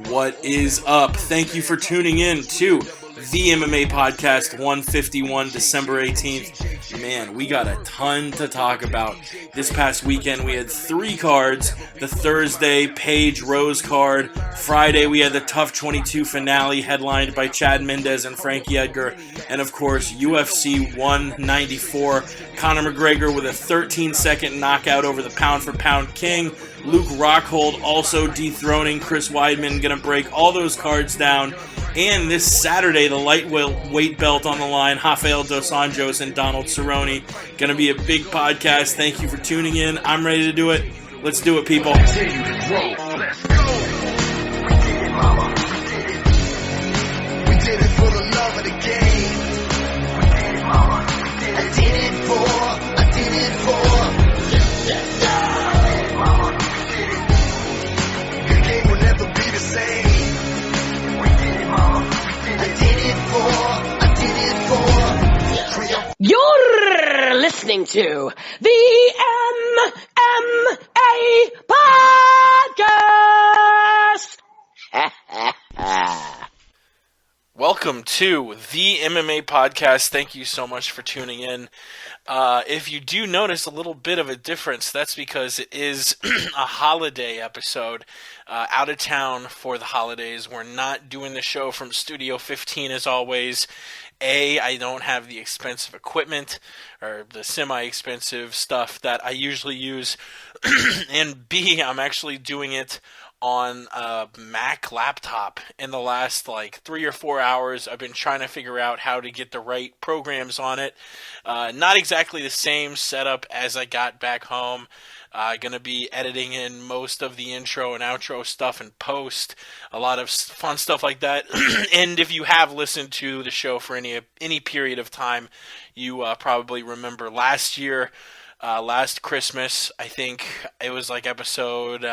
What is up? Thank you for tuning in to the MMA Podcast 151, December 18th. Man, we got a ton to talk about. This past weekend, we had 3 cards. The Thursday Paige Rose card. Friday, we had the Tough 22 finale headlined by Chad Mendes and Frankie Edgar. And of course, UFC 194. Conor McGregor with a 13-second knockout over the pound-for-pound king. Luke Rockhold also dethroning Chris Weidman. Gonna break all those cards down. And this Saturday, the lightweight belt on the line. Rafael Dos Anjos and Donald Cerrone. Gonna be a big podcast. Thank you for tuning in. I'm ready to do it. Let's do it, people. Continue to grow. Let's go. We did it, mama. We did it for the love of the game. We did it, mama. I did it for. Yeah. Mama. The game will never be the same. We did it, mama. I did it for. You're listening to the MMA Podcast. Welcome to the MMA Podcast. Thank you so much for tuning in. If you do notice a little bit of a difference, that's because it is a holiday episode. Out of town for the holidays. We're not doing the show from Studio 15 as always. A, I don't have the expensive equipment or the semi-expensive stuff that I usually use. And B, I'm actually doing it on a Mac laptop. In the last 3 or 4 hours, I've been trying to figure out how to get the right programs on it. Not exactly the same setup as I got back home. Going to be editing in most of the intro and outro stuff in post. A lot of fun stuff like that. And if you have listened to the show for any period of time, you probably remember last year, last Christmas, I think it was episode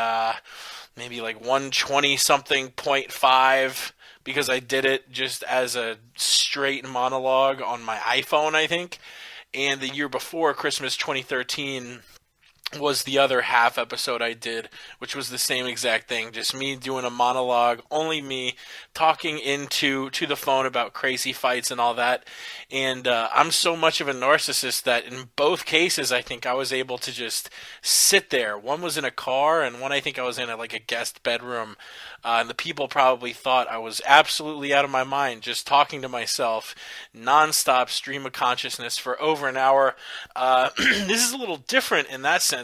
maybe 120-something.5, because I did it just as a straight monologue on my iPhone, I think. And the year before, Christmas 2013, was the other half episode I did, which was the same exact thing, just me doing a monologue, only me talking to the phone about crazy fights and all that. And I'm so much of a narcissist that in both cases I think I was able to just sit there. One was in a car, and one I think I was in a guest bedroom. And the people probably thought I was absolutely out of my mind, just talking to myself, non-stop stream of consciousness for over an hour. This is a little different in that sense,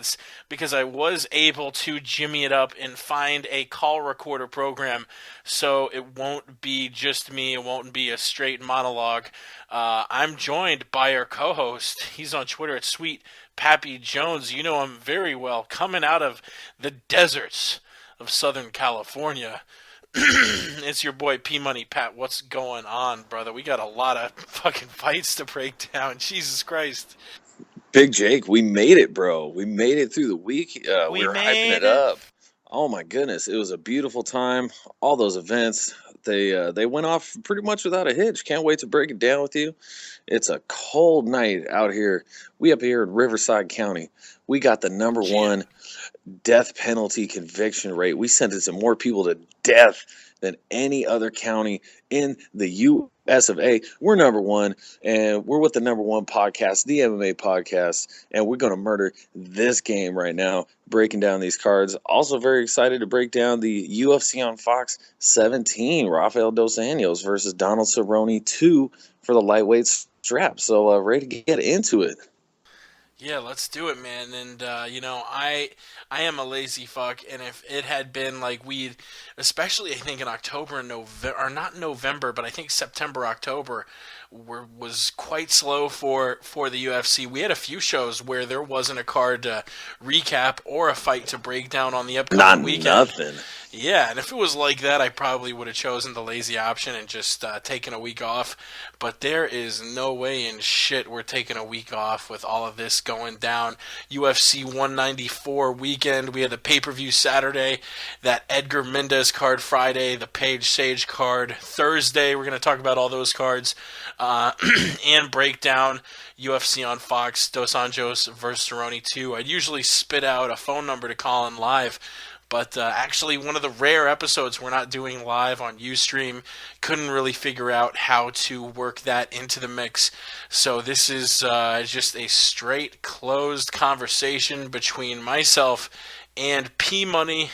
because I was able to jimmy it up and find a call recorder program, so it won't be just me, it won't be a straight monologue. I'm joined by our co-host. He's on Twitter at Sweet Pappy Jones. You know him very well, coming out of the deserts of Southern California. It's your boy P-Money. Pat, what's going on, brother? We got a lot of fucking fights to break down. Jesus Christ. Big Jake, we made it, bro. We made it through the week. We were hyping it up. Oh my goodness, it was a beautiful time. All those events, they went off pretty much without a hitch. Can't wait to break it down with you. It's a cold night out here. We up here in Riverside County. We got the number one death penalty conviction rate. We sentenced more people to death than any other county in the U.S. of A. We're number one, and we're with the number one podcast, the MMA Podcast, and we're going to murder this game right now, breaking down these cards. Also very excited to break down the UFC on Fox 17, Rafael Dos Anjos versus Donald Cerrone 2 for the lightweight strap. So ready to get into it. Yeah, let's do it, man. And, I am a lazy fuck, and if it had been we'd, especially I think in October and November, or not November, but I think September, October, was quite slow for the UFC. We had a few shows where there wasn't a card to recap or a fight to break down on the upcoming weekend. Nothing. Yeah, and if it was like that, I probably would have chosen the lazy option and just taken a week off. But there is no way in shit we're taking a week off with all of this going down. UFC 194 weekend. We had the pay-per-view Saturday, that Edgar Mendez card Friday, the Paige Sage card Thursday. We're going to talk about all those cards and break down UFC on Fox, Dos Anjos versus Cerrone 2. I'd usually spit out a phone number to call in live, But actually, one of the rare episodes we're not doing live on Ustream. Couldn't really figure out how to work that into the mix. So this is just a straight closed conversation between myself and P Money.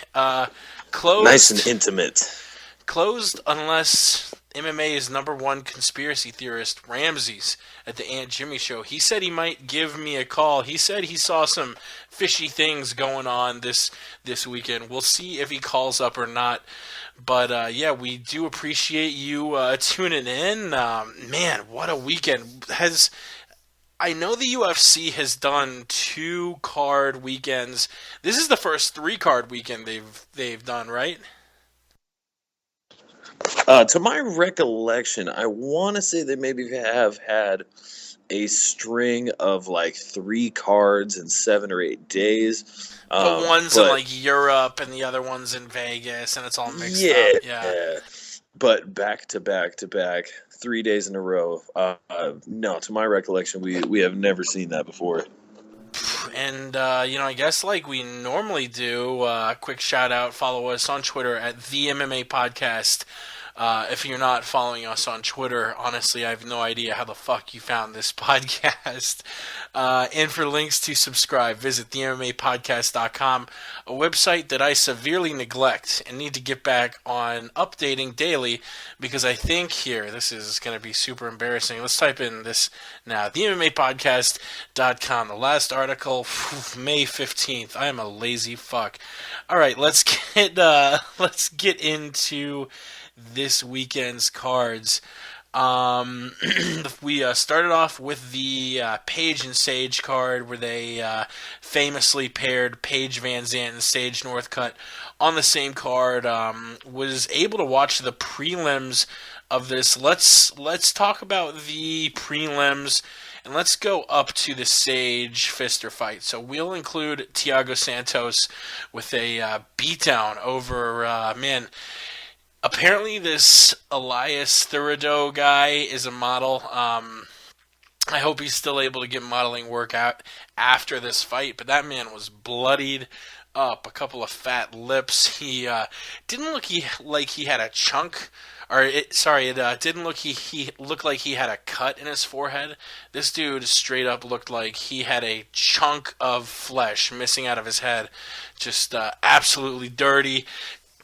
Closed. Nice and intimate. Closed unless MMA's #1 conspiracy theorist, Ramses, at the Aunt Jimmy show. He said he might give me a call. He said he saw some fishy things going on this weekend. We'll see if he calls up or not. But yeah, we do appreciate you tuning in. Man, what a weekend. I know the UFC has done 2-card weekends. This is the first 3-card weekend they've done, right? To my recollection, I want to say they maybe have had a string of like 3 cards in 7 or 8 days. The one's in like Europe and the other one's in Vegas, and it's all mixed up. Yeah. But back to back to back, 3 days in a row. No, to my recollection, we have never seen that before. And, I guess like we normally do, quick shout out, follow us on Twitter at The MMA Podcast. If you're not following us on Twitter, honestly, I have no idea how the fuck you found this podcast. And for links to subscribe, visit themmapodcast.com, a website that I severely neglect and need to get back on updating daily because I think this is going to be super embarrassing. Let's type in this now, themmapodcast.com. The last article, May 15th. I am a lazy fuck. All right, let's get into this weekend's cards. We started off with the Paige and Sage card where they famously paired Paige Van Zandt and Sage Northcutt on the same card. Was able to watch the prelims of this. Let's talk about the prelims and let's go up to the Sage Pfister fight. So we'll include Thiago Santos with a beatdown over apparently this Elias Thurido guy is a model. I hope he's still able to get modeling work out after this fight, but that man was bloodied up, a couple of fat lips. He didn't look like he had a chunk, it didn't look he looked like he had a cut in his forehead. This dude straight up looked like he had a chunk of flesh missing out of his head. Just absolutely dirty.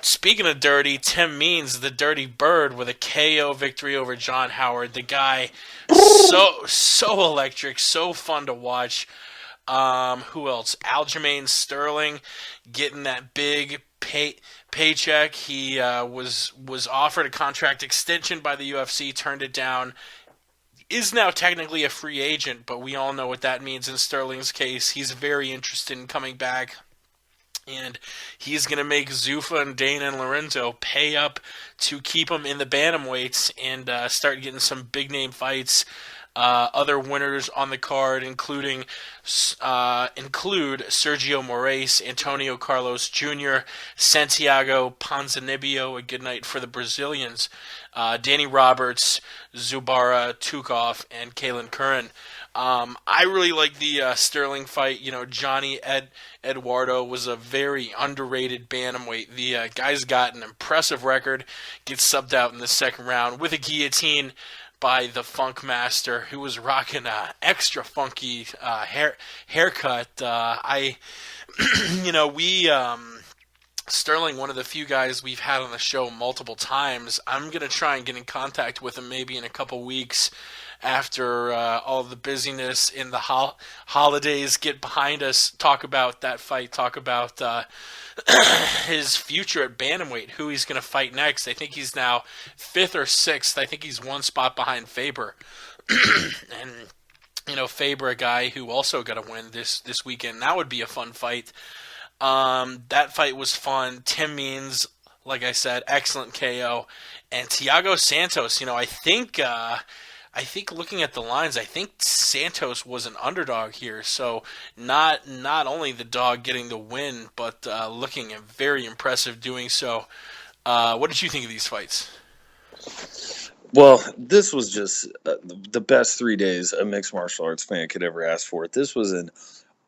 Speaking of dirty, Tim Means, the Dirty Bird, with a KO victory over John Howard. The guy, so electric, so fun to watch. Who else? Aljamain Sterling getting that big paycheck. He was offered a contract extension by the UFC, turned it down. Is now technically a free agent, but we all know what that means in Sterling's case. He's very interested in coming back. And he's going to make Zuffa and Dana and Lorenzo pay up to keep him in the bantamweights and start getting some big-name fights. Other winners on the card include Sergio Moraes, Antonio Carlos Jr., Santiago Ponzinibbio, a good night for the Brazilians, Danny Roberts, Zubara Tukov, and Kalen Curran. I really like the Sterling fight. Johnny Eduardo was a very underrated bantamweight. The guy's got an impressive record. Gets subbed out in the second round with a guillotine by the Funk Master, who was rocking a extra funky haircut. Sterling, one of the few guys we've had on the show multiple times. I'm going to try and get in contact with him maybe in a couple weeks after all the busyness in the holidays get behind us. Talk about that fight, talk about his future at bantamweight, who he's going to fight next. I think he's now 5th or 6th. I think he's one spot behind Faber. And, Faber, a guy who also got a win this weekend. That would be a fun fight. That fight was fun. Tim Means, like I said, excellent KO. And Thiago Santos, I think looking at the lines, I think Santos was an underdog here. So not only the dog getting the win, but looking very impressive doing so. What did you think of these fights? Well, this was just the best 3 days a mixed martial arts fan could ever ask for. This was an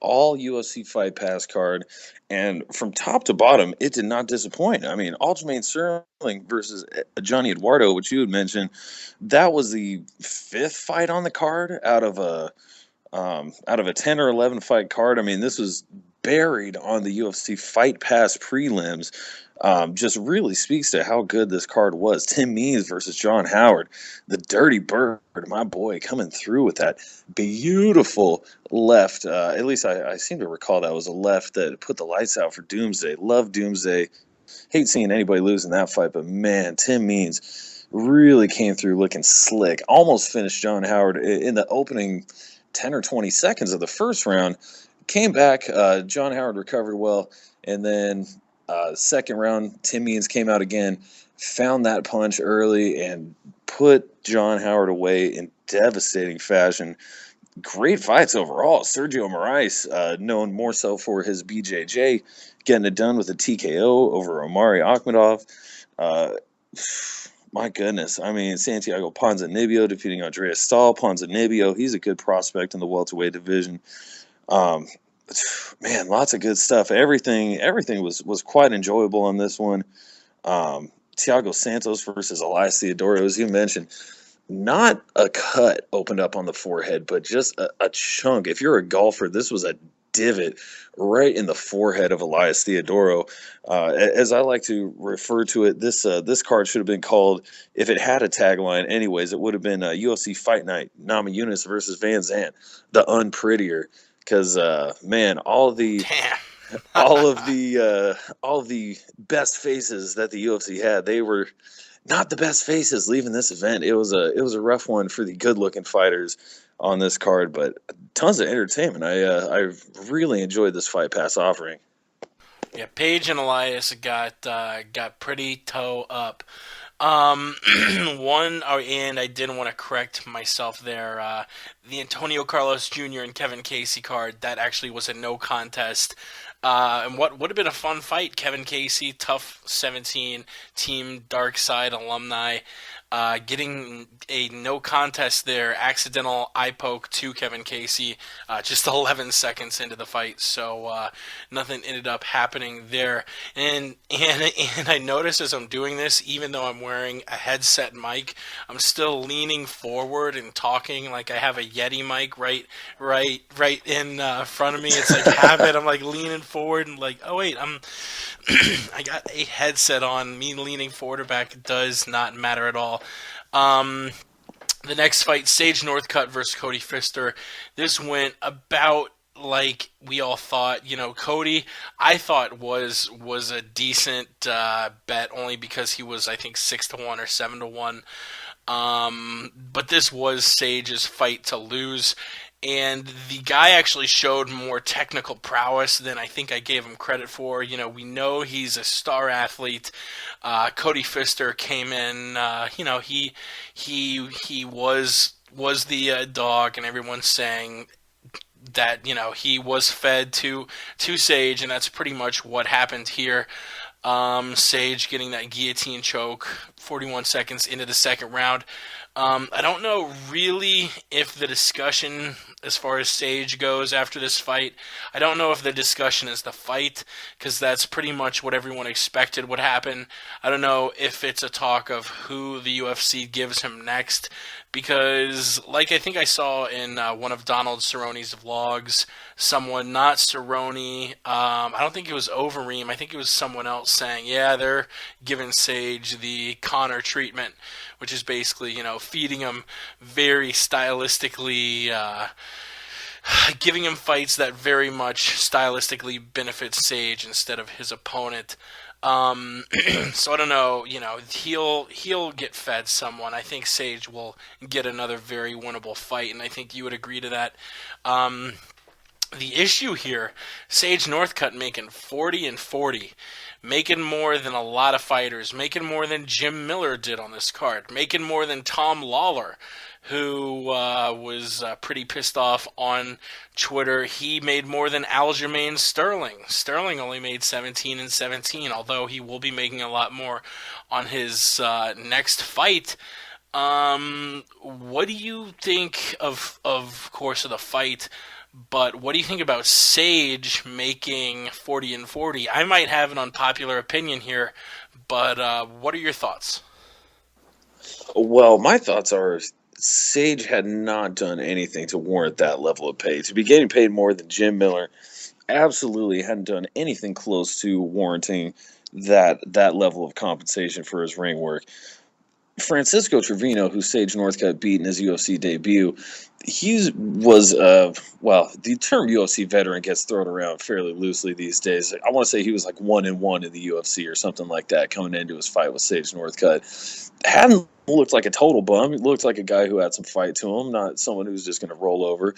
all UFC Fight Pass card, and from top to bottom, it did not disappoint. I mean, Aljamain Sterling versus Johnny Eduardo, which you had mentioned, that was the 5th fight on the card out of a 10 or 11 fight card. I mean, this was buried on the UFC Fight Pass prelims. Just really speaks to how good this card was. Tim Means versus John Howard, the Dirty Bird, my boy, coming through with that beautiful left. At least I seem to recall that was a left that put the lights out for Doomsday. Love Doomsday. Hate seeing anybody lose in that fight, but man, Tim Means really came through looking slick. Almost finished John Howard in the opening 10 or 20 seconds of the first round. Came back. John Howard recovered well, and then second round, Tim Means came out again, found that punch early, and put John Howard away in devastating fashion. Great fights overall. Sergio Moraes, known more so for his BJJ, getting it done with a TKO over Omari Akhmedov. My goodness. I mean, Santiago Ponzinibbio defeating Andreas Stahl. Ponzinibbio, he's a good prospect in the welterweight division. Man, lots of good stuff. Everything was quite enjoyable on this one. Thiago Santos versus Elias Theodorou, as you mentioned, not a cut opened up on the forehead, but just a chunk. If you're a golfer, this was a divot right in the forehead of Elias Theodorou. As I like to refer to it, this card should have been called, if it had a tagline anyways, it would have been UFC Fight Night, Namajunas versus Van Zant, the unprettier. Because man, all of the best faces that the UFC had, they were not the best faces leaving this event. It was a rough one for the good-looking fighters on this card, but tons of entertainment. I really enjoyed this Fight Pass offering. Yeah, Paige and Elias got pretty toe up. And I didn't want to correct myself there. The Antonio Carlos Jr. and Kevin Casey card, that actually was a no contest. And what would have been a fun fight. Kevin Casey, tough 17, Team Dark Side alumni, getting a no contest there, accidental eye poke to Kevin Casey, just 11 seconds into the fight, so nothing ended up happening there. And I notice as I'm doing this, even though I'm wearing a headset mic, I'm still leaning forward and talking like I have a Yeti mic right in front of me. It's like habit. I'm like leaning forward and like, oh wait, I got a headset on. Me leaning forward or back does not matter at all. The next fight, Sage Northcutt versus Cody Pfister. This went about like we all thought. You know, Cody, I thought was a decent bet only because he was, I think, 6-1 or 7-1. But this was Sage's fight to lose. And the guy actually showed more technical prowess than I think I gave him credit for. You know, we know he's a star athlete. Cody Pfister came in. He was the dog, and everyone's saying that he was fed to Sage, and that's pretty much what happened here. Sage getting that guillotine choke 41 seconds into the second round. I don't know really if the discussion as far as Sage goes after this fight, I don't know if the discussion is the fight, because that's pretty much what everyone expected would happen. I don't know if it's a talk of who the UFC gives him next, because like I think I saw in one of Donald Cerrone's vlogs, someone, not Cerrone, I don't think it was Overeem, I think it was someone else saying, yeah, they're giving Sage the Conor treatment, which is basically, feeding him very stylistically, giving him fights that very much stylistically benefit Sage instead of his opponent. So I don't know, he'll get fed someone. I think Sage will get another very winnable fight, and I think you would agree to that. The issue here, Sage Northcutt making 40-40, making more than a lot of fighters, making more than Jim Miller did on this card, making more than Tom Lawler, who was pretty pissed off on Twitter. He made more than Aljamain Sterling. Sterling only made 17-17, although he will be making a lot more on his next fight. What do you think of course of the fight? But what do you think about Sage making 40 and 40? I might have an unpopular opinion here, but what are your thoughts? Well, my thoughts are Sage had not done anything to warrant that level of pay. To be getting paid more than Jim Miller, absolutely hadn't done anything close to warranting that level of compensation for his ring work. Francisco Trevino, who Sage Northcutt beat in his UFC debut, he was well, the term UFC veteran gets thrown around fairly loosely these days. I want to say he was like 1-1 in the UFC or something like that coming into his fight with Sage Northcutt. Hadn't looked like a total bum. He looked like a guy who had some fight to him, not someone who's just going to roll over.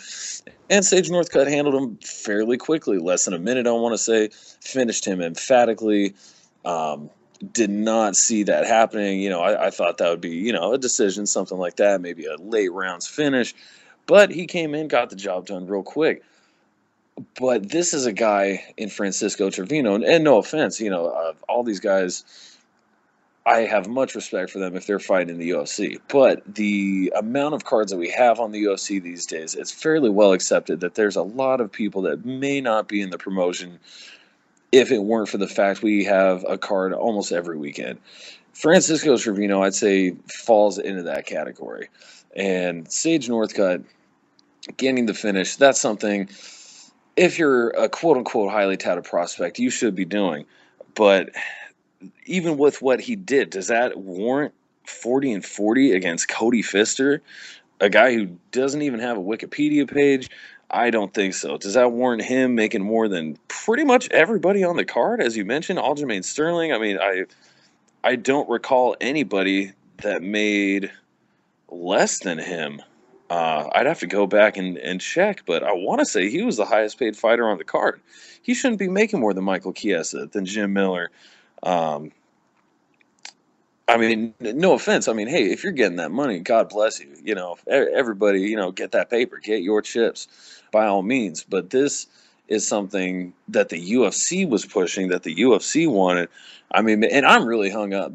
And Sage Northcutt handled him fairly quickly, less than a minute, I want to say. Finished him emphatically. Did not see that happening. I thought that would be, a decision, something like that, maybe a late rounds finish. But he came in, got the job done real quick. But this is a guy in Francisco Trevino, and no offense, all these guys, I have much respect for them if they're fighting in the UFC. But the amount of cards that we have on the UFC these days, it's fairly well accepted that there's a lot of people that may not be in the promotion if it weren't for the fact we have a card almost every weekend. Francisco Trevino, I'd say, falls into that category. And Sage Northcutt getting the finish, that's something, if you're a quote-unquote highly touted prospect, you should be doing. But even with what he did, does that warrant 40 and 40 against Cody Pfister, a guy who doesn't even have a Wikipedia page? I don't think so. Does that warrant him making more than pretty much everybody on the card, as you mentioned, Aljamain Sterling? I mean, I don't recall anybody that made less than him. I'd have to go back and check, but I want to say he was the highest paid fighter on the card. He shouldn't be making more than Michael Chiesa, than Jim Miller. I mean, no offense. I mean, hey, if you're getting that money, God bless you. Everybody, get that paper, get your chips by all means. But this is something that the UFC was pushing, that the UFC wanted. I mean, and I'm really hung up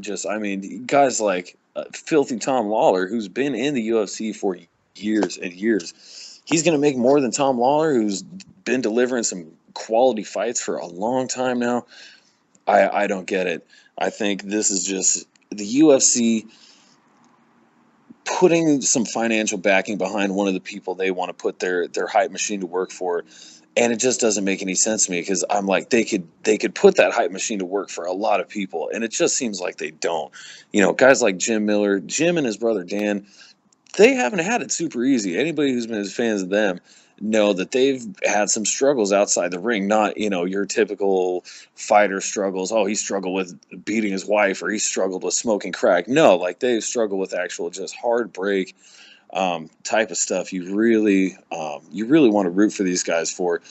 guys like Filthy Tom Lawler, who's been in the UFC for years and years. He's going to make more than Tom Lawler, who's been delivering some quality fights for a long time now. I don't get it. I think this is just the UFC putting some financial backing behind one of the people they want to put their hype machine to work for, and it just doesn't make any sense to me, because I'm like, they could put that hype machine to work for a lot of people, and it just seems like they don't. Guys like Jim Miller, Jim and his brother Dan, they haven't had it super easy. Anybody who's been fans of them know that they've had some struggles outside the ring, not, your typical fighter struggles. Oh, he struggled with beating his wife, or he struggled with smoking crack. No, like, they've struggled with actual just heartbreak type of stuff. You really want to root for these guys for.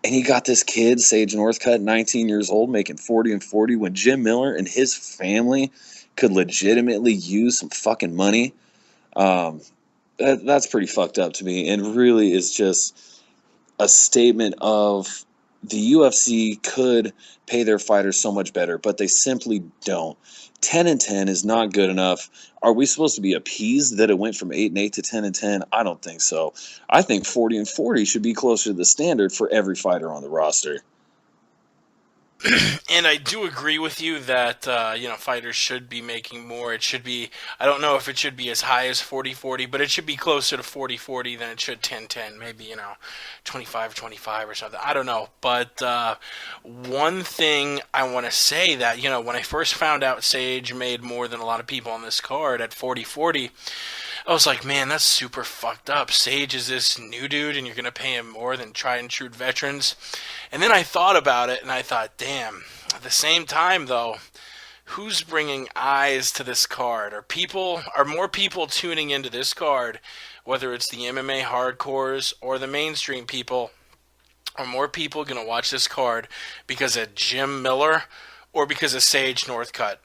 And you got this kid, Sage Northcutt, 19 years old, making 40 and 40 when Jim Miller and his family could legitimately use some fucking money. That's pretty fucked up to me, and really is just a statement of the UFC could pay their fighters so much better, but they simply don't. 10-10 is not good enough. Are we supposed to be appeased that it went from 8-8 to 10-10? I don't think so. I think 40 and 40 should be closer to the standard for every fighter on the roster. And I do agree with you that, fighters should be making more. It should be, I don't know if it should be as high as 40-40, but it should be closer to 40-40 than it should 10-10. Maybe, 25-25 or something. I don't know. But one thing I want to say that, when I first found out Sage made more than a lot of people on this card at 40-40, I was like, man, that's super fucked up. Sage is this new dude, and you're going to pay him more than tried and true veterans. And then I thought about it, and I thought, damn. At the same time, though, who's bringing eyes to this card? Are more people tuning into this card, whether it's the MMA hardcores or the mainstream people? Are more people going to watch this card because of Jim Miller or because of Sage Northcutt?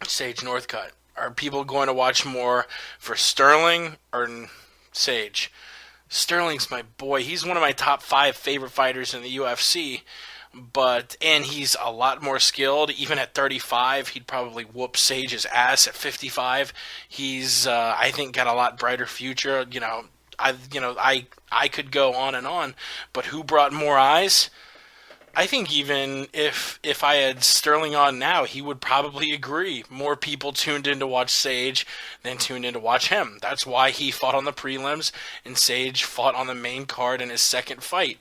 Sage Northcutt. Are people going to watch more for Sterling or Sage? Sterling's my boy. He's one of my top 5 favorite fighters in the UFC. and he's a lot more skilled. Even at 35, he'd probably whoop Sage's ass at 55. He's, I think, got a lot brighter future. I could go on and on, but who brought more eyes? I think even if I had Sterling on now, he would probably agree. More people tuned in to watch Sage than tuned in to watch him. That's why he fought on the prelims and Sage fought on the main card in his second fight.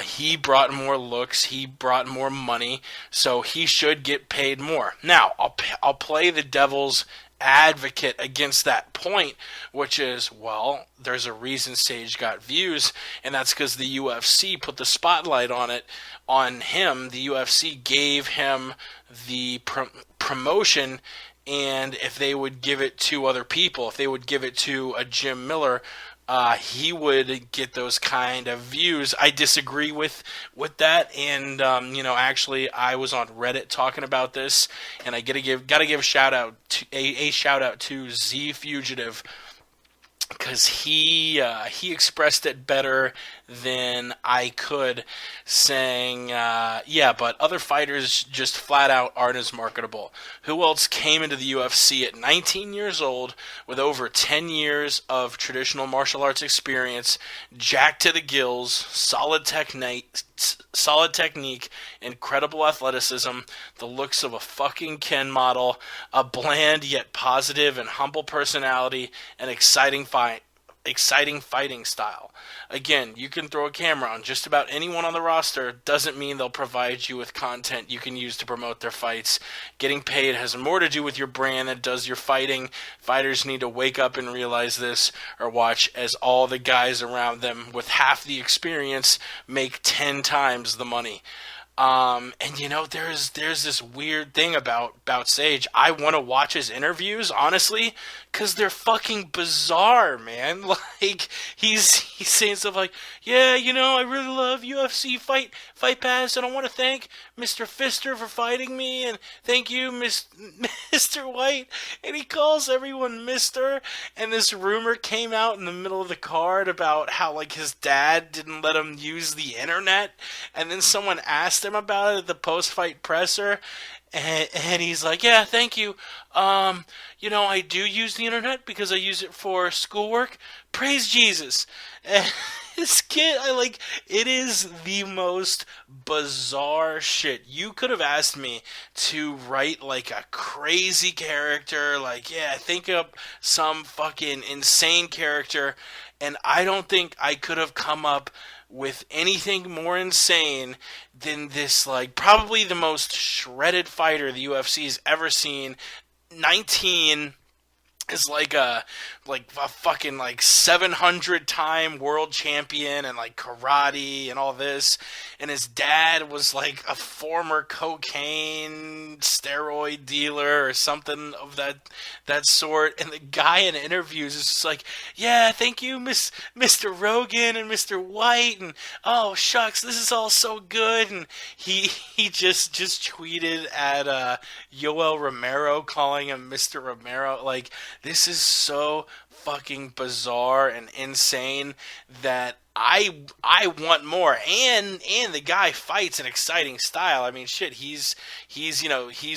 He brought more looks, he brought more money, so he should get paid more. Now, I'll play the devil's advocate against that point, which is, well, there's a reason Sage got views, and that's because the UFC put the spotlight on him. The UFC gave him the promotion, and if they would give it to other people, if they would give it to a Jim Miller, he would get those kind of views. I disagree with that, and actually, I was on Reddit talking about this, and I gotta give a shout out to Z Fugitive, because he expressed it better than I could, saying, but other fighters just flat out aren't as marketable. Who else came into the UFC at 19 years old with over 10 years of traditional martial arts experience, jacked to the gills, solid technique, incredible athleticism, the looks of a fucking Ken model, a bland yet positive and humble personality, and exciting fighting style. Again, you can throw a camera on just about anyone on the roster. Doesn't mean they'll provide you with content you can use to promote their fights. Getting paid has more to do with your brand than it does your fighting. Fighters need to wake up and realize this, or watch as all the guys around them with half the experience make 10 times the money. There's this weird thing about Sage. I want to watch his interviews, honestly, because they're fucking bizarre, man. Like, he's saying stuff like, yeah, I really love UFC Fight Pass, and I want to thank Mr. Pfister for fighting me, and thank you, Mr. White, and he calls everyone Mr., and this rumor came out in the middle of the card about how, like, his dad didn't let him use the internet, and then someone asked him about it at the post-fight presser, and he's like, yeah, thank you. I do use the internet because I use it for schoolwork. Praise Jesus. And this kid, it is the most bizarre shit. You could have asked me to write, like, a crazy character, think up some fucking insane character, and I don't think I could have come up with anything more insane than this, probably the most shredded fighter the UFC's ever seen. 19 is like a fucking 700-time world champion and karate and all this, and his dad was like a former cocaine steroid dealer or something of that sort, and the guy in interviews is just like, yeah, thank you, Mr. Rogan and Mr. White, and oh shucks, this is all so good, and he just tweeted at Yoel Romero, calling him Mr. Romero. This is so fucking bizarre and insane that I want more, and the guy fights an exciting style. I mean, shit, he's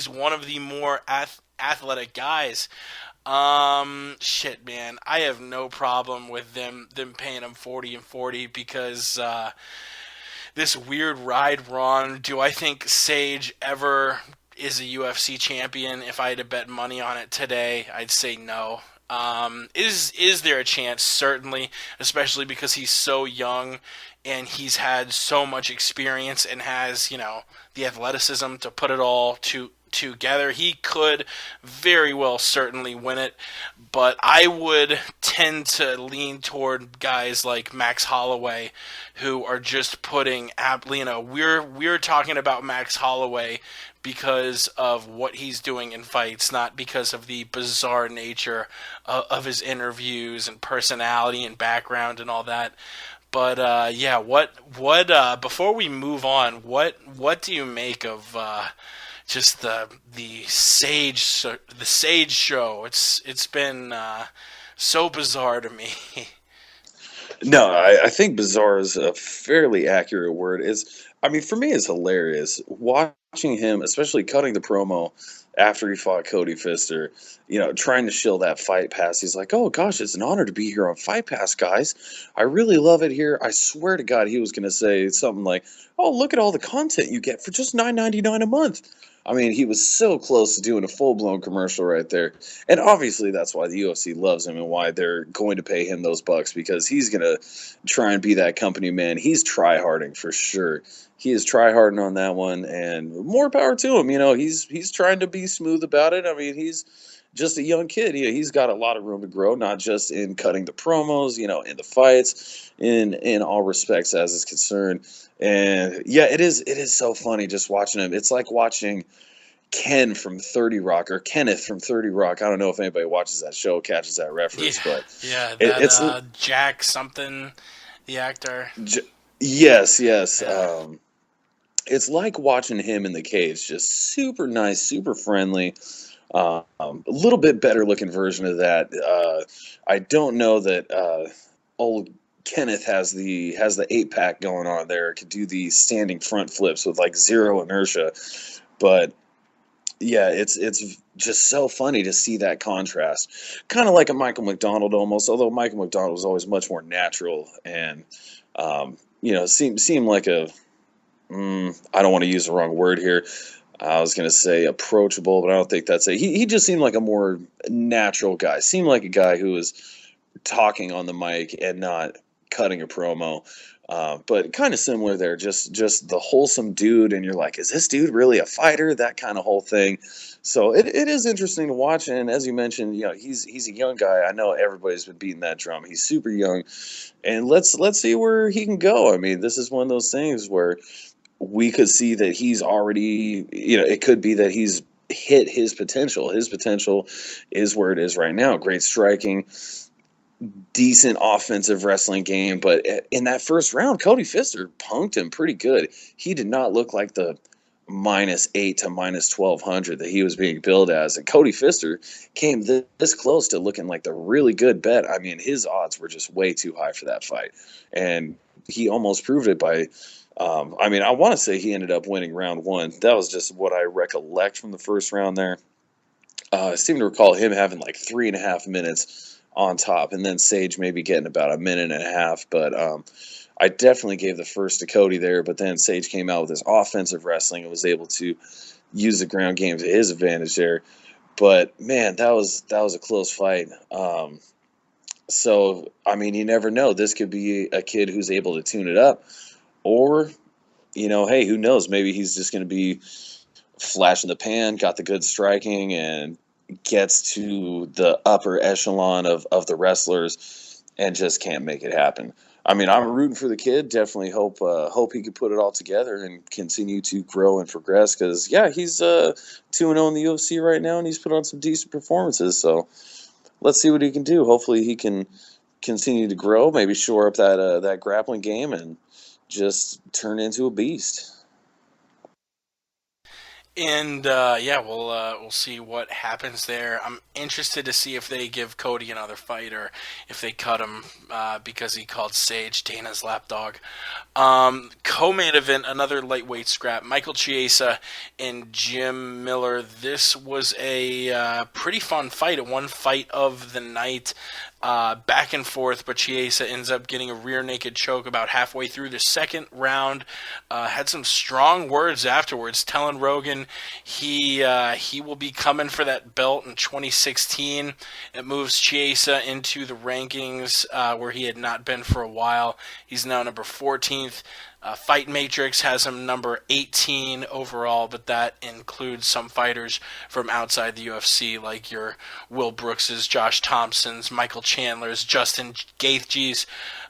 one of the more athletic guys. Shit, man, I have no problem with them paying him 40 and 40 because this weird ride Ron. Do I think Sage ever is a UFC champion? If I had to bet money on it today, I'd say no. Is there a chance? Certainly, especially because he's so young and he's had so much experience and has, the athleticism to put it all together. He could very well certainly win it, but I would tend to lean toward guys like Max Holloway, who are just putting we're talking about Max Holloway because of what he's doing in fights, not because of the bizarre nature of his interviews and personality and background and all that. But what before we move on, what do you make of just the Sage show? It's been so bizarre to me. No, I think bizarre is a fairly accurate word. I mean, for me, it's hilarious watching him, especially cutting the promo after he fought Cody Fister. Trying to shill that Fight Pass. He's like, "Oh gosh, it's an honor to be here on Fight Pass, guys. I really love it here. I swear to God, he was going to say something like, "Oh, look at all the content you get for just $9.99 a month." I mean, he was so close to doing a full blown commercial right there. And obviously, that's why the UFC loves him and why they're going to pay him those bucks, because he's going to try and be that company man. He's try-harding for sure. He is try-harding on that one, and more power to him. He's trying to be smooth about it. I mean, he's just a young kid. He's got a lot of room to grow, not just in cutting the promos, in the fights, in all respects as is concerned. And yeah, it is so funny just watching him. It's like watching Ken from 30 Rock, or Kenneth from 30 Rock. I don't know if anybody watches that show, catches that reference, but it's Jack something, the actor. Yes. It's like watching him in the cage, just super nice, super friendly. A little bit better looking version of that. I don't know that old Kenneth has the 8-pack going on there. Could do the standing front flips with like zero inertia, but yeah, it's just so funny to see that contrast. Kind of like a Michael McDonald almost, although Michael McDonald was always much more natural and seemed like a I don't want to use the wrong word here. I was going to say approachable, but I don't think that's it. He just seemed like a more natural guy. Seemed like a guy who was talking on the mic and not cutting a promo. But kind of similar there, just the wholesome dude, and you're like, is this dude really a fighter? That kind of whole thing. So it is interesting to watch, and as you mentioned, he's a young guy. I know everybody's been beating that drum. He's super young, and let's see where he can go. I mean, this is one of those things where we could see that he's already, it could be that he's hit his potential. His potential is where it is right now. Great striking, decent offensive wrestling game, but in that first round, Cody Fister punked him pretty good. He did not look like the -8 to -1200 that he was being billed as, and Cody Fister came this close to looking like the really good bet. I mean, his odds were just way too high for that fight, and he almost proved it by I want to say he ended up winning round 1. That was just what I recollect from the first round there. I seem to recall him having like 3.5 minutes on top, and then Sage maybe getting about a minute and a half. But I definitely gave the first to Cody there, but then Sage came out with his offensive wrestling and was able to use the ground game to his advantage there. But man, that was a close fight. So I mean, you never know. This could be a kid who's able to tune it up, or hey, who knows? Maybe he's just going to be flash in the pan, got the good striking, and gets to the upper echelon of the wrestlers and just can't make it happen. I mean, I'm rooting for the kid. Definitely hope he can put it all together and continue to grow and progress, because yeah, he's 2-0 in the UFC right now, and he's put on some decent performances. So let's see what he can do. Hopefully he can continue to grow, maybe shore up that grappling game, and just turn into a beast. And we'll see what happens there. I'm interested to see if they give Cody another fight, or if they cut him because he called Sage Dana's lapdog. Co-main event, another lightweight scrap. Michael Chiesa and Jim Miller. This was a pretty fun fight. A one fight of the night. Back and forth, but Chiesa ends up getting a rear naked choke about halfway through the second round. Had some strong words afterwards, telling Rogan he will be coming for that belt in 2016. It moves Chiesa into the rankings where he had not been for a while. He's now number 14th. Fight Matrix has him number 18 overall, but that includes some fighters from outside the UFC, like your Will Brookses, Josh Thompsons, Michael Chandlers, Justin Gaethjes.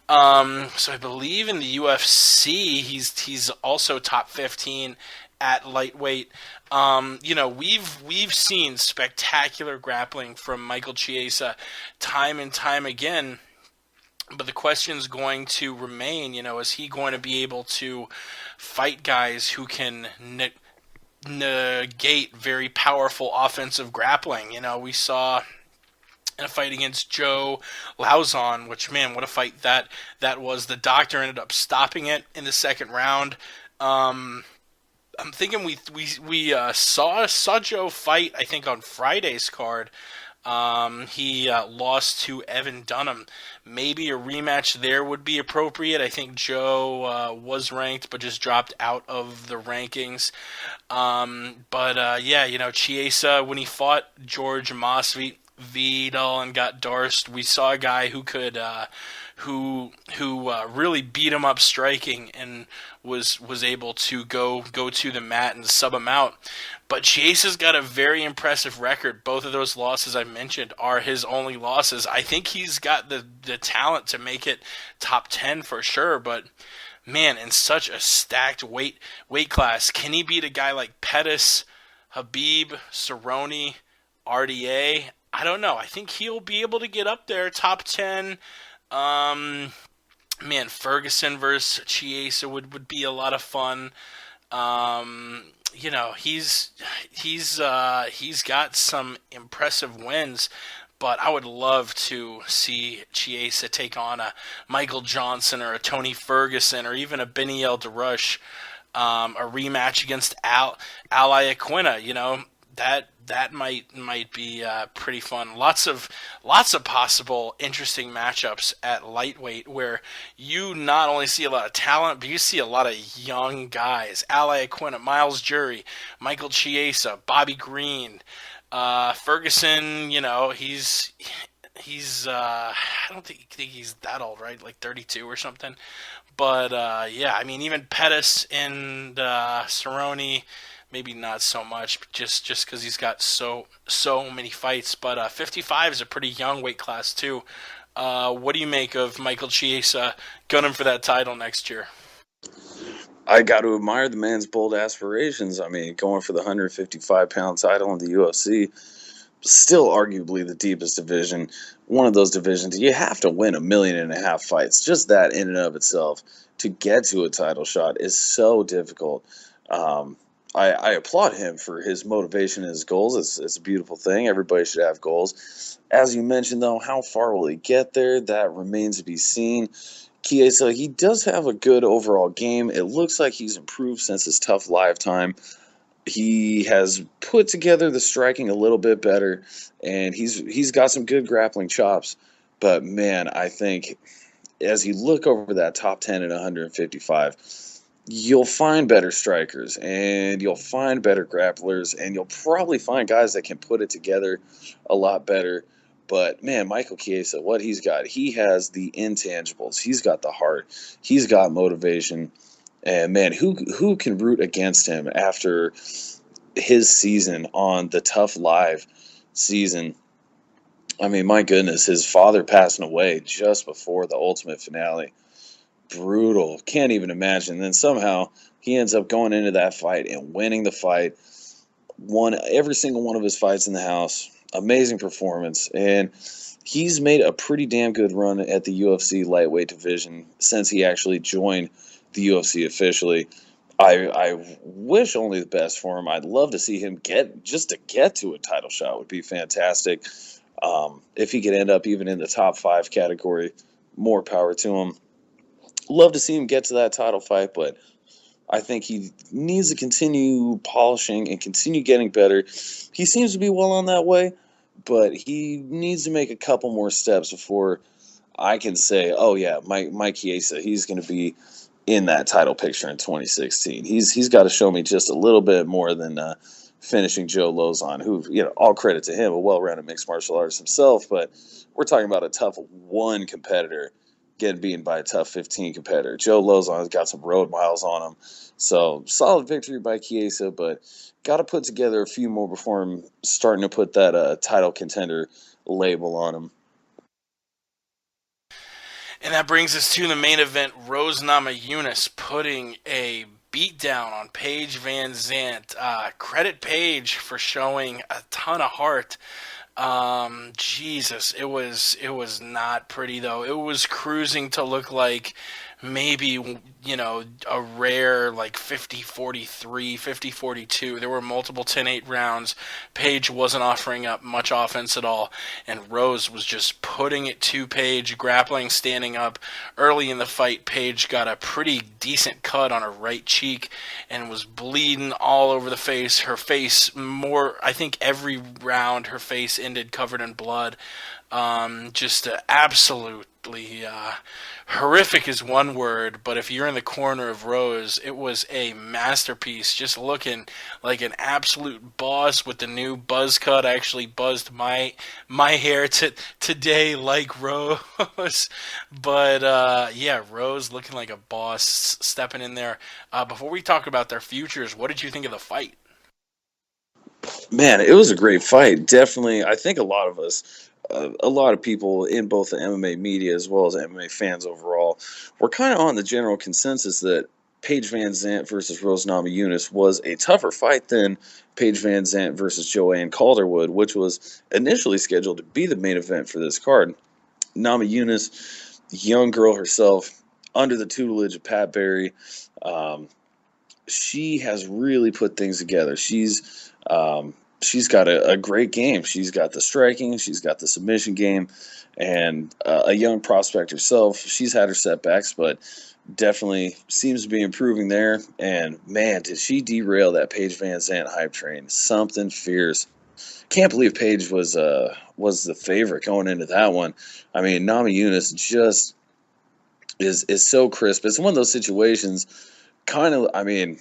So I believe in the UFC, he's also top 15 at lightweight. We've seen spectacular grappling from Michael Chiesa time and time again. But the question's going to remain, is he going to be able to fight guys who can negate very powerful offensive grappling? We saw in a fight against Joe Lauzon, which, man, what a fight that was. The doctor ended up stopping it in the second round. I'm thinking we saw Joe fight, I think, on Friday's card. He lost to Evan Dunham. Maybe a rematch there would be appropriate. I think Joe was ranked, but just dropped out of the rankings. Yeah, Chiesa, when he fought George Masvidal and got Darst, we saw a guy who could who really beat him up striking and was able to go to the mat and sub him out. But Chiesa's got a very impressive record. Both of those losses I mentioned are his only losses. I think he's got the talent to make it top 10 for sure, but man, in such a stacked weight class, can he beat a guy like Pettis, Habib, Cerrone, RDA? I don't know. I think he'll be able to get up there, top 10. Man, Ferguson versus Chiesa would be a lot of fun. He's got some impressive wins, but I would love to see Chiesa take on a Michael Johnson or a Tony Ferguson or even a Beneil DeRush, a rematch against Ali Aquina. That might be pretty fun. Lots of possible interesting matchups at lightweight where you not only see a lot of talent, but you see a lot of young guys. Ali Aquina, Miles Jury, Michael Chiesa, Bobby Green, Ferguson. He's I don't think he's that old, right? Like 32 or something. But yeah, I mean, even Pettis and Cerrone. Maybe not so much, just because he's got so many fights. But 55 is a pretty young weight class too. What do you make of Michael Chiesa gunning for that title next year? I got to admire the man's bold aspirations. I mean, going for the 155-pound title in the UFC, still arguably the deepest division. One of those divisions, you have to win 1.5 million fights. Just that in and of itself, to get to a title shot, is so difficult. I applaud him for his motivation and his goals. It's a beautiful thing. Everybody should have goals. As you mentioned, though, how far will he get there? That remains to be seen. Chiesa, he does have a good overall game. It looks like he's improved since his Tough Live time. He has put together the striking a little bit better, and he's got some good grappling chops. But, man, I think as you look over that top 10 at 155, you'll find better strikers, and you'll find better grapplers, and you'll probably find guys that can put it together a lot better. But, man, Michael Chiesa, what he's got, he has the intangibles. He's got the heart. He's got motivation. And, man, who can root against him after his season on the Tough Live season? I mean, my goodness, his father passing away just before the Ultimate finale. Brutal. Can't even imagine. Then somehow he ends up going into that fight and winning the fight. Won every single one of his fights in the house. Amazing performance. And he's made a pretty damn good run at the UFC lightweight division since he actually joined the UFC officially. I wish only the best for him. I'd love to see him get to a title shot would be fantastic. If he could end up even in the top 5 category, more power to him. Love to see him get to that title fight, but I think he needs to continue polishing and continue getting better. He seems to be well on that way, but he needs to make a couple more steps before I can say, oh yeah, Mike Chiesa, he's going to be in that title picture in 2016. He's got to show me just a little bit more than finishing Joe Lauzon, who, all credit to him, a well-rounded mixed martial artist himself, but we're talking about a tough 1 competitor getting beaten by a tough 15 competitor. Joe Lauzon has got some road miles on him. So, solid victory by Chiesa, but got to put together a few more before him starting to put that title contender label on him. And that brings us to the main event, Rose Namajunas putting a beatdown on Paige Van Zandt. Credit Paige for showing a ton of heart. Jesus, it was not pretty though. It was cruising to look like maybe, a rare like 50-43, 50-42. There were multiple 10-8 rounds. Paige wasn't offering up much offense at all, and Rose was just putting it to Paige, grappling, standing up. Early in the fight, Paige got a pretty decent cut on her right cheek and was bleeding all over the face. Her face, I think every round her face ended covered in blood. Just absolutely horrific is one word, but if you're in the corner of Rose, it was a masterpiece. Just looking like an absolute boss with the new buzz cut. I actually buzzed my hair today like Rose, but yeah, Rose looking like a boss, stepping in there. Before we talk about their futures, what did you think of the fight? Man, it was a great fight. Definitely, I think a lot of us, a lot of people in both the MMA media as well as MMA fans overall, were kind of on the general consensus that Paige Van Zant versus Rose Namajunas was a tougher fight than Paige Van Zant versus Joanne Calderwood, which was initially scheduled to be the main event for this card. Namajunas, young girl herself, under the tutelage of Pat Barry, she has really put things together. She's got a great game. She's got the striking, she's got the submission game, and a young prospect herself. She's had her setbacks, but definitely seems to be improving there. And man, did she derail that Paige Van Zant hype train? Something fierce. Can't believe Paige was the favorite going into that one. I mean, Namajunas just is so crisp. It's one of those situations. Kind of, I mean,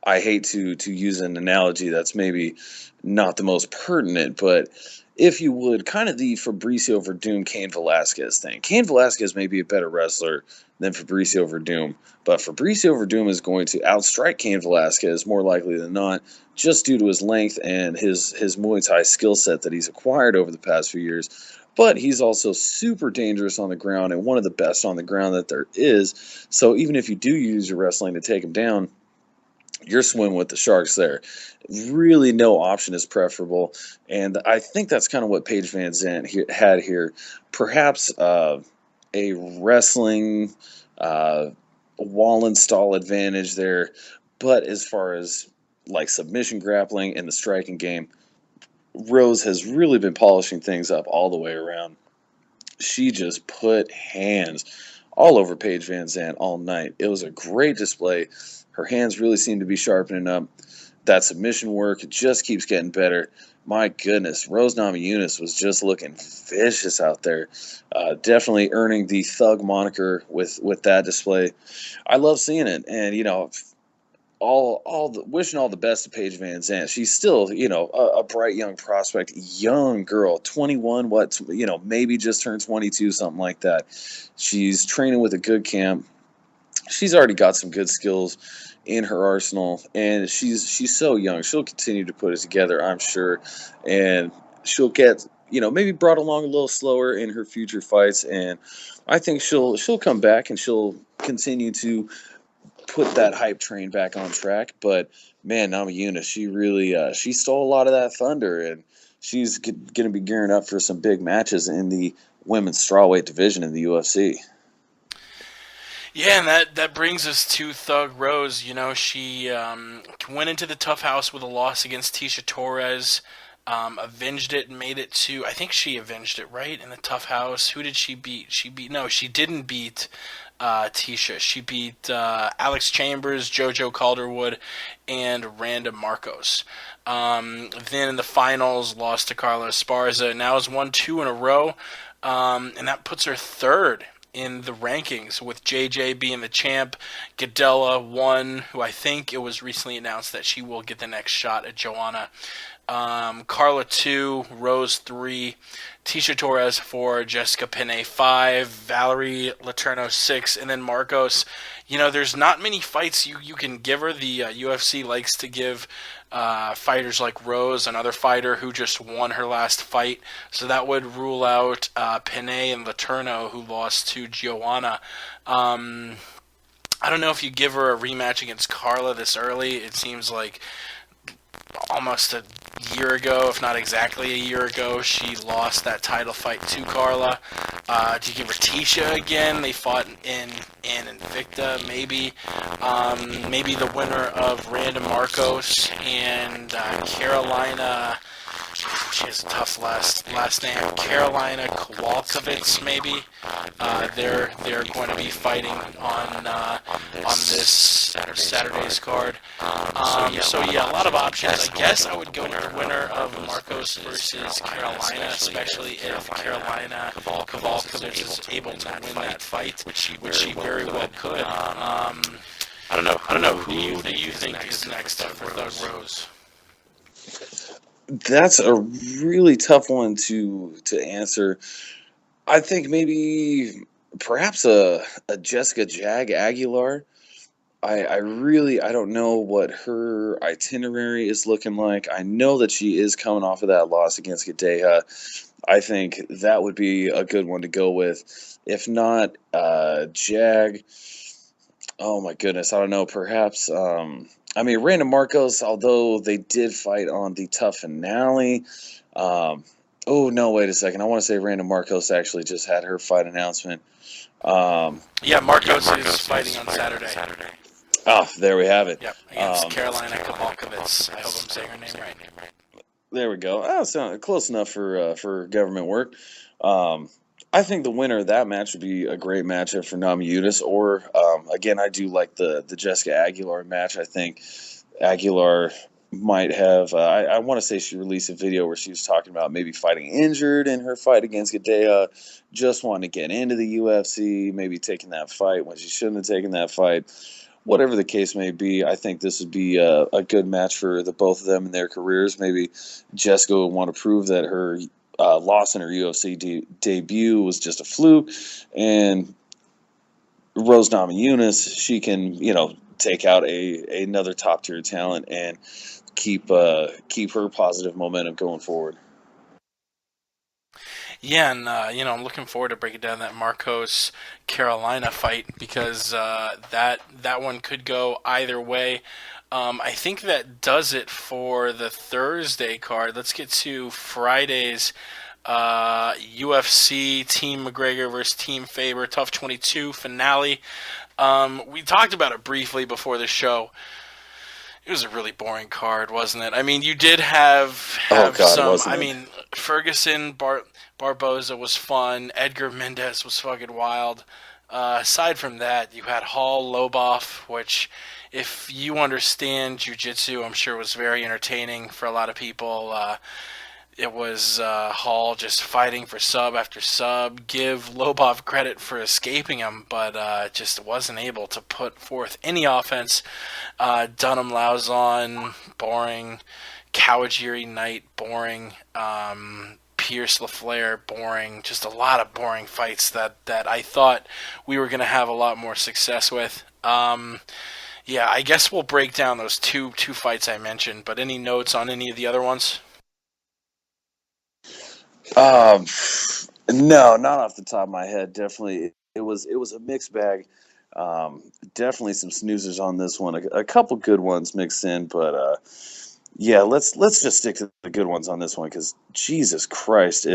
I hate to use an analogy that's maybe not the most pertinent, but if you would, kind of the Fabricio Verdum, Cain Velasquez thing. Cain Velasquez may be a better wrestler than Fabricio Verdum, but Fabricio Verdum is going to outstrike Cain Velasquez more likely than not, just due to his length and his Muay Thai skill set that he's acquired over the past few years. But he's also super dangerous on the ground and one of the best on the ground that there is. So even if you do use your wrestling to take him down, you're swimming with the sharks there. Really, no option is preferable. And I think that's kind of what Paige Van Zant had here. Perhaps a wrestling wall install advantage there. But as far as like submission grappling and the striking game, Rose has really been polishing things up all the way around. She just put hands all over Paige Van Zant all night. It was a great display. Her hands really seem to be sharpening up. That submission work just keeps getting better. My goodness, Rose Namajunas was just looking vicious out there. Definitely earning the thug moniker with that display. I love seeing it, and wishing all the best to Paige Van Zant. She's still, a bright young prospect, young girl, 21, maybe just turned 22, something like that. She's training with a good camp. She's already got some good skills in her arsenal, and she's so young. She'll continue to put it together, I'm sure, and she'll get, maybe brought along a little slower in her future fights, and I think she'll come back and she'll continue to put that hype train back on track. But man, Namajunas, she really she stole a lot of that thunder, and she's going to be gearing up for some big matches in the women's strawweight division in the UFC. Yeah, and that brings us to Thug Rose. She went into the Tough House with a loss against Tisha Torres, avenged it and made it to, I think she avenged it, right, in the Tough House. Who did she beat? She didn't beat Tisha. She beat Alex Chambers, JoJo Calderwood, and Randa Marcos. Then in the finals, lost to Carla Esparza. Now has won 2 in a row, and that puts her third in the rankings, with JJ being the champ, Gadella 1, who I think it was recently announced that she will get the next shot at Joanna. Carla 2, Rose 3, Tisha Torres 4, Jessica Penne 5, Valerie Letourneau 6, and then Marcos. There's not many fights you can give her. The UFC likes to give fighters like Rose, another fighter who just won her last fight. So that would rule out Penne and Letourneau, who lost to Joanna. I don't know if you give her a rematch against Carla this early. It seems like almost a year ago, if not exactly a year ago, she lost that title fight to Carla. Do you give her Tisha again? They fought in Invicta, maybe. Maybe the winner of Randa Marcos and Carolina. She has a tough last name. Carolina Kowalkiewicz, maybe. They're going to be fighting on this Saturday's card. So yeah, a lot of options. I guess I would go with the winner of Marcos versus Carolina, especially if Carolina Kowalkiewicz is able to win that fight, which she very well could. I don't know. Who do you think is next up for Thug Rose? That's a really tough one to answer. I think maybe perhaps a Jessica Jag Aguilar. I don't know what her itinerary is looking like. I know that she is coming off of that loss against Gadeha. I think that would be a good one to go with. If not, Jag. Oh my goodness, I don't know. Perhaps, Randa Marcos, although they did fight on the tough finale. Oh no, wait a second. I want to say Randa Marcos actually just had her fight announcement. Yeah, Marcos is fighting on Saturday. Oh, there we have it. Yep, against Carolina Kowalkiewicz. I hope I'm saying her name right. There we go. Oh, sound close enough for government work. I think the winner of that match would be a great matchup for Namajunas. Or again, I do like the Jessica Aguilar match. I think Aguilar might have. I want to say she released a video where she was talking about maybe fighting injured in her fight against Gadeha, just wanting to get into the UFC, maybe taking that fight when she shouldn't have taken that fight. Whatever the case may be, I think this would be a good match for the both of them in their careers. Maybe Jessica would want to prove that her loss in her UFC debut was just a fluke, and Rose Namajunas, she can take out another top tier talent and keep her positive momentum going forward. Yeah, and I'm looking forward to breaking down that Marcos Carolina fight because that one could go either way. I think that does it for the Thursday card. Let's get to Friday's UFC Team McGregor versus Team Faber Tough 22 finale. We talked about it briefly before the show. It was a really boring card, wasn't it? I mean, you did have some. I mean, Ferguson, Barboza was fun. Edgar Mendez was fucking wild. Aside from that, you had Hall, Lobov, which, if you understand jiu-jitsu, I'm sure was very entertaining for a lot of people. It was Hall just fighting for sub after sub. Give Lobov credit for escaping him, but just wasn't able to put forth any offense. Dunham Lauzon, boring. Kawajiri Knight, boring. Pierce LaFleur, boring. Just a lot of boring fights that I thought we were going to have a lot more success with. Yeah, I guess we'll break down those two fights I mentioned, but any notes on any of the other ones? No, not off the top of my head. Definitely, it was a mixed bag. Definitely some snoozers on this one. A couple good ones mixed in, but yeah, let's just stick to the good ones on this one because Jesus Christ!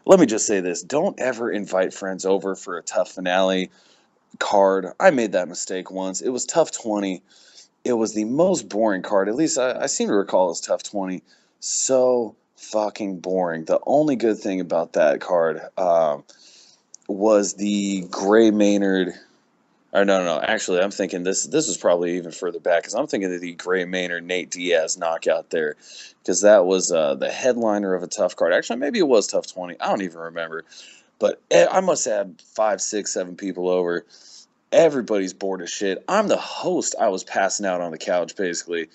Let me just say this: don't ever invite friends over for a tough finale card. I made that mistake once. It was Tough 20. It was the most boring card. At least I seem to recall it was Tough 20. So fucking boring. The only good thing about that card was the Gray Maynard. Or no. Actually, I'm thinking this is probably even further back because I'm thinking of the Gray Maynard Nate Diaz knockout there because that was the headliner of a tough card. Actually, maybe it was Tough 20. I don't even remember. But I must have 5, 6, 7 people over. Everybody's bored as shit. I'm the host. I was passing out on the couch basically.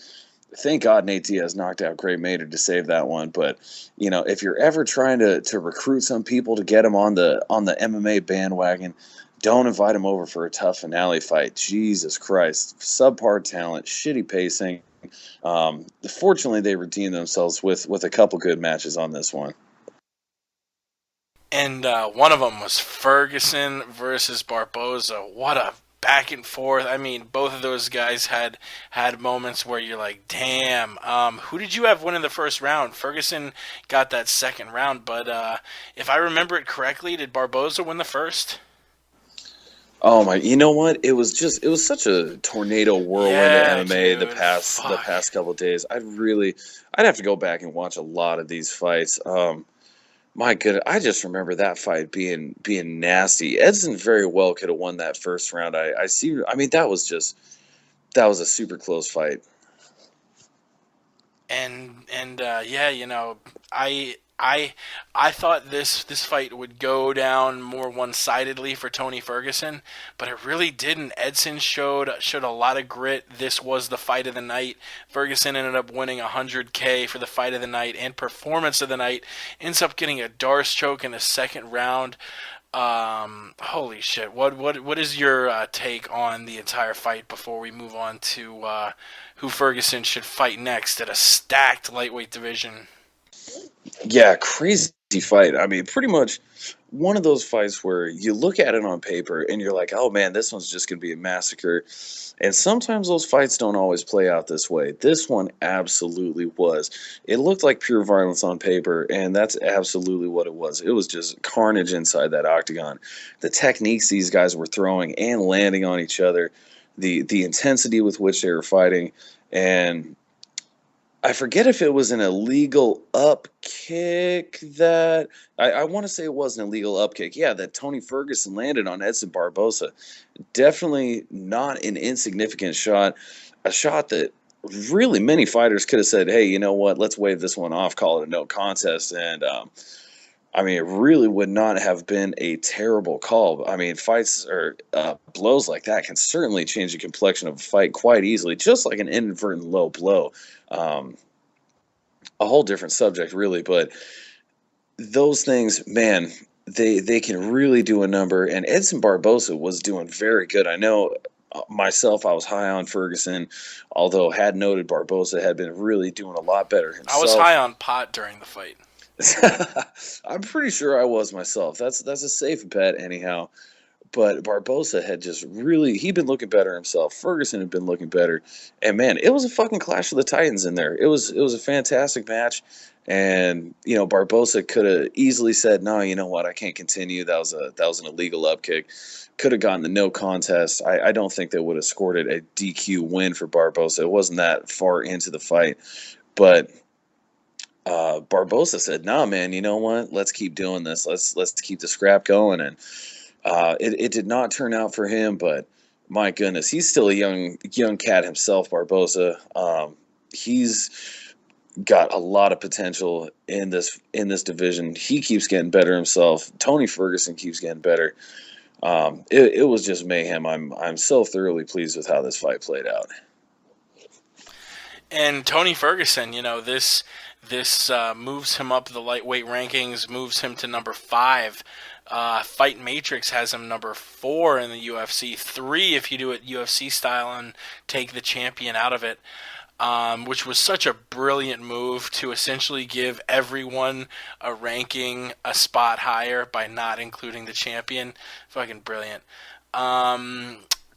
Thank God Nate Diaz knocked out Gray Maynard to save that one. But if you're ever trying to recruit some people to get them on the MMA bandwagon, don't invite them over for a tough finale fight. Jesus Christ, subpar talent, shitty pacing. Fortunately, they redeemed themselves with a couple good matches on this one. And one of them was Ferguson versus Barboza. What a back and forth. I mean, both of those guys had moments where you're like, damn. Who did you have winning the first round? Ferguson got that second round, but if I remember it correctly, did Barboza win the first? Oh my! You know what? It was such a tornado whirlwind of MMA dude, the past couple of days. I'd have to go back and watch a lot of these fights. My goodness, I just remember that fight being nasty. Edson very well could have won that first round. I see. I mean, that was a super close fight. And yeah, you know, I thought this fight would go down more one-sidedly for Tony Ferguson, but it really didn't. Edson showed a lot of grit. This was the fight of the night. Ferguson ended up winning $100K for the fight of the night and performance of the night. Ends up getting a Darce choke in the second round. Holy shit! What is your take on the entire fight before we move on to who Ferguson should fight next at a stacked lightweight division? Yeah, crazy fight. I mean, pretty much one of those fights where you look at it on paper and you're like, oh man, this one's just going to be a massacre. And sometimes those fights don't always play out this way. This one absolutely was. It looked like pure violence on paper, and that's absolutely what it was. It was just carnage inside that octagon. The techniques these guys were throwing and landing on each other, the intensity with which they were fighting, and I forget if it was an illegal up kick that I want to say it was an illegal up kick. Yeah, that Tony Ferguson landed on Edson Barboza. Definitely not an insignificant shot. A shot that really many fighters could have said, hey, you know what, let's wave this one off, call it a no contest. And I mean, it really would not have been a terrible call. I mean, fights or blows like that can certainly change the complexion of a fight quite easily, just like an inadvertent low blow. A whole different subject, really, but those things, man, they can really do a number. And Edson Barboza was doing very good. I know myself, I was high on Ferguson, although had noted Barboza had been really doing a lot better himself. I was high on pot during the fight. I'm pretty sure I was myself. That's a safe bet anyhow. But Barboza had just really, he'd been looking better himself. Ferguson had been looking better. And man, it was a fucking clash of the Titans in there. It was a fantastic match. And, you know, Barboza could have easily said, no, you know what, I can't continue. That was an illegal up kick. Could have gotten the no contest. I don't think that would have scored it a DQ win for Barboza. It wasn't that far into the fight. But Barboza said, nah, man, you know what? Let's keep doing this. Let's keep the scrap going. And it did not turn out for him, but my goodness, he's still a young cat himself, Barboza. He's got a lot of potential in this division. He keeps getting better himself. Tony Ferguson keeps getting better. It was just mayhem. I'm so thoroughly pleased with how this fight played out. And Tony Ferguson, you know, this moves him up the lightweight rankings, moves him to number 5. Fight Matrix has him number 4 in the UFC, 3 if you do it UFC style and take the champion out of it, which was such a brilliant move to essentially give everyone a ranking a spot higher by not including the champion. Fucking brilliant.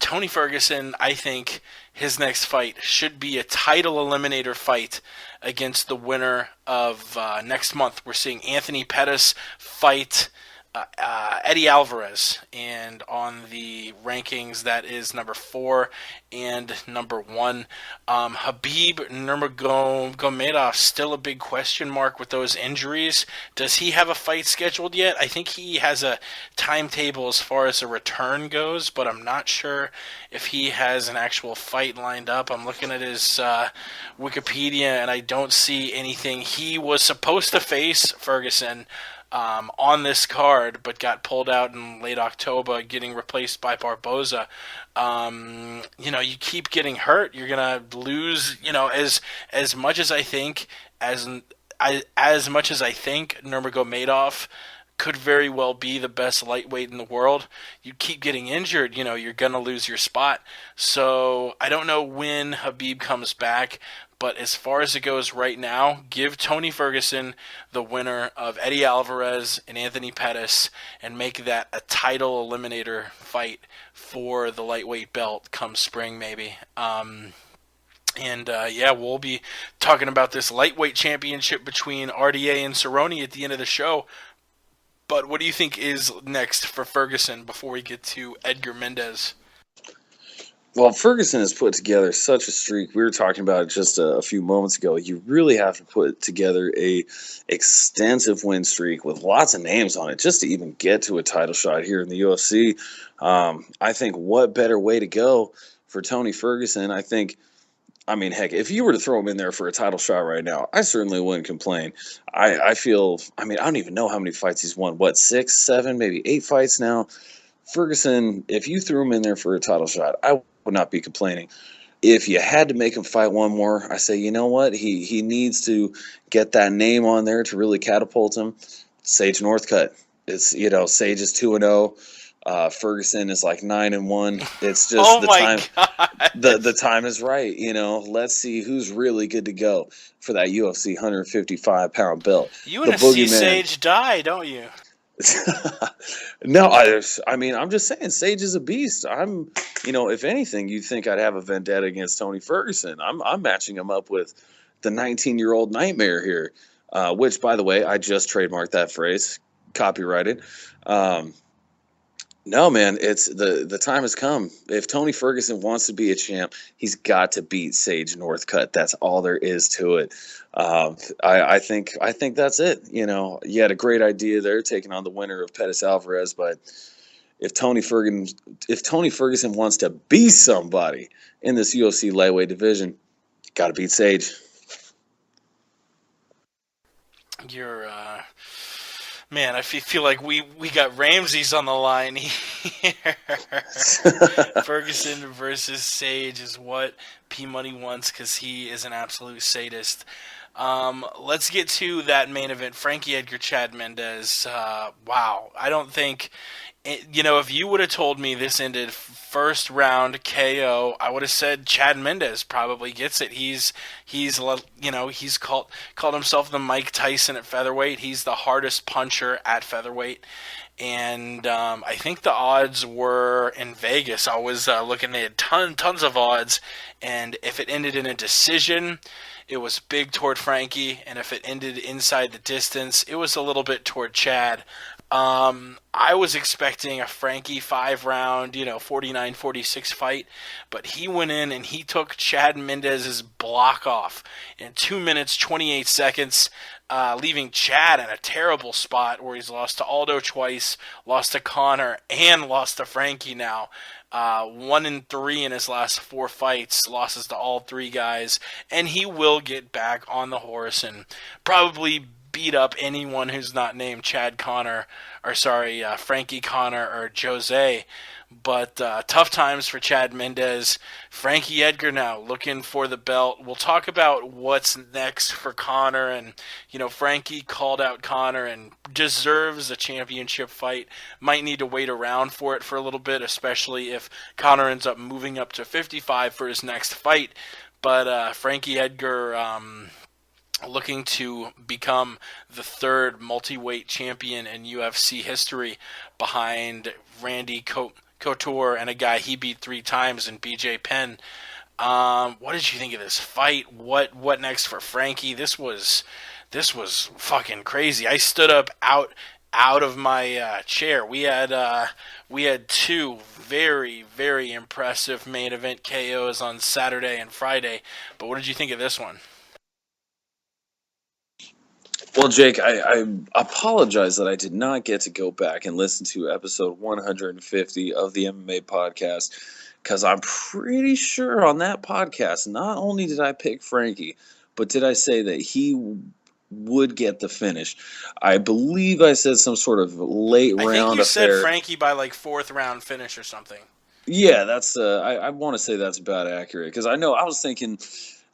Tony Ferguson, I think his next fight should be a title eliminator fight against the winner of next month. We're seeing Anthony Pettis fight Eddie Alvarez, and on the rankings that is number 4 and number 1. Habib Nurmagomedov still a big question mark with those injuries. Does he have a fight scheduled yet? I think he has a timetable as far as a return goes, but I'm not sure if he has an actual fight lined up. I'm looking at his Wikipedia and I don't see anything. He was supposed to face Ferguson on this card, but got pulled out in late October, getting replaced by Barboza. You know, you keep getting hurt, you're gonna lose. You know, as much as I think Nurmagomedov could very well be the best lightweight in the world, you keep getting injured, you know, you're gonna lose your spot. So I don't know when Habib comes back, But as far as it goes right now, give Tony Ferguson the winner of Eddie Alvarez and Anthony Pettis and make that a title eliminator fight for the lightweight belt come spring, maybe. We'll be talking about this lightweight championship between RDA and Cerrone at the end of the show. But what do you think is next for Ferguson before we get to Edgar Mendez? Well, Ferguson has put together such a streak. We were talking about it just a few moments ago. You really have to put together a extensive win streak with lots of names on it just to even get to a title shot here in the UFC. I think what better way to go for Tony Ferguson? I mean, heck, if you were to throw him in there for a title shot right now, I certainly wouldn't complain. I don't even know how many fights he's won. What, 6, 7, maybe 8 fights now? Ferguson, if you threw him in there for a title shot, I would not be complaining. If you had to make him fight one more, I say, you know what? He needs to get that name on there to really catapult him. Sage Northcutt. It's, Sage is 2-0. Ferguson is like 9-1. It's just the time is right. Let's see who's really good to go for that UFC 155-pound belt. You want to see Sage die, don't you? No, I'm just saying Sage is a beast. If anything, you'd think I'd have a vendetta against Tony Ferguson. I'm matching him up with the 19-year-old nightmare here, which, by the way, I just trademarked that phrase, copyrighted. No, man, it's the time has come. If Tony Ferguson wants to be a champ, he's got to beat Sage Northcutt. That's all there is to it. I think that's it. You had a great idea there, taking on the winner of Pettis Alvarez, but if Tony Ferguson wants to be somebody in this UFC lightweight division, got to beat Sage. Man, I feel like we got Ramses on the line here. Ferguson versus Sage is what P-Money wants because he is an absolute sadist. Let's get to that main event. Frankie Edgar, Chad Mendez. Wow. I don't think... if you would have told me this ended first round KO, I would have said Chad Mendez probably gets it. He's called himself the Mike Tyson at featherweight. He's the hardest puncher at featherweight. And I think the odds were in Vegas. I was looking, they had tons of odds. And if it ended in a decision, it was big toward Frankie. And if it ended inside the distance, it was a little bit toward Chad. I was expecting a Frankie 5-round, 49-46 fight, but he went in and he took Chad Mendez's block off in 2 minutes, 28 seconds, leaving Chad in a terrible spot where he's lost to Aldo twice, lost to Connor, and lost to Frankie now. 1-3 in his last 4 fights, losses to all 3 guys, and he will get back on the horse and probably beat up anyone who's not named Frankie Connor or Jose. But tough times for Chad Mendez. Frankie Edgar now looking for the belt. We'll talk about what's next for Connor. And, Frankie called out Connor and deserves a championship fight. Might need to wait around for it for a little bit, especially if Connor ends up moving up to 55 for his next fight. But Frankie Edgar... looking to become the 3rd multi-weight champion in UFC history behind Randy Couture and a guy he beat 3 times in BJ Penn. What did you think of this fight? What next for Frankie? This was fucking crazy. I stood up out of my chair. We had 2 very, very impressive main event KOs on Saturday and Friday. But what did you think of this one? Well, Jake, I apologize that I did not get to go back and listen to episode 150 of the MMA podcast, because I'm pretty sure on that podcast, not only did I pick Frankie, but did I say that he would get the finish. I believe I said some sort of late round affair. I think you said Frankie by like 4th round finish or something. Yeah, that's I want to say that's about accurate, because I know I was thinking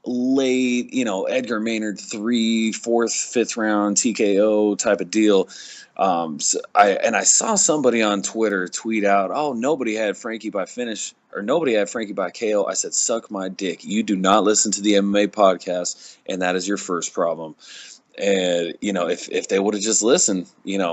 late, Edgar Maynard 3, 4th, 5th round TKO type of deal. I saw somebody on Twitter tweet out, "Oh, nobody had Frankie by finish, or nobody had Frankie by KO." I said, "Suck my dick. You do not listen to the MMA podcast, and that is your first problem." And if they would have just listened,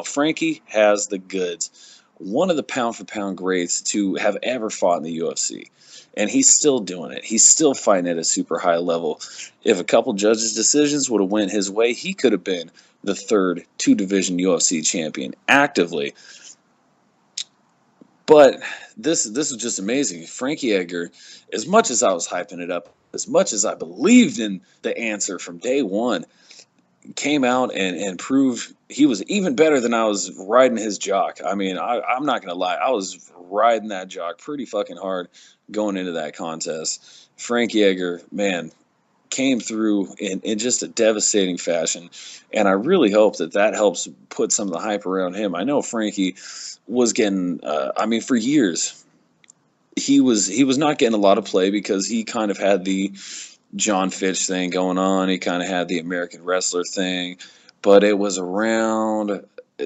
Frankie has the goods. One of the pound for pound greats to have ever fought in the UFC. And he's still doing it. He's still fighting at a super high level. If a couple judges' decisions would have went his way, he could have been the third two-division UFC champion actively. But this was just amazing. Frankie Edgar, as much as I was hyping it up, as much as I believed in the answer from day one, came out and proved he was even better than I was riding his jock. I mean, I'm not going to lie. I was riding that jock pretty fucking hard going into that contest. Frankie Edgar, man, came through in just a devastating fashion. And I really hope that helps put some of the hype around him. I know Frankie was getting, for years, he was not getting a lot of play because he kind of had the John Fitch thing going on. He kind of had the American Wrestler thing, but it was around,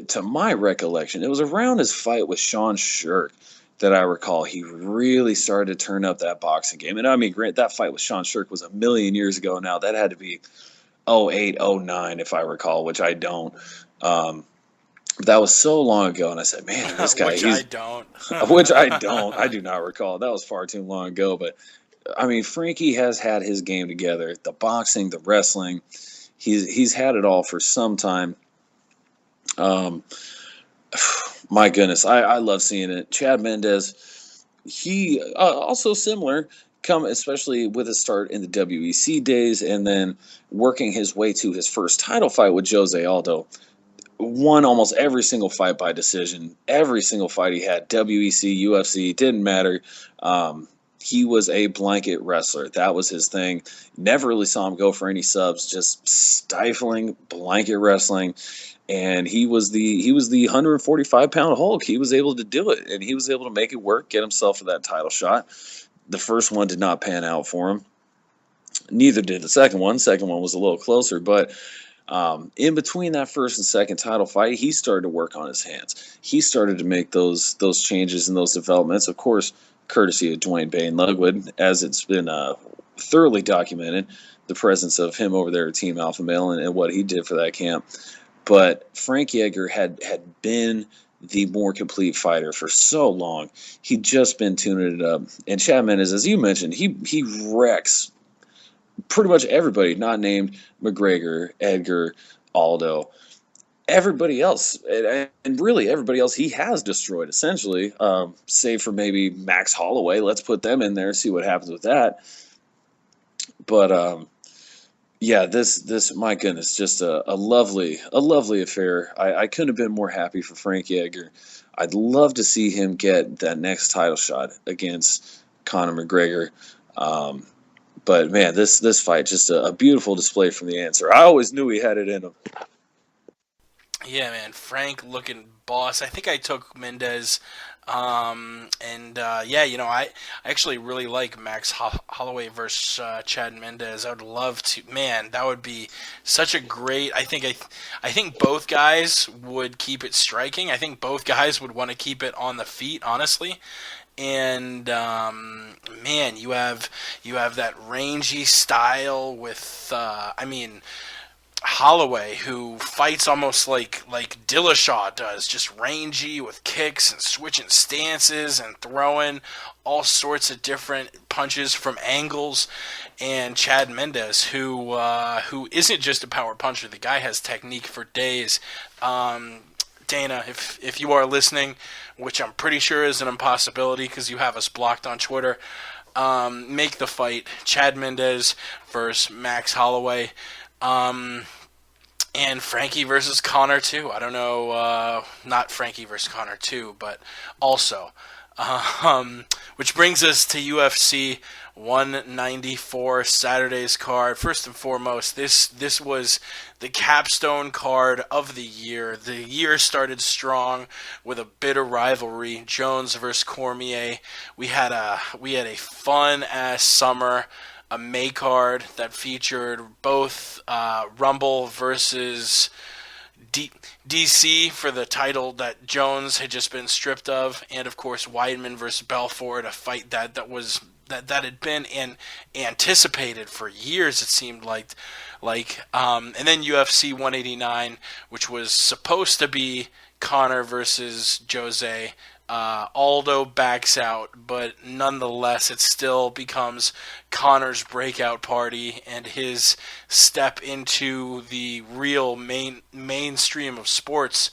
to my recollection, it was around his fight with Sean Shirk that I recall he really started to turn up that boxing game. And I mean, grant that fight with Sean Shirk was a million years ago now. That had to be 08, 09, if I recall, which I don't. That was so long ago, and I said, man, this guy, which I don't. Which I don't. I do not recall. That was far too long ago, but I mean, Frankie has had his game together. The boxing, the wrestling, he's had it all for some time. My goodness, I love seeing it. Chad Mendes, he also similar, especially with his start in the WEC days, and then working his way to his first title fight with Jose Aldo. Won almost every single fight by decision. Every single fight he had, WEC, UFC, didn't matter. He was a blanket wrestler. That was his thing. Never really saw him go for any subs, just stifling blanket wrestling. And he was the 145-pound Hulk. He was able to do it, and he was able to make it work, get himself to that title shot. The first one did not pan out for him. Neither did the second one. Second one was a little closer, but in between that first and second title fight, he started to work on his hands. He started to make those changes and those developments. Of course, courtesy of Dwayne Bane Ludwig, as it's been thoroughly documented, the presence of him over there at Team Alpha Male and what he did for that camp. But Frankie Edgar had been the more complete fighter for so long. He'd just been tuning it up. And Chad Mendes, as you mentioned, he wrecks pretty much everybody, not named McGregor, Edgar, Aldo. Everybody else, and really everybody else, he has destroyed essentially, save for maybe Max Holloway. Let's put them in there, see what happens with that. But yeah, this my goodness, just a lovely affair. I couldn't have been more happy for Frankie Edgar. I'd love to see him get that next title shot against Conor McGregor. But man, this fight, just a beautiful display from the answer. I always knew he had it in him. Yeah, man, Frank looking boss. I think I took Mendes, I actually really like Max Holloway versus Chad Mendes. I would love to. Man, that would be such a great. I think both guys would keep it striking. I think both guys would want to keep it on the feet, honestly. And man, you have that rangy style with Holloway, who fights almost like Dillashaw does, just rangy with kicks and switching stances and throwing all sorts of different punches from angles. And Chad Mendes, who isn't just a power puncher, the guy has technique for days. Dana, if you are listening, which I'm pretty sure is an impossibility because you have us blocked on Twitter, make the fight Chad Mendes versus Max Holloway. And Frankie versus Conor too. I don't know, not Frankie versus Conor too, but also. Which brings us to UFC 194 Saturday's card. First and foremost, this was the capstone card of the year. The year started strong with a bitter rivalry, Jones versus Cormier. We had a fun ass summer. a May card that featured both Rumble versus DC for the title that Jones had just been stripped of, and of course Weidman versus Belfort, a fight that had been anticipated for years, it seemed like. And then UFC 189, which was supposed to be Conor versus Jose. Aldo backs out, but nonetheless, it still becomes Conor's breakout party and his step into the real mainstream of sports.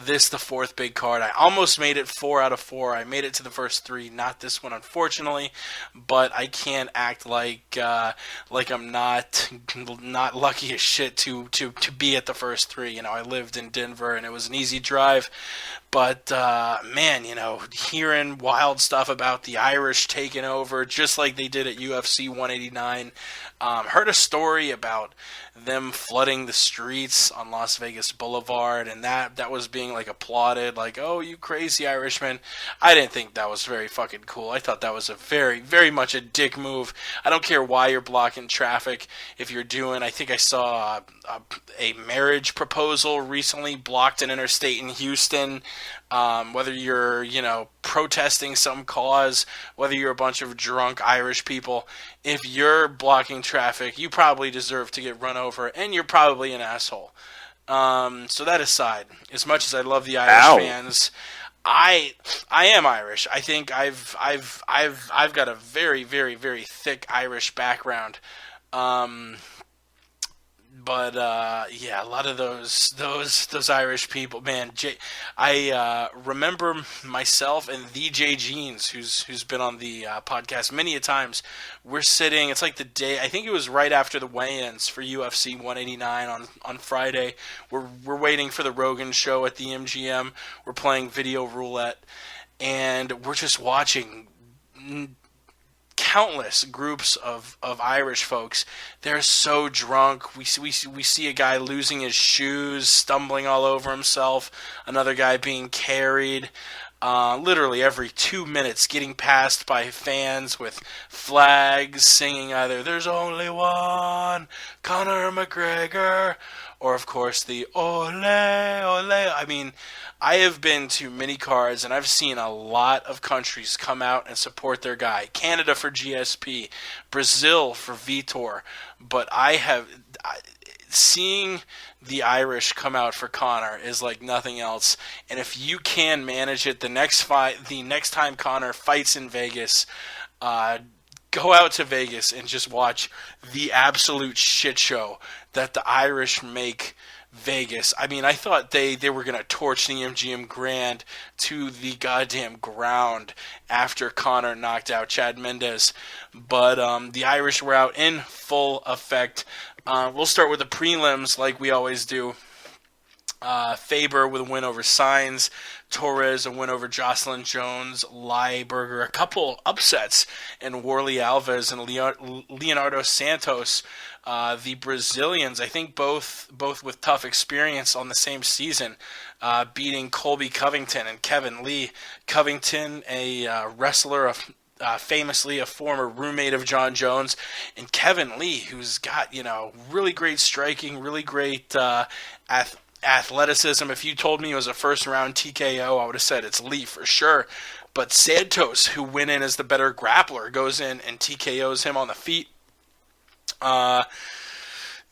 This, the fourth big card. I almost made it 4 out of 4. I made it to the first 3, not this one, unfortunately. But I can't act like I'm not lucky as shit to be at the first 3. You know, I lived in Denver and it was an easy drive. But man, you know, hearing wild stuff about the Irish taking over, just like they did at UFC 189. Heard a story about them flooding the streets on Las Vegas Boulevard, and that was being like applauded, like, oh, you crazy Irishman. I didn't think that was very fucking cool. I thought that was a very, very much a dick move. I don't care why you're blocking traffic. If you're doing, I think I saw a marriage proposal recently blocked an interstate in Houston. Whether you're, you know, protesting some cause, whether you're a bunch of drunk Irish people, if you're blocking traffic, you probably deserve to get run over, and you're probably an asshole. So that aside, as much as I love the Irish fans, I am Irish. I think I've got a very, very, very thick Irish background. But yeah, a lot of those Irish people, man. I remember myself and the Jay Jeans, who's been on the podcast many a times. We're sitting. It's like the day. I think it was right after the weigh-ins for UFC 189 on Friday. We're waiting for the Rogan show at the MGM. We're playing video roulette, and we're just watching countless groups of Irish folks. They're so drunk. We see a guy losing his shoes, stumbling all over himself. Another guy being carried. Literally every 2 minutes, getting passed by fans with flags, singing either "There's only one, Conor McGregor," or of course the "Ole, Ole." I mean, I have been to many cards, and I've seen a lot of countries come out and support their guy. Canada for GSP, Brazil for Vitor, but seeing the Irish come out for Conor is like nothing else. And if you can manage it, the next time Conor fights in Vegas, go out to Vegas and just watch the absolute shit show that the Irish make Vegas. I mean, I thought they were going to torch the MGM Grand to the goddamn ground after Conor knocked out Chad Mendes. But the Irish were out in full effect. We'll start with the prelims like we always do. Faber with a win over Sainz, Torres a win over Jocelyn Jones, Lieberger, a couple upsets, and Warley Alves and Leonardo Santos, the Brazilians, I think both with tough experience on the same season, beating Colby Covington and Kevin Lee. Covington, a wrestler famously a former roommate of John Jones, and Kevin Lee, who's got, you know, really great striking, really great athleticism. If you told me it was a first round TKO, I would have said it's Lee for sure. But Santos, who went in as the better grappler, goes in and TKOs him on the feet.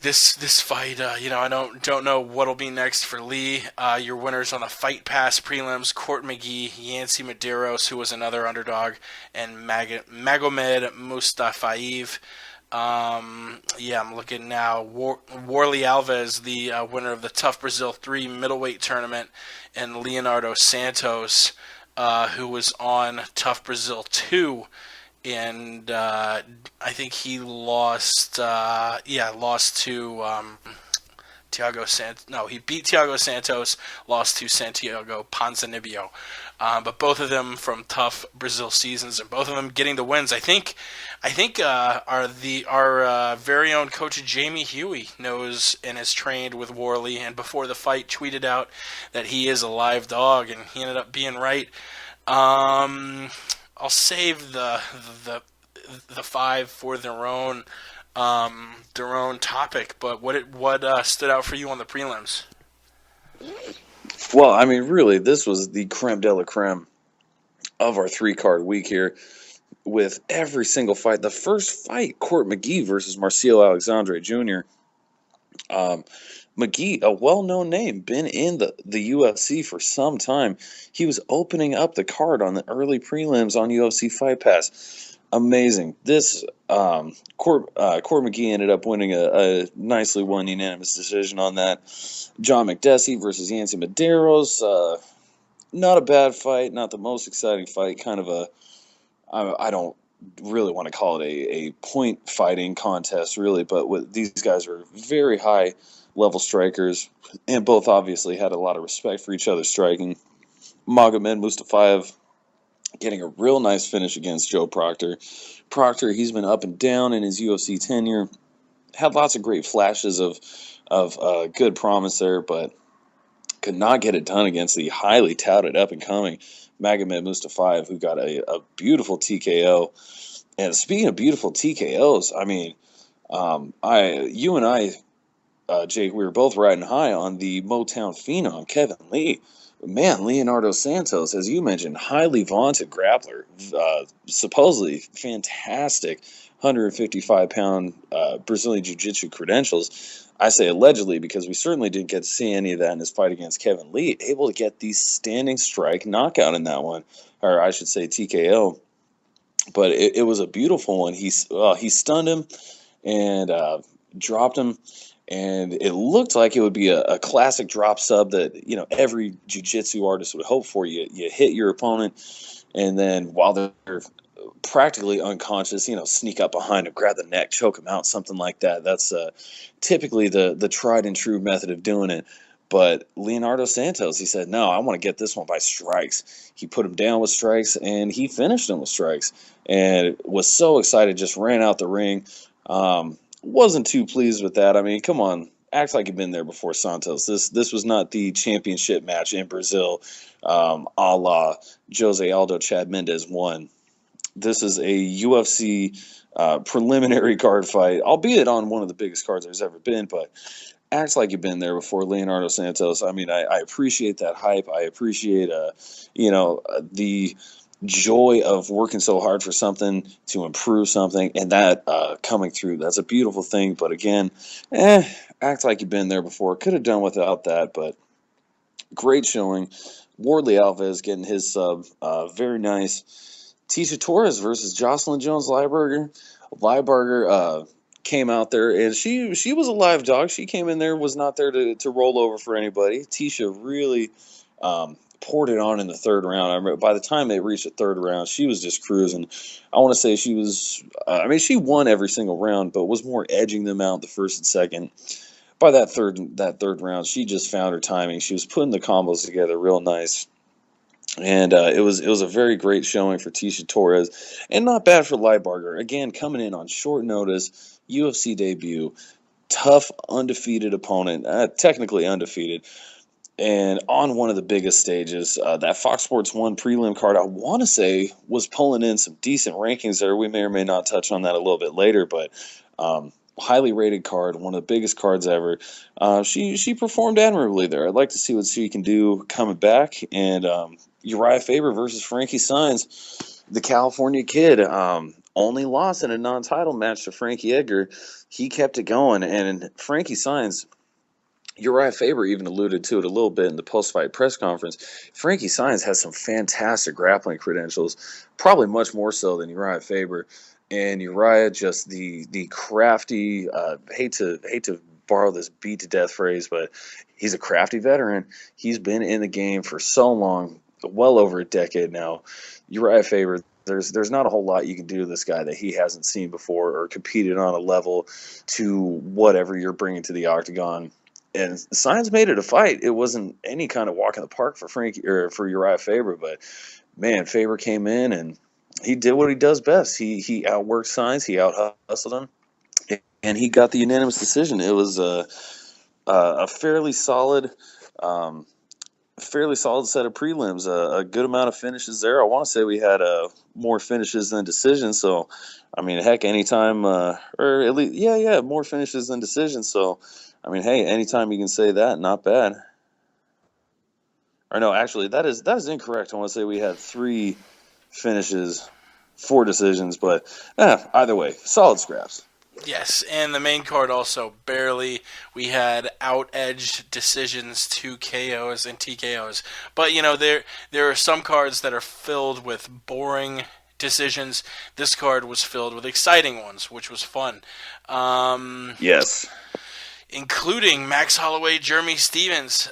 This fight, you know, I don't know what'll be next for Lee. Your winners on the Fight Pass prelims: Court McGee, Yancy Medeiros, who was another underdog, and Magomed Mustafaev. Yeah, I'm looking now. Warley Alves, the winner of the Tough Brazil 3 middleweight tournament, and Leonardo Santos, who was on Tough Brazil 2, and I think he lost. Lost to Thiago Santos. No, he beat Thiago Santos, lost to Santiago Ponzinibbio. But both of them from tough Brazil seasons, and both of them getting the wins. I think our very own coach Jamie Huey knows and has trained with Warley, and before the fight tweeted out that he is a live dog, and he ended up being right. I'll save the the five for their own topic. But what stood out for you on the prelims? Well, I mean, really, this was the creme de la creme of our 3-card week here, with every single fight. The first fight, Court McGee versus Marcelo Alexandre Jr. McGee, a well-known name, been in the UFC for some time. He was opening up the card on the early prelims on UFC Fight Pass. Amazing. This Court McGee ended up winning a nicely won unanimous decision on that. John McDessie versus Yancy Medeiros. Not a bad fight, not the most exciting fight. Kind of I don't really want to call it a point fighting contest, really, but these guys are very high level strikers, and both obviously had a lot of respect for each other striking. Magomed Mustafayev getting a real nice finish against Joe Proctor. Proctor, he's been up and down in his UFC tenure, had lots of great flashes of good promise there, but could not get it done against the highly touted up-and-coming Magomed Mustafayev, who got a beautiful TKO. And speaking of beautiful TKOs, I mean, you and I, Jake, we were both riding high on the Motown phenom, Kevin Lee. Man, Leonardo Santos, as you mentioned, highly vaunted grappler, supposedly fantastic 155-pound Brazilian Jiu-Jitsu credentials. I say allegedly because we certainly didn't get to see any of that in his fight against Kevin Lee. Able to get the standing strike knockout in that one, or I should say TKO. But it was a beautiful one. He stunned him and dropped him. And it looked like it would be a classic drop sub that, you know, every jiu-jitsu artist would hope for. You hit your opponent, and then while they're practically unconscious, you know, sneak up behind him, grab the neck, choke him out, something like that. That's typically the tried and true method of doing it. But Leonardo Santos, he said, no, I want to get this one by strikes. He put him down with strikes, and he finished him with strikes. And was so excited, just ran out the ring. Wasn't too pleased with that. I mean, come on, act like you've been there before, Santos. This was not the championship match in Brazil, a la Jose Aldo Chad Mendes won. This is a UFC preliminary card fight, albeit on one of the biggest cards there's ever been, but acts like you've been there before, Leonardo Santos. I mean, I appreciate that hype. I appreciate, the joy of working so hard for something to improve something, and that coming through. That's a beautiful thing. But again, act like you've been there before. Could have done without that, but great showing. Wardley Alves getting his sub. Very nice. Tisha Torres versus Jocelyn Jones-Lybarger. Lybarger came out there, and she was a live dog. She came in there, was not there to roll over for anybody. Tisha really poured it on in the third round. I remember by the time they reached the third round, she was just cruising. I want to say she was, she won every single round, but was more edging them out the first and second. By that third round, she just found her timing. She was putting the combos together real nice. And it was a very great showing for Tisha Torres, and not bad for Lybarger. Again, coming in on short notice, UFC debut, tough, undefeated opponent, technically undefeated, and on one of the biggest stages. That Fox Sports 1 prelim card, I want to say, was pulling in some decent rankings there. We may or may not touch on that a little bit later, but highly rated card, one of the biggest cards ever. She performed admirably there. I'd like to see what she can do coming back. And Uriah Faber versus Frankie Saenz, the California kid, only lost in a non-title match to Frankie Edgar. He kept it going, and Frankie Saenz, Uriah Faber even alluded to it a little bit in the post-fight press conference. Frankie Saenz has some fantastic grappling credentials, probably much more so than Uriah Faber. And Uriah, just the crafty, hate to borrow this beat to death phrase, but he's a crafty veteran. He's been in the game for so long, well over a decade now. Uriah Faber, there's not a whole lot you can do to this guy that he hasn't seen before or competed on a level to whatever you're bringing to the octagon. And Saenz made it a fight. It wasn't any kind of walk in the park for Frankie or for Uriah Faber, but man, Faber came in and he did what he does best. He outworked Saenz, he out-hustled him, and he got the unanimous decision. It was a fairly solid fairly solid set of prelims, a good amount of finishes there. I want to say we had more finishes than decisions. So, I mean, heck, anytime, or at least, yeah, more finishes than decisions. So, I mean, hey, anytime you can say that, not bad. Or no, actually, that is incorrect. I want to say we had 3 finishes, 4 decisions, but either way, solid scraps. Yes, and the main card also barely. We had out-edged decisions, 2 KOs and TKOs. But there are some cards that are filled with boring decisions. This card was filled with exciting ones, which was fun. Yes. Including Max Holloway, Jeremy Stephens.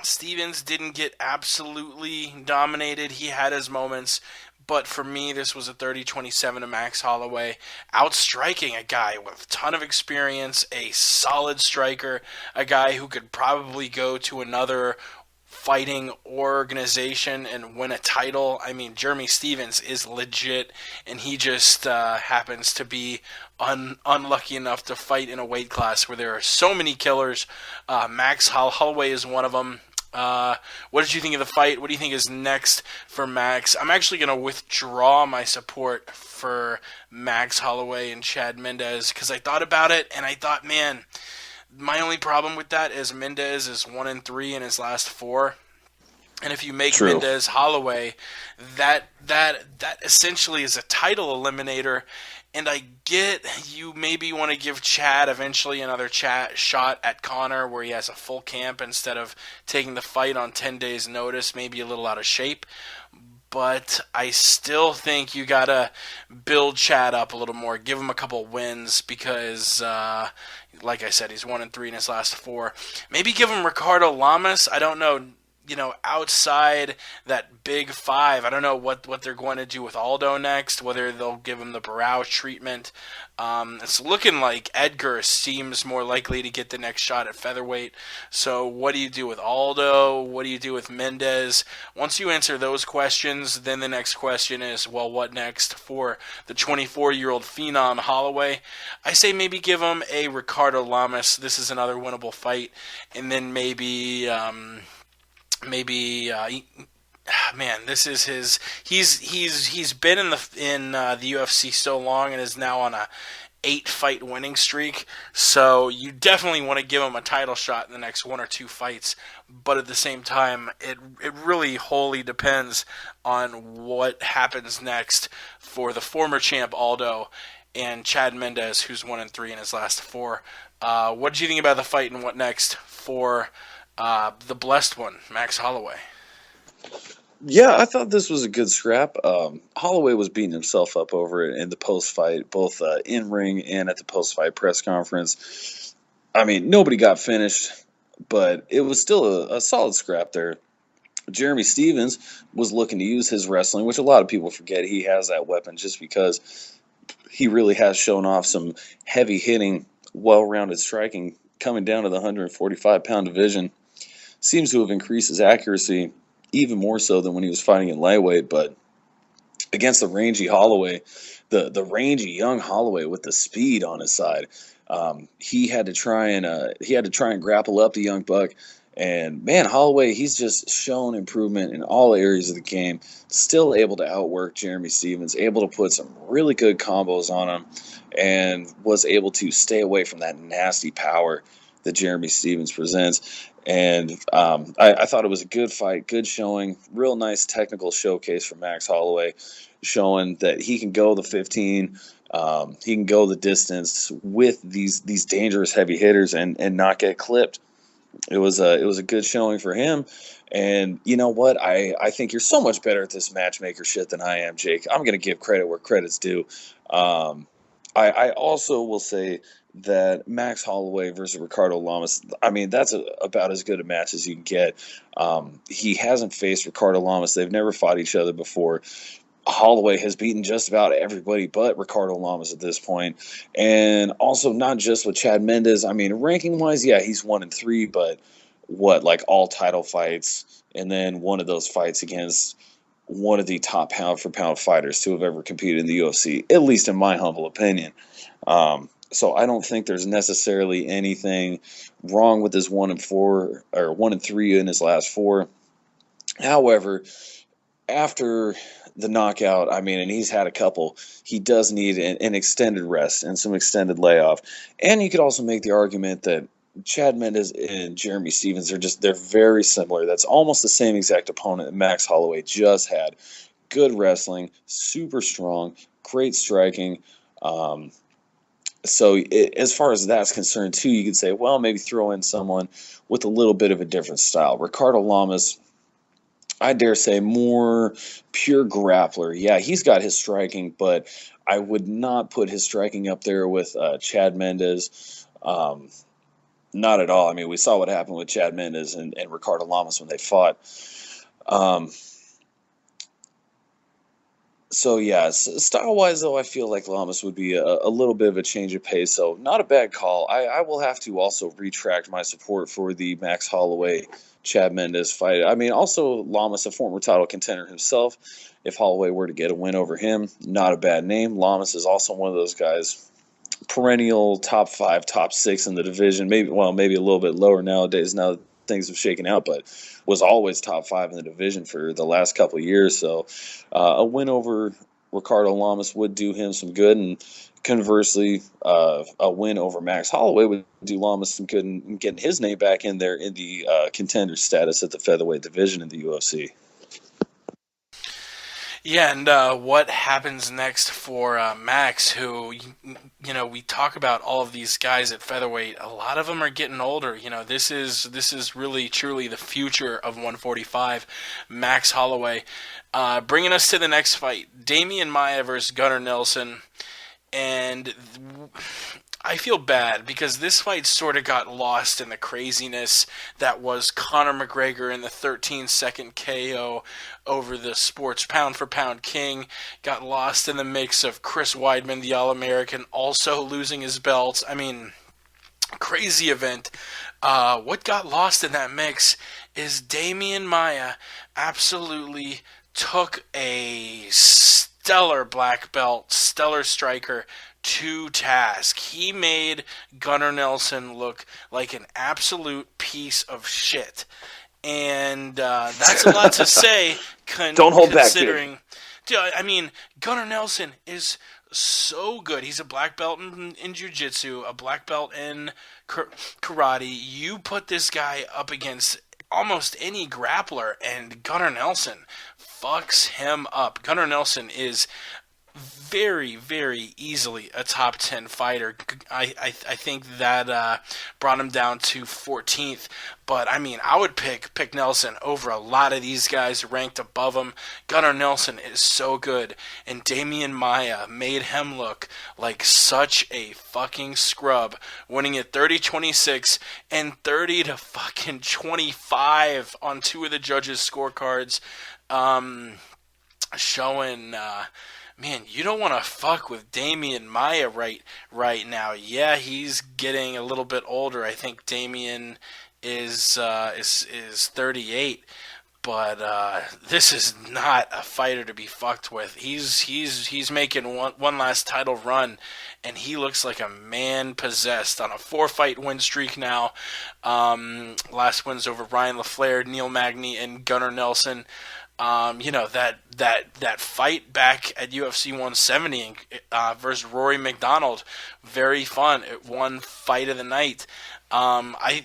Stephens didn't get absolutely dominated. He had his moments. But for me, this was a 30-27 to Max Holloway, outstriking a guy with a ton of experience, a solid striker, a guy who could probably go to another fighting organization and win a title. I mean, Jeremy Stephens is legit, and he just happens to be unlucky enough to fight in a weight class where there are so many killers. Max Holloway is one of them. What did you think of the fight? What do you think is next for Max? I'm actually going to withdraw my support for Max Holloway and Chad Mendes because I thought about it and I thought, man, my only problem with that is Mendes is 1-3 in his last 4. And if you make Mendes Holloway, that essentially is a title eliminator. And I get you maybe want to give Chad eventually another shot at Conor where he has a full camp instead of taking the fight on 10 days' notice, maybe a little out of shape. But I still think you got to build Chad up a little more, give him a couple wins because, like I said, he's 1-3 in his last 4. Maybe give him Ricardo Lamas. I don't know. Outside that big 5, I don't know what they're going to do with Aldo next, whether they'll give him the Barao treatment. It's looking like Edgar seems more likely to get the next shot at featherweight. So what do you do with Aldo? What do you do with Mendes? Once you answer those questions, then the next question is, well, what next for the 24-year-old phenom Holloway? I say maybe give him a Ricardo Lamas. This is another winnable fight. And then maybe... man, this is his. He's been in the UFC so long and is now on a 8-fight winning streak. So you definitely want to give him a title shot in the next 1 or 2 fights. But at the same time, it really wholly depends on what happens next for the former champ Aldo and Chad Mendes, who's 1-3 in his last 4. What did you think about the fight and what next for? The blessed one, Max Holloway. Yeah, I thought this was a good scrap. Holloway was beating himself up over it in the post-fight, both in-ring and at the post-fight press conference. I mean, nobody got finished, but it was still a solid scrap there. Jeremy Stephens was looking to use his wrestling, which a lot of people forget he has that weapon just because he really has shown off some heavy-hitting, well-rounded striking coming down to the 145-pound division. Seems to have increased his accuracy even more so than when he was fighting in lightweight, but against the rangy Holloway, the rangy young Holloway with the speed on his side, he had to try and grapple up the young buck. And man, Holloway, he's just shown improvement in all areas of the game. Still able to outwork Jeremy Stephens, able to put some really good combos on him, and was able to stay away from that nasty power that Jeremy Stephens presents. And I thought it was a good fight, good showing, real nice technical showcase for Max Holloway, showing that he can go the 15, he can go the distance with these dangerous heavy hitters and not get clipped. It was a good showing for him. And you know what? I think you're so much better at this matchmaker shit than I am, Jake. I'm going to give credit where credit's due. I also will say that Max Holloway versus Ricardo Lamas, I mean, that's about as good a match as you can get. He hasn't faced Ricardo Lamas. They've never fought each other before. Holloway has beaten just about everybody but Ricardo Lamas at this point. And also not just with Chad Mendes. I mean, ranking-wise, yeah, he's 1-3, but like all title fights, and then one of those fights against one of the top pound-for-pound fighters to have ever competed in the UFC, at least in my humble opinion. So I don't think there's necessarily anything wrong with his 1-4 or 1-3 in his last four. However, after the knockout, I mean, and he's had a couple, he does need an extended rest and some extended layoff. And you could also make the argument that Chad Mendes and Jeremy Stevens they're very similar. That's almost the same exact opponent that Max Holloway just had. Good wrestling, super strong, great striking. So as far as that's concerned too, you could say, well, maybe throw in someone with a little bit of a different style. Ricardo Lamas, I dare say, more pure grappler. Yeah, he's got his striking, but I would not put his striking up there with Chad Mendes. Not at all. I mean, we saw what happened with Chad Mendes and Ricardo Lamas when they fought. So, yeah, style-wise, though, I feel like Lamas would be a little bit of a change of pace. So, not a bad call. I will have to also retract my support for the Max Holloway Chad Mendes fight. I mean, also Lamas, a former title contender himself. If Holloway were to get a win over him, not a bad name. Lamas is also one of those guys, perennial top 5, top 6 in the division. Maybe a little bit lower nowadays now that things have shaken out, but was always top 5 in the division for the last couple of years. So a win over Ricardo Lamas would do him some good, and conversely, a win over Max Holloway would do Lamas some good in getting his name back in there in the contender status at the featherweight division in the UFC. Yeah, and what happens next for Max, who, we talk about all of these guys at featherweight. A lot of them are getting older. This is really, truly the future of 145. Max Holloway. Bringing us to the next fight, Damian Maia versus Gunnar Nelson. And I feel bad because this fight sort of got lost in the craziness that was Conor McGregor in the 13-second KO over the sports pound-for-pound king. Got lost in the mix of Chris Weidman, the All-American, also losing his belt. I mean, crazy event. What got lost in that mix is Damian Maia absolutely took a stellar black belt, stellar striker to task. He made Gunnar Nelson look like an absolute piece of shit. And that's a lot to say. Don't hold back, dude. I mean, Gunnar Nelson is so good. He's a black belt in jiu-jitsu, a black belt in karate. You put this guy up against almost any grappler, and Gunnar Nelson fucks him up. Gunnar Nelson is very, very easily a top 10 fighter. I think that brought him down to 14th. But, I mean, I would pick Nelson over a lot of these guys ranked above him. Gunnar Nelson is so good. And Damian Maia made him look like such a fucking scrub, winning at 30-26 and 30-25 on 2 of the judges' scorecards, showing... man, you don't want to fuck with Damian Maia right now. Yeah, he's getting a little bit older. I think Damian is 38, but this is not a fighter to be fucked with. He's making one last title run, and he looks like a man possessed on a 4-fight win streak now. Last wins over Ryan LaFleur, Neil Magny, and Gunnar Nelson. That fight back at UFC 170 versus Rory McDonald, very fun. It won fight of the night. I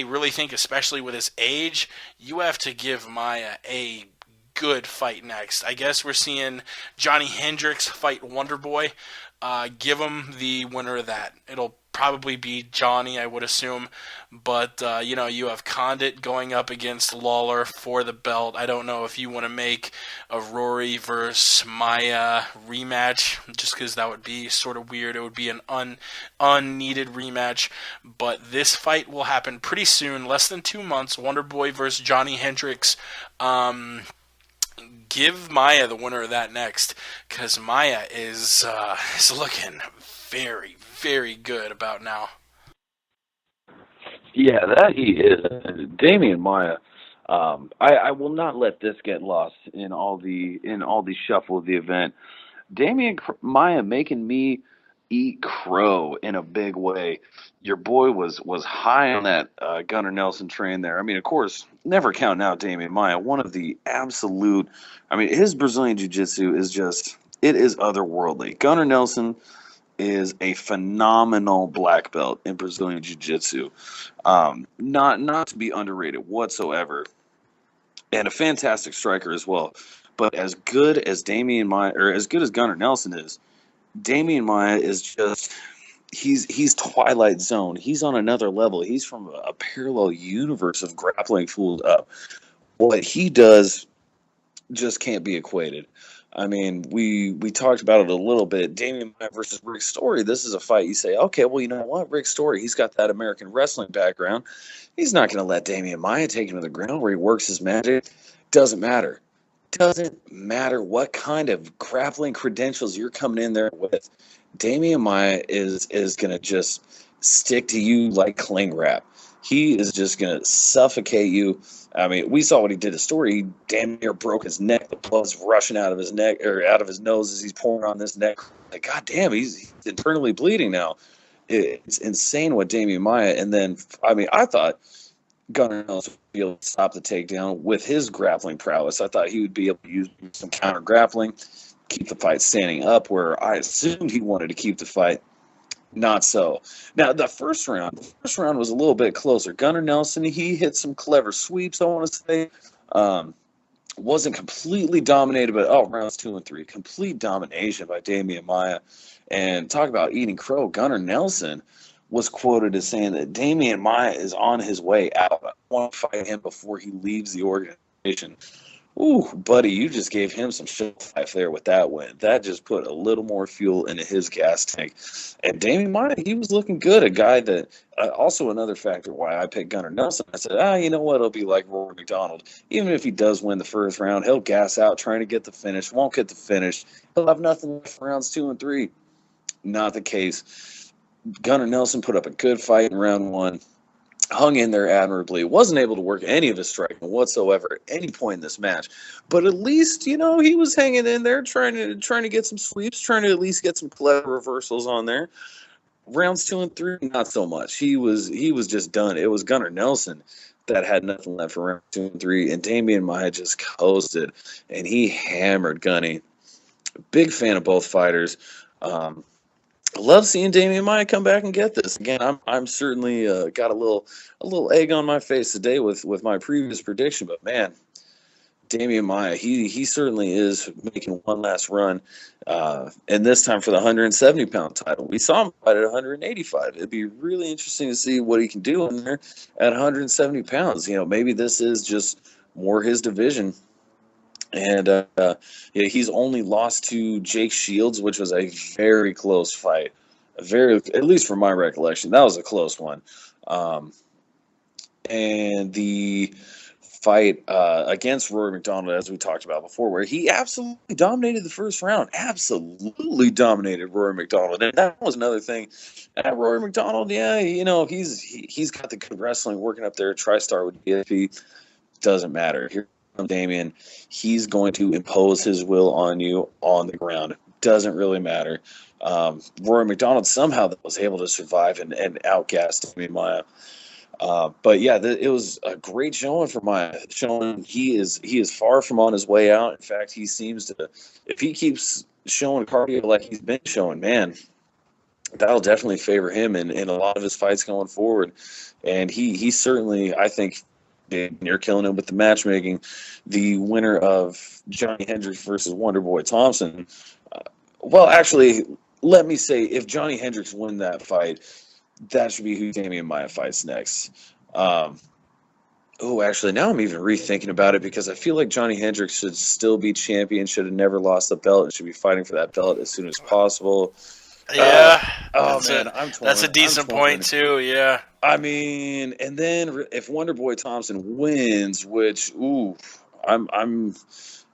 really think, especially with his age, you have to give Maia a good fight next. I guess we're seeing Johnny Hendricks fight Wonderboy. Give him the winner of that. It'll probably be Johnny, I would assume. But, you have Condit going up against Lawler for the belt. I don't know if you want to make a Rory versus Maia rematch, just because that would be sort of weird. It would be an unneeded rematch. But this fight will happen pretty soon, less than 2 months. Wonderboy versus Johnny Hendricks. Give Maia the winner of that next, because Maia is looking very, very good about now. Yeah, that he is. Damian Maia. I will not let this get lost in all the shuffle of the event. Damian Maia making me eat crow in a big way. Your boy was high on that Gunnar Nelson train there. I mean, of course, never counting out Damian Maia. One of the absolute, I mean, his Brazilian Jiu-Jitsu is just, it is otherworldly. Gunnar Nelson is a phenomenal black belt in Brazilian Jiu-Jitsu. Not to be underrated whatsoever. And a fantastic striker as well. But as good as Damian Maia, or as good as Gunnar Nelson is, Damian Maia is just, he's Twilight Zone. He's on another level. He's from a parallel universe of grappling fooled up. What he does just can't be equated. I mean, we talked about it a little bit. Damian Maia versus Rick Story. This is a fight. You say, okay, well, you know what? Rick Story, he's got that American wrestling background. He's not going to let Damian Maia take him to the ground where he works his magic. Doesn't matter. Doesn't matter what kind of grappling credentials you're coming in there with. Damian Maia is going to just stick to you like cling wrap. He is just going to suffocate you. I mean, we saw what he did to Story. He damn near broke his neck. The blood's rushing out of his neck or out of his nose as he's pouring on this neck. Like, God damn, he's internally bleeding now. It's insane what Damian Maia. And then, I mean, I thought Gunnar Nelson would be able to stop the takedown with his grappling prowess. I thought he would be able to use some counter grappling, keep the fight standing up, where I assumed he wanted to keep the fight. Not so. Now, the first round was a little bit closer. Gunnar Nelson, he hit some clever sweeps, I want to say. Wasn't completely dominated, but rounds 2 and 3, complete domination by Damian Maia. And talk about eating crow. Gunnar Nelson was quoted as saying that Damian Maia is on his way out. I want to fight him before he leaves the organization. Ooh, buddy, you just gave him some shelf life there with that win. That just put a little more fuel into his gas tank. And Damian Maia, he was looking good. A guy that, also another factor why I picked Gunnar Nelson. I said, you know what? It'll be like Rory McDonald. Even if he does win the first round, he'll gas out trying to get the finish. Won't get the finish. He'll have nothing left for rounds 2 and 3. Not the case. Gunnar Nelson put up a good fight in round 1. Hung in there admirably. Wasn't able to work any of his striking whatsoever at any point in this match. But at least, he was hanging in there, trying to get some sweeps, trying to at least get some clever reversals on there. Rounds 2 and 3, not so much. He was just done. It was Gunnar Nelson that had nothing left for round 2 and 3, and Damian Maia just coasted, and he hammered Gunny. Big fan of both fighters. I love seeing Damian Maia come back and get this. Again, I'm certainly got a little egg on my face today with my previous prediction, but man, Damian Maia, he certainly is making one last run, and this time for the 170-pound title. We saw him fight at 185. It'd be really interesting to see what he can do in there at 170 pounds. Maybe this is just more his division. And he's only lost to Jake Shields, which was a very close fight. At least from my recollection, that was a close one. And the fight against Rory McDonald, as we talked about before, where he absolutely dominated the first round. Absolutely dominated Rory McDonald. And that was another thing. Rory McDonald, he's got the good wrestling working up there at TriStar with DSP. Doesn't matter. Here comes Damian. He's going to impose his will on you on the ground. Doesn't really matter. Rory McDonald somehow was able to survive and outgas Damian Maia. But yeah, it was a great showing for Maia. Showing he is far from on his way out. In fact, he seems to, if he keeps showing cardio like he's been showing, man, that'll definitely favor him in a lot of his fights going forward. And he certainly, I think, near killing him with the matchmaking. The winner of Johnny Hendricks versus Wonderboy Thompson. Well, actually, let me say, if Johnny Hendricks win that fight, that should be who Damian Maia fights next. Actually, now I'm even rethinking about it because I feel like Johnny Hendricks should still be champion, should have never lost the belt, and should be fighting for that belt as soon as possible. Yeah. I'm torn. That's a decent point, too, yeah. I mean, and then if Wonderboy Thompson wins, which, I'm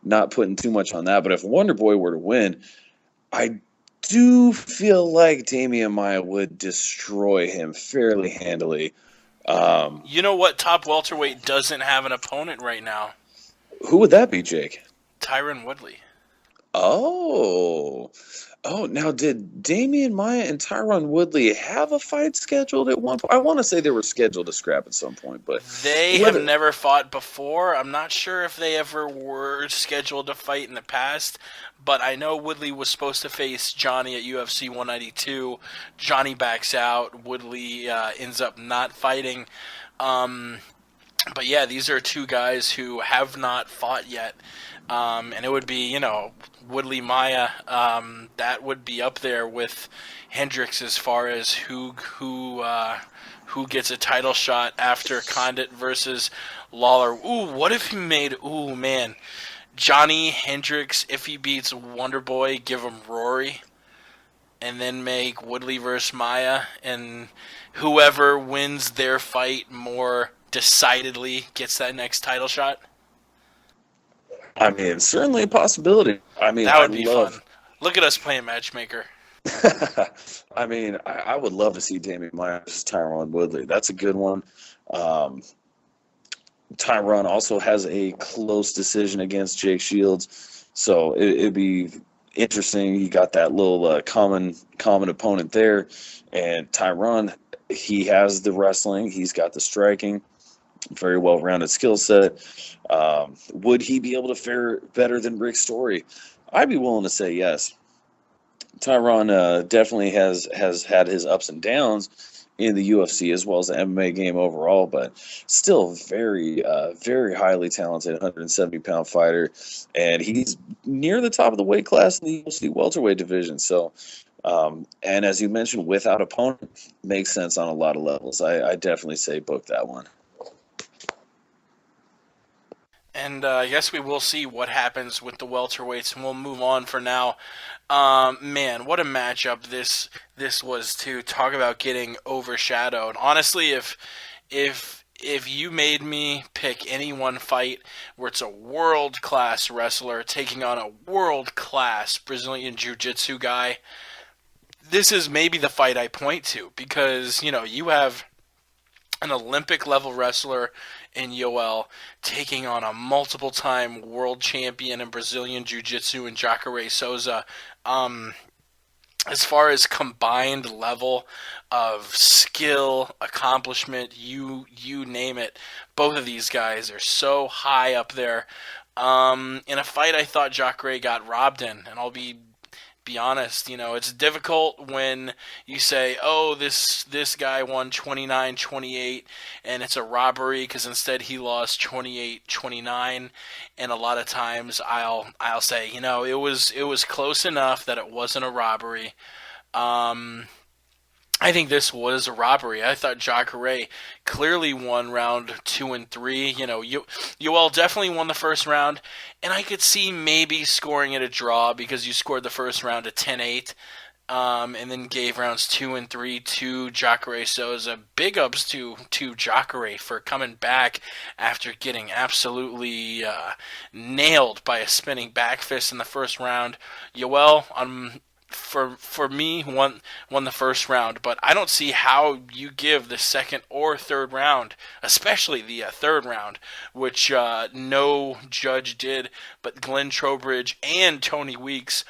not putting too much on that, but if Wonderboy were to win, I do feel like Damian Maia would destroy him fairly handily. You know what top welterweight doesn't have an opponent right now? Who would that be, Jake? Tyron Woodley. Oh, Oh, now did Damian Maya and Tyron Woodley have a fight scheduled at one point? I want to say they were scheduled to scrap at some point, but They have never fought before. I'm not sure if they ever were scheduled to fight in the past, but I know Woodley was supposed to face Johnny at UFC 192. Johnny backs out. Woodley ends up not fighting. But yeah, these are two guys who have not fought yet. And it would be, Woodley Maya, that would be up there with Hendricks as far as who gets a title shot after Condit versus Lawler. Ooh, what if he made, Johnny Hendricks, if he beats Wonderboy, give him Rory, and then make Woodley versus Maya, and whoever wins their fight more decidedly gets that next title shot? I mean, certainly a possibility. I mean, that would be fun. Look at us playing matchmaker. I mean, I would love to see Damian Maya versus Tyron Woodley. That's a good one. Tyron also has a close decision against Jake Shields, so it'd be interesting. You got that little common opponent there, and Tyron, he has the wrestling, he's got the striking, very well-rounded skill set. Would he be able to fare better than Rick Story? I'd be willing to say yes. Tyron definitely has had his ups and downs in the UFC as well as the MMA game overall, but still very, very highly talented 170-pound fighter, and he's near the top of the weight class in the UFC welterweight division. So, and as you mentioned, without opponent, makes sense on a lot of levels. I definitely say book that one. And I guess we will see what happens with the welterweights, and we'll move on for now. Man, what a matchup this was, to talk about getting overshadowed. Honestly, if you made me pick any one fight where it's a world-class wrestler taking on a world-class Brazilian Jiu-Jitsu guy, this is maybe the fight I point to, because, you have an Olympic-level wrestler in Yoel taking on a multiple-time world champion in Brazilian Jiu-Jitsu in Jacare Souza. As far as combined level of skill, accomplishment, you name it, both of these guys are so high up there. In a fight I thought Jacare got robbed in, and I'll be honest, it's difficult when you say, oh, this guy won 29-28 and it's a robbery, because instead he lost 28-29, and a lot of times I'll say, it was close enough that it wasn't a robbery. I think this was a robbery. I thought Jacare clearly won round 2 and 3. Yoel definitely won the first round, and I could see maybe scoring it a draw because you scored the first round at 10-8, and then gave rounds 2 and 3 to Jacare Souza. Big ups to Jacare for coming back after getting absolutely nailed by a spinning back fist in the first round. Yoel, for me, won the first round, but I don't see how you give the second or third round, especially the third round, which no judge did, but Glenn Trowbridge and Tony Weeks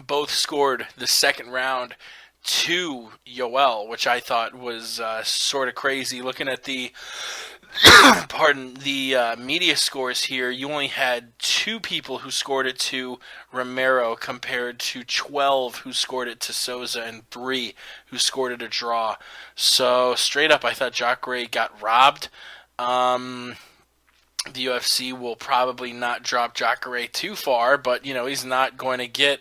both scored the second round to Yoel, which I thought was sort of crazy. Looking at the media scores here, you only had 2 people who scored it to Romero compared to 12 who scored it to Souza and 3 who scored it a draw. So straight up, I thought Jacare got robbed. The UFC will probably not drop Jacare too far, but he's not going to get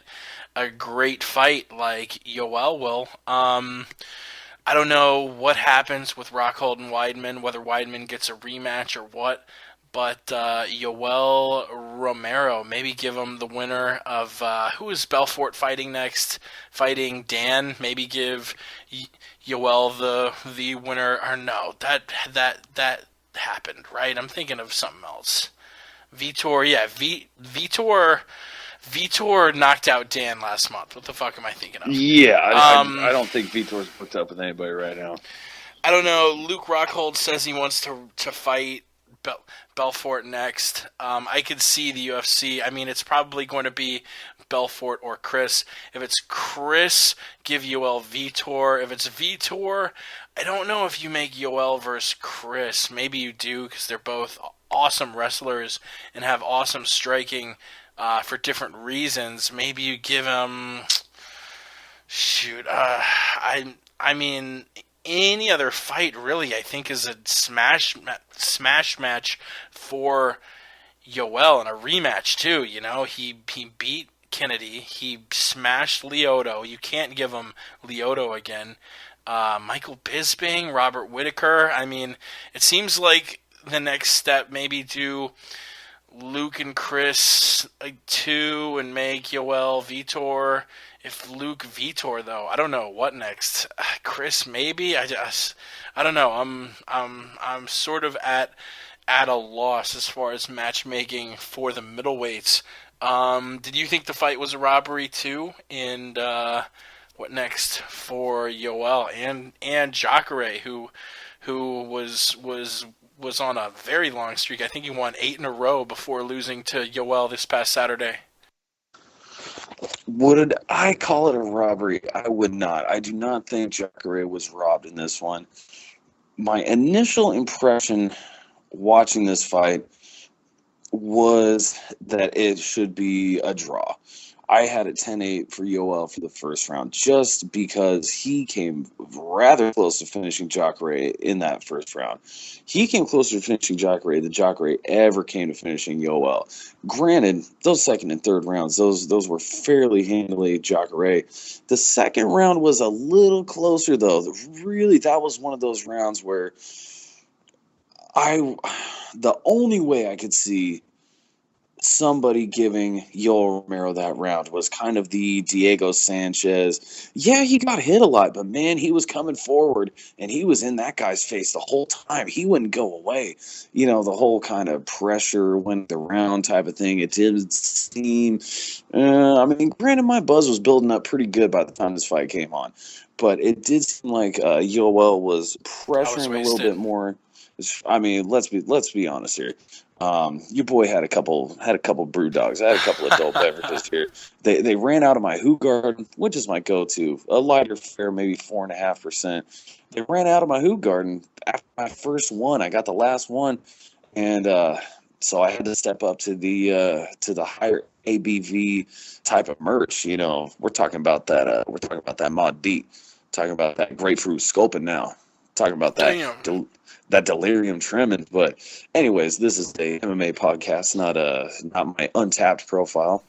a great fight like Yoel will. I don't know what happens with Rockhold and Weidman, whether Weidman gets a rematch or what, but Yoel Romero, maybe give him the winner of, who is Belfort fighting next? Fighting Dan, maybe give Yoel the winner, or no, that happened, right? I'm thinking of something else. Vitor knocked out Dan last month. What the fuck am I thinking of? Yeah, I don't think Vitor's booked up with anybody right now. I don't know. Luke Rockhold says he wants to fight Belfort next. I could see the UFC. I mean, it's probably going to be Belfort or Chris. If it's Chris, give Yoel Vitor. If it's Vitor, I don't know if you make Yoel versus Chris. Maybe you do because they're both awesome wrestlers and have awesome striking for different reasons. Maybe you give him. Shoot, I mean, any other fight really, I think, is a smash match for Yoel and a rematch too. You know, he beat Kennedy, he smashed Lyoto. You can't give him Lyoto again. Michael Bisping, Robert Whittaker. I mean, it seems like the next step maybe do Luke and Chris 2 and make Yoel Vitor. If Luke Vitor though, I don't know what next. Chris maybe. I don't know. I'm sort of at a loss as far as matchmaking for the middleweights. Did you think the fight was a robbery too? And what next for Yoel and Jacare, who was on a very long streak. I think he won 8 in a row before losing to Yoel this past Saturday. Would I call it a robbery? I would not. I do not think Jacare was robbed in this one. My initial impression watching this fight was that it should be a draw. I had it 10-8 for Yoel for the first round just because he came rather close to finishing Jacare in that first round. He came closer to finishing Jacare than Jacare ever came to finishing Yoel. Granted, those second and third rounds, those were fairly handily Jacare. The second round was a little closer, though. Really, that was one of those rounds where the only way I could see somebody giving Yoel Romero that round was kind of the Diego Sanchez. Yeah, he got hit a lot, but man, he was coming forward and he was in that guy's face the whole time. He wouldn't go away. You know, the whole kind of pressure went around type of thing. It did seem, I mean, granted, my buzz was building up pretty good by the time this fight came on, but it did seem like Yoel was pressuring a little bit more. I mean, let's be honest here. Your boy had a couple brew dogs. I had a couple of adult beverages here. They ran out of my Hoot Garden, which is my go-to, a lighter fare, maybe 4.5%. They ran out of my Hoot Garden after my first one. I got the last one, and so I had to step up to the higher ABV type of merch. You know, we're talking about that. We're talking about that Mod D. Talking about that grapefruit scoping now. Talking about that. That delirium tremens. But anyways, this is a MMA podcast, not my Untapped profile.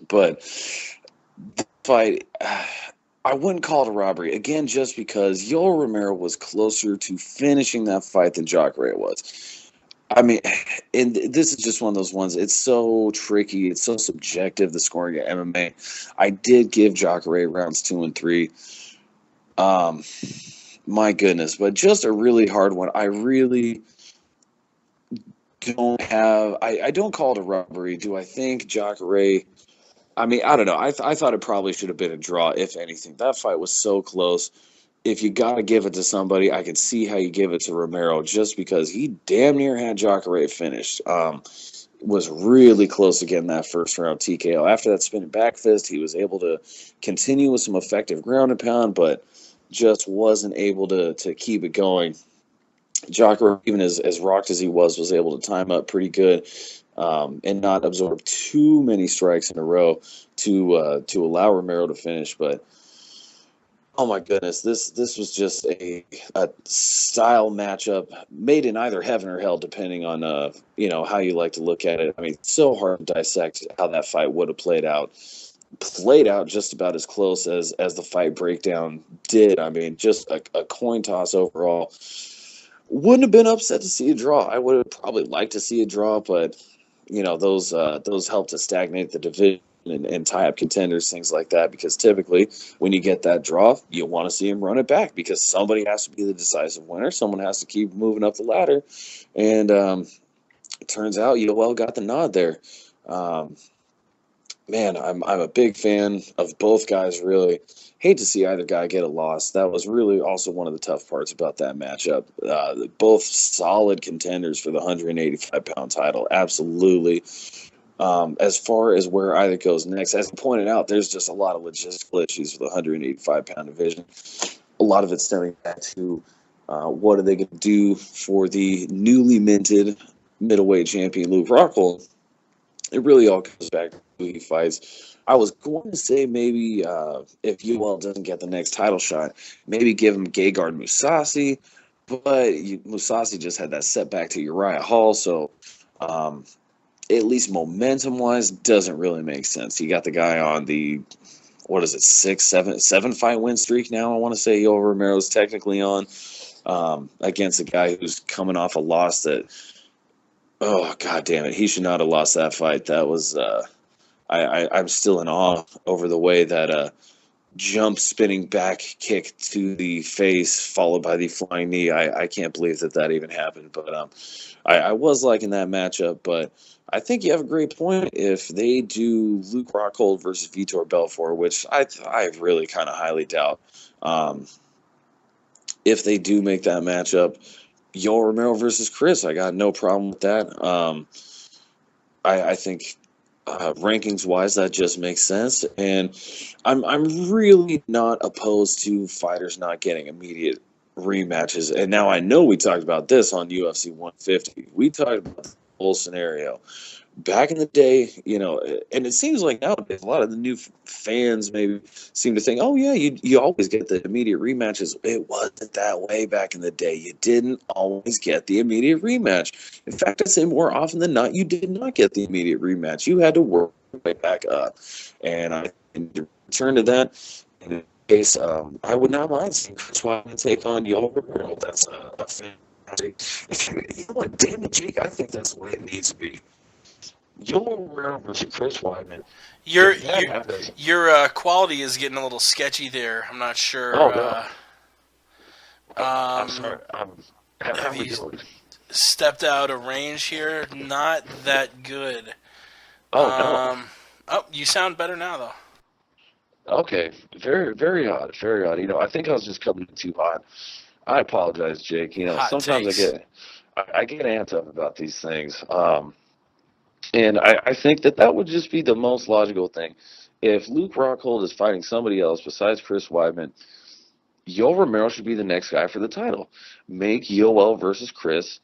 But the fight, I wouldn't call it a robbery again, just because Yoel Romero was closer to finishing that fight than Jacare was. I mean, and this is just one of those ones. It's so tricky. It's so subjective, the scoring at MMA. I did give Jacare rounds 2 and 3. My goodness, but just a really hard one. I really don't have. I don't call it a robbery. Do I think Jacare? I mean, I don't know. I thought it probably should have been a draw, if anything. That fight was so close. If you got to give it to somebody, I could see how you give it to Romero, just because he damn near had Jacare finished. Was really close to getting that first round TKO. After that spinning back fist, he was able to continue with some effective ground and pound, but just wasn't able to keep it going. Jacare, even as rocked as he was able to time up pretty good and not absorb too many strikes in a row to allow Romero to finish. But oh my goodness, this was just a style matchup made in either heaven or hell, depending on how you like to look at it. I mean, it's so hard to dissect how that fight would have played out just about as close as the fight breakdown did. I mean, just a coin toss overall. Wouldn't have been upset to see a draw. I would have probably liked to see a draw, but those help to stagnate the division and tie up contenders, things like that, because typically when you get that draw, you want to see him run it back, because somebody has to be the decisive winner. Someone has to keep moving up the ladder, and it turns out Yoel got the nod there. Man, I'm a big fan of both guys. Really, hate to see either guy get a loss. That was really also one of the tough parts about that matchup. Both solid contenders for the 185-pound title. Absolutely. As far as where either goes next, as you pointed out, there's just a lot of logistical issues with the 185-pound division. A lot of it stemming back to what are they going to do for the newly minted middleweight champion Luke Rockhold. It really all comes back to who he fights. I was going to say maybe if UL doesn't get the next title shot, maybe give him Gegard Mousasi, but Mousasi just had that setback to Uriah Hall, so at least momentum-wise, doesn't really make sense. You got the guy on the, what is it, seven fight win streak now, I want to say Yoel Romero's technically on, against a guy who's coming off a loss that, oh, God damn it, he should not have lost that fight. That was, I'm still in awe over the way that jump spinning back kick to the face followed by the flying knee. I can't believe that even happened, but I was liking that matchup, but I think you have a great point. If they do Luke Rockhold versus Vitor Belfort, which I really kind of highly doubt, if they do make that matchup, Yoel Romero versus Chris, I got no problem with that. I think rankings wise, that just makes sense, and I'm really not opposed to fighters not getting immediate rematches. And now I know we talked about this on UFC 150. We talked about the whole scenario back in the day, and it seems like nowadays a lot of the new fans maybe seem to think, oh yeah, you always get the immediate rematches. It wasn't that way back in the day. You didn't always get the immediate rematch. In fact, I'd say more often than not, you did not get the immediate rematch. You had to work your way back up, and I in return to that. In case, I would not mind seeing Chris Weidman take on Yoel Romero. That's a fantastic. You know what, damn it, Jake, I think that's the way it needs to be. Yoel Romero versus Chris Weidman. Your quality is getting a little sketchy there. I'm not sure. Oh, no. I'm sorry. Have you stepped out of range here? Not that good. Oh, no. Oh, you sound better now, though. Okay. Very, very odd. Very odd. I think I was just coming in too hot. I apologize, Jake. Hot Sometimes takes. I get amped up about these things. And I think that would just be the most logical thing. If Luke Rockhold is fighting somebody else besides Chris Weidman, Yoel Romero should be the next guy for the title. Make Yoel versus Chris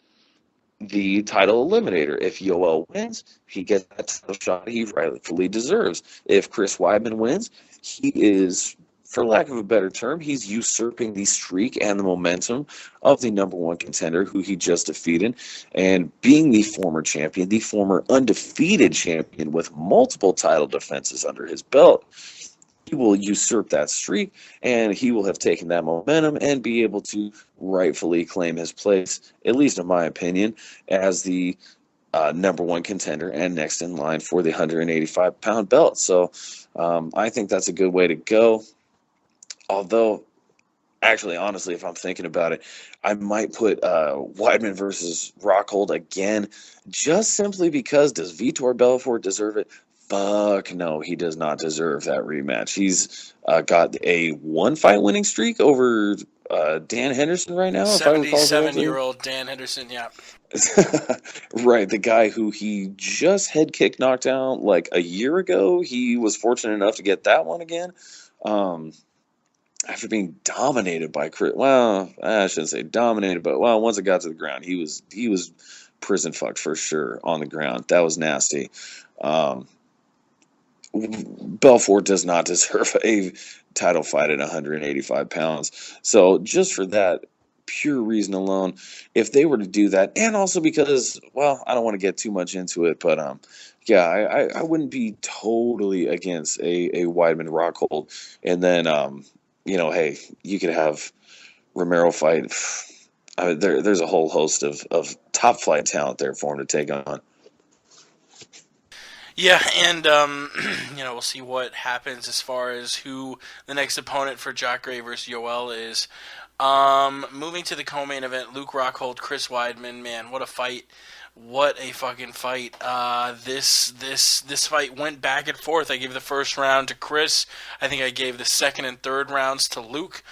the title eliminator. If Yoel wins, he gets that title shot he rightfully deserves. If Chris Weidman wins, he is, for lack of a better term, he's usurping the streak and the momentum of the number one contender who he just defeated. And being the former champion, the former undefeated champion with multiple title defenses under his belt, he will usurp that streak, and he will have taken that momentum and be able to rightfully claim his place, at least in my opinion, as the number one contender and next in line for the 185-pound belt. So I think that's a good way to go. Although, actually, honestly, if I'm thinking about it, I might put Weidman versus Rockhold again, just simply because does Vitor Belfort deserve it? Fuck no, he does not deserve that rematch. He's got a one-fight winning streak over Dan Henderson right now. 77-year-old Dan Henderson, yeah. Right, the guy who he just head kick knocked out like a year ago. He was fortunate enough to get that one again. After being dominated by Chris, well, I shouldn't say dominated, but once it got to the ground, he was prison fucked for sure on the ground. That was nasty. Belfort does not deserve a title fight at 185 pounds. So just for that pure reason alone, if they were to do that, and also because, well, I don't want to get too much into it, but yeah, I wouldn't be totally against a Weidman Rockhold, and then hey, you could have Romero fight. I mean, there's a whole host of top flight talent there for him to take on. Yeah, and we'll see what happens as far as who the next opponent for Jack Gray versus Yoel is. Moving to the co-main event, Luke Rockhold, Chris Weidman. Man, what a fight! What a fucking fight. This fight went back and forth. I gave the first round to Chris. I think I gave the second and third rounds to Luke.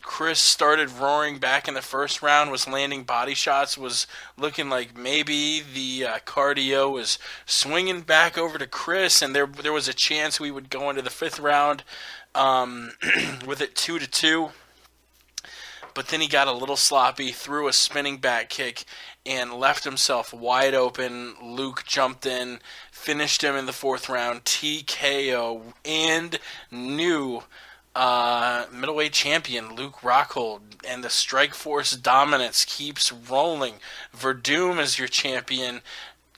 Chris started roaring back in the first round, was landing body shots, was looking like maybe the cardio was swinging back over to Chris, and there was a chance we would go into the fifth round with it 2-2. But then he got a little sloppy, threw a spinning back kick, and left himself wide open. Luke jumped in, finished him in the fourth round, TKO, and new middleweight champion Luke Rockhold. And the Strikeforce dominance keeps rolling. Verdum is your champion.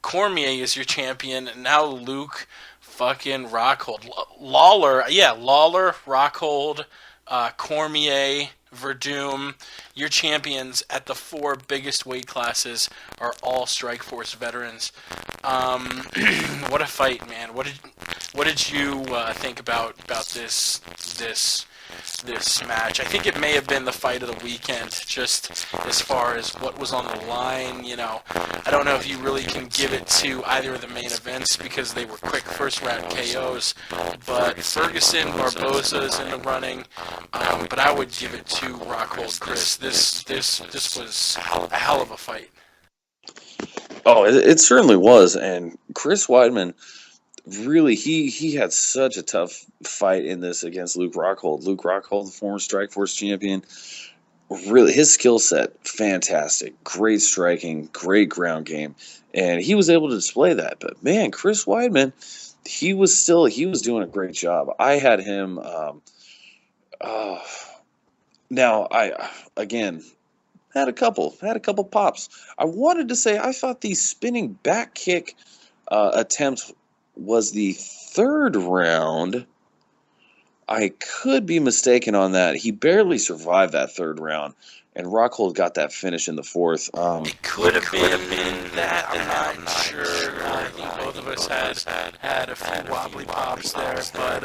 Cormier is your champion. And now Luke fucking Rockhold. Lawler, Rockhold, Cormier, Verdum, your champions at the four biggest weight classes are all Strikeforce veterans. What a fight, man! What did you think about this match? I think it may have been the fight of the weekend, just as far as what was on the line. You know, I don't know if you really can give it to either of the main events because they were quick first round KOs. But Ferguson, Barboza's in the running. But I would give it to Rockhold, Chris. This was a hell of a fight. Oh, it certainly was. And Chris Weidman, really, he had such a tough fight in this against Luke Rockhold. Luke Rockhold, the former Strikeforce champion, really, his skill set, fantastic. Great striking, great ground game. And he was able to display that. But, man, Chris Weidman, he was doing a great job. I had him now, I had a couple pops. I wanted to say I thought the spinning back kick attempt was the third round. I could be mistaken on that. He barely survived that third round, and Rockhold got that finish in the fourth. It could have been that. I'm not sure. I think both of us had a few wobbly pops there, but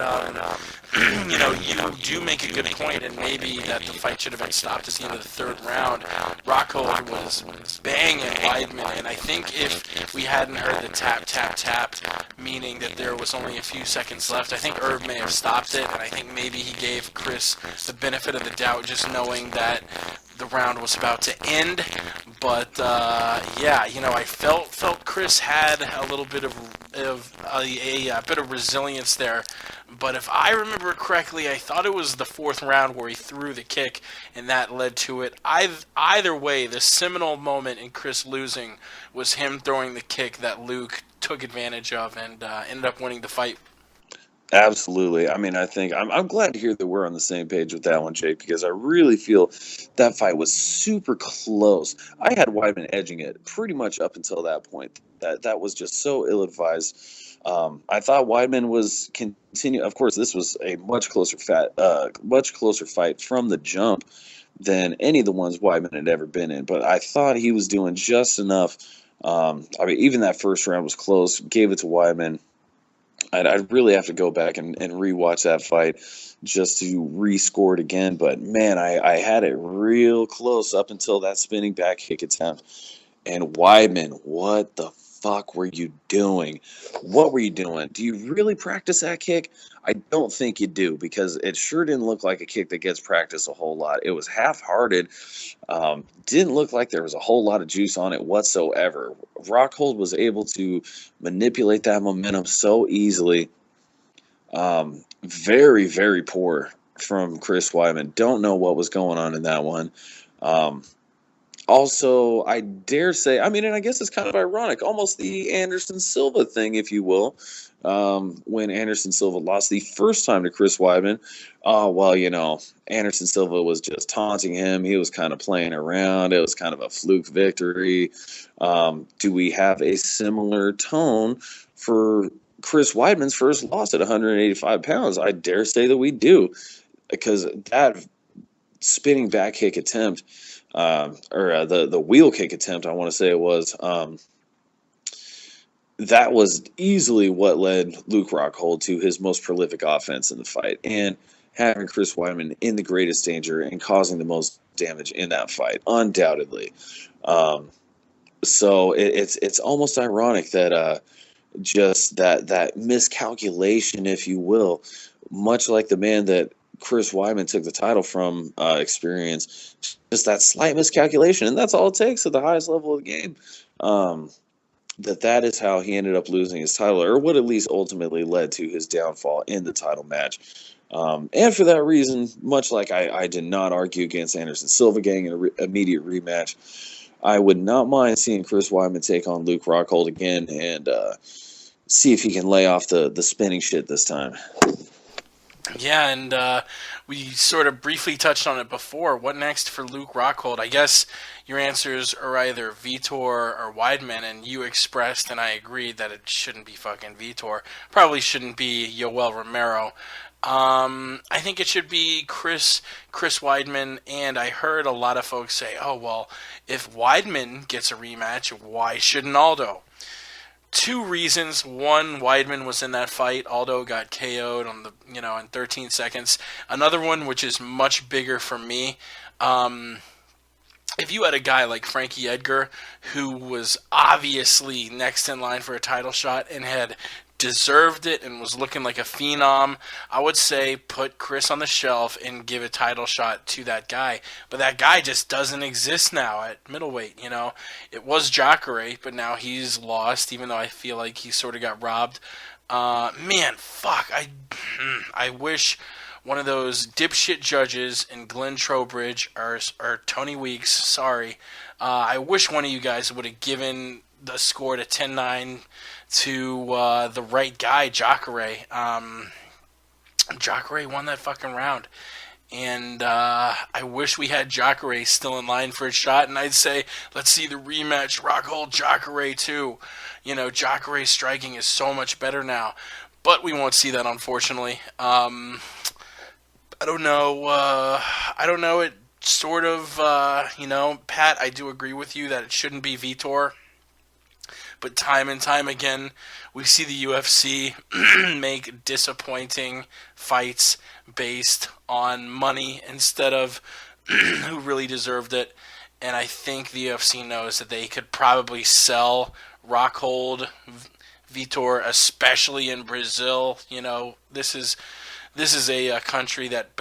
you do make a good point, and maybe that the fight should have been stopped at the end of the third round. Rockhold was banging Weidman, and I think if we hadn't heard the tap, tap, tap, meaning that there was only a few seconds left, I think Irv may have stopped it, and I think maybe he gave Chris the benefit of the doubt, just knowing that the round was about to end. But I felt Chris had a little bit of a bit of resilience there. But if I remember correctly, I thought it was the fourth round where he threw the kick, and that led to it. Either way, the seminal moment in Chris losing was him throwing the kick that Luke took advantage of and ended up winning the fight. Absolutely. I mean, I think I'm glad to hear that we're on the same page with that one, Jake, because I really feel that fight was super close. I had Weidman edging it pretty much up until that point. That was just so ill-advised. I thought Weidman was continue. Of course, this was a much closer fight from the jump than any of the ones Weidman had ever been in. But I thought he was doing just enough. Even that first round was close. Gave it to Weidman. I'd really have to go back and rewatch that fight just to rescore it again. But, man, I had it real close up until that spinning back kick attempt. And Weidman, what the fuck were you doing? What were you doing? Do you really practice that kick? I don't think you do, because it sure didn't look like a kick that gets practiced a whole lot. It was half-hearted. Didn't look like there was a whole lot of juice on it whatsoever. Rockhold was able to manipulate that momentum so easily. Very, very poor from Chris Weidman. Don't know what was going on in that one. Also, I dare say, and I guess it's kind of ironic, almost the Anderson Silva thing, if you will, when Anderson Silva lost the first time to Chris Weidman. Anderson Silva was just taunting him. He was kind of playing around. It was kind of a fluke victory. Do we have a similar tone for Chris Weidman's first loss at 185 pounds? I dare say that we do, because that spinning back kick attempt, the wheel kick attempt, I want to say it was, that was easily what led Luke Rockhold to his most prolific offense in the fight, and having Chris Weidman in the greatest danger and causing the most damage in that fight, undoubtedly. So it's almost ironic that just that miscalculation, if you will, much like the man that Chris Weidman took the title from experienced, just that slight miscalculation, and that's all it takes at the highest level of the game. That is how he ended up losing his title, or what at least ultimately led to his downfall in the title match. And for that reason, much like I did not argue against Anderson Silva getting an immediate rematch, I would not mind seeing Chris Weidman take on Luke Rockhold again and see if he can lay off the spinning shit this time. Yeah, and we sort of briefly touched on it before. What next for Luke Rockhold? I guess your answers are either Vitor or Weidman, and you expressed, and I agreed, that it shouldn't be fucking Vitor. Probably shouldn't be Yoel Romero. I think it should be Chris Weidman, and I heard a lot of folks say, oh, well, if Weidman gets a rematch, why shouldn't Aldo? Two reasons. One, Weidman was in that fight. Aldo got KO'd on in 13 seconds. Another one, which is much bigger for me, if you had a guy like Frankie Edgar, who was obviously next in line for a title shot and had deserved it and was looking like a phenom, I would say put Chris on the shelf and give a title shot to that guy. But that guy just doesn't exist now at middleweight. It was Jacare, but now he's lost, even though I feel like he sort of got robbed. Man, fuck. I wish one of those dipshit judges in Glenn Trowbridge or Tony Weeks, sorry, I wish one of you guys would have given the score to 10-9 to the right guy, Jacare. Jacare won that fucking round. And I wish we had Jacare still in line for a shot, and I'd say, let's see the rematch, Rockhold Jacare too. Jacare's striking is so much better now. But we won't see that, unfortunately. I don't know. It sort of, Pat, I do agree with you that it shouldn't be Vitor. But time and time again, we see the UFC make disappointing fights based on money instead of who really deserved it. And I think the UFC knows that they could probably sell Rockhold, Vitor, especially in Brazil. This is a country that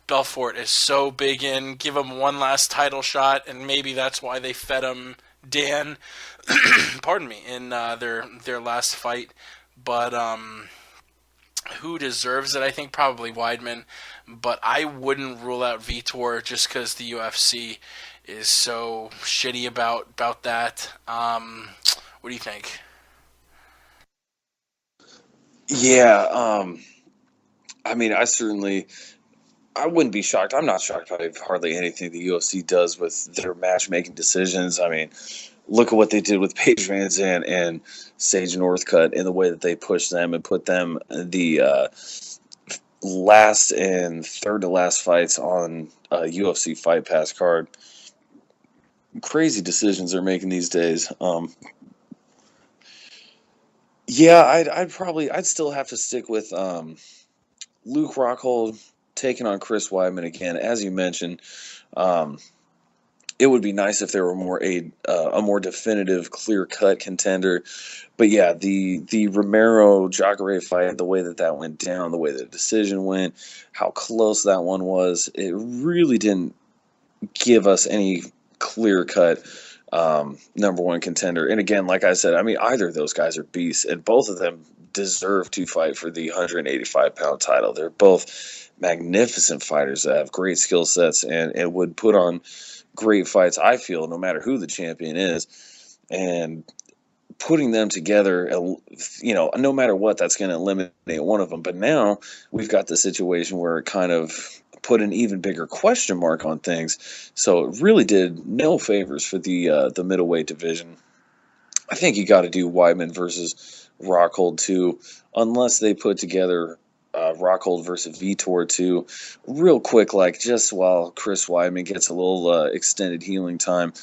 Belfort is so big in. Give him one last title shot, and maybe that's why they fed him Dan, pardon me, in their last fight. But who deserves it? I think probably Weidman, but I wouldn't rule out Vitor just because the UFC is so shitty about that. What do you think? Yeah, I mean, I wouldn't be shocked. I'm not shocked by hardly anything the UFC does with their matchmaking decisions. I mean, look at what they did with Paige Van Zandt and Sage Northcutt in the way that they pushed them and put them the last and third to last fights on a UFC Fight Pass card. Crazy decisions they're making these days. Yeah, I'd still have to stick with Luke Rockhold taking on Chris Weidman again. As you mentioned, it would be nice if there were a more definitive, clear-cut contender. But yeah, the Romero-Jacare fight, the way that went down, the way the decision went, how close that one was, it really didn't give us any clear-cut number one contender. And again, like I said, I mean, either of those guys are beasts, and both of them deserve to fight for the 185-pound title. They're both magnificent fighters that have great skill sets and would put on great fights, I feel, no matter who the champion is. And putting them together, no matter what, that's going to eliminate one of them. But now we've got the situation where it kind of put an even bigger question mark on things. So it really did no favors for the middleweight division. I think you got to do Weidman versus Rockhold too, unless they put together Rockhold versus Vitor too, real quick, like just while Chris Weidman gets a little extended healing time.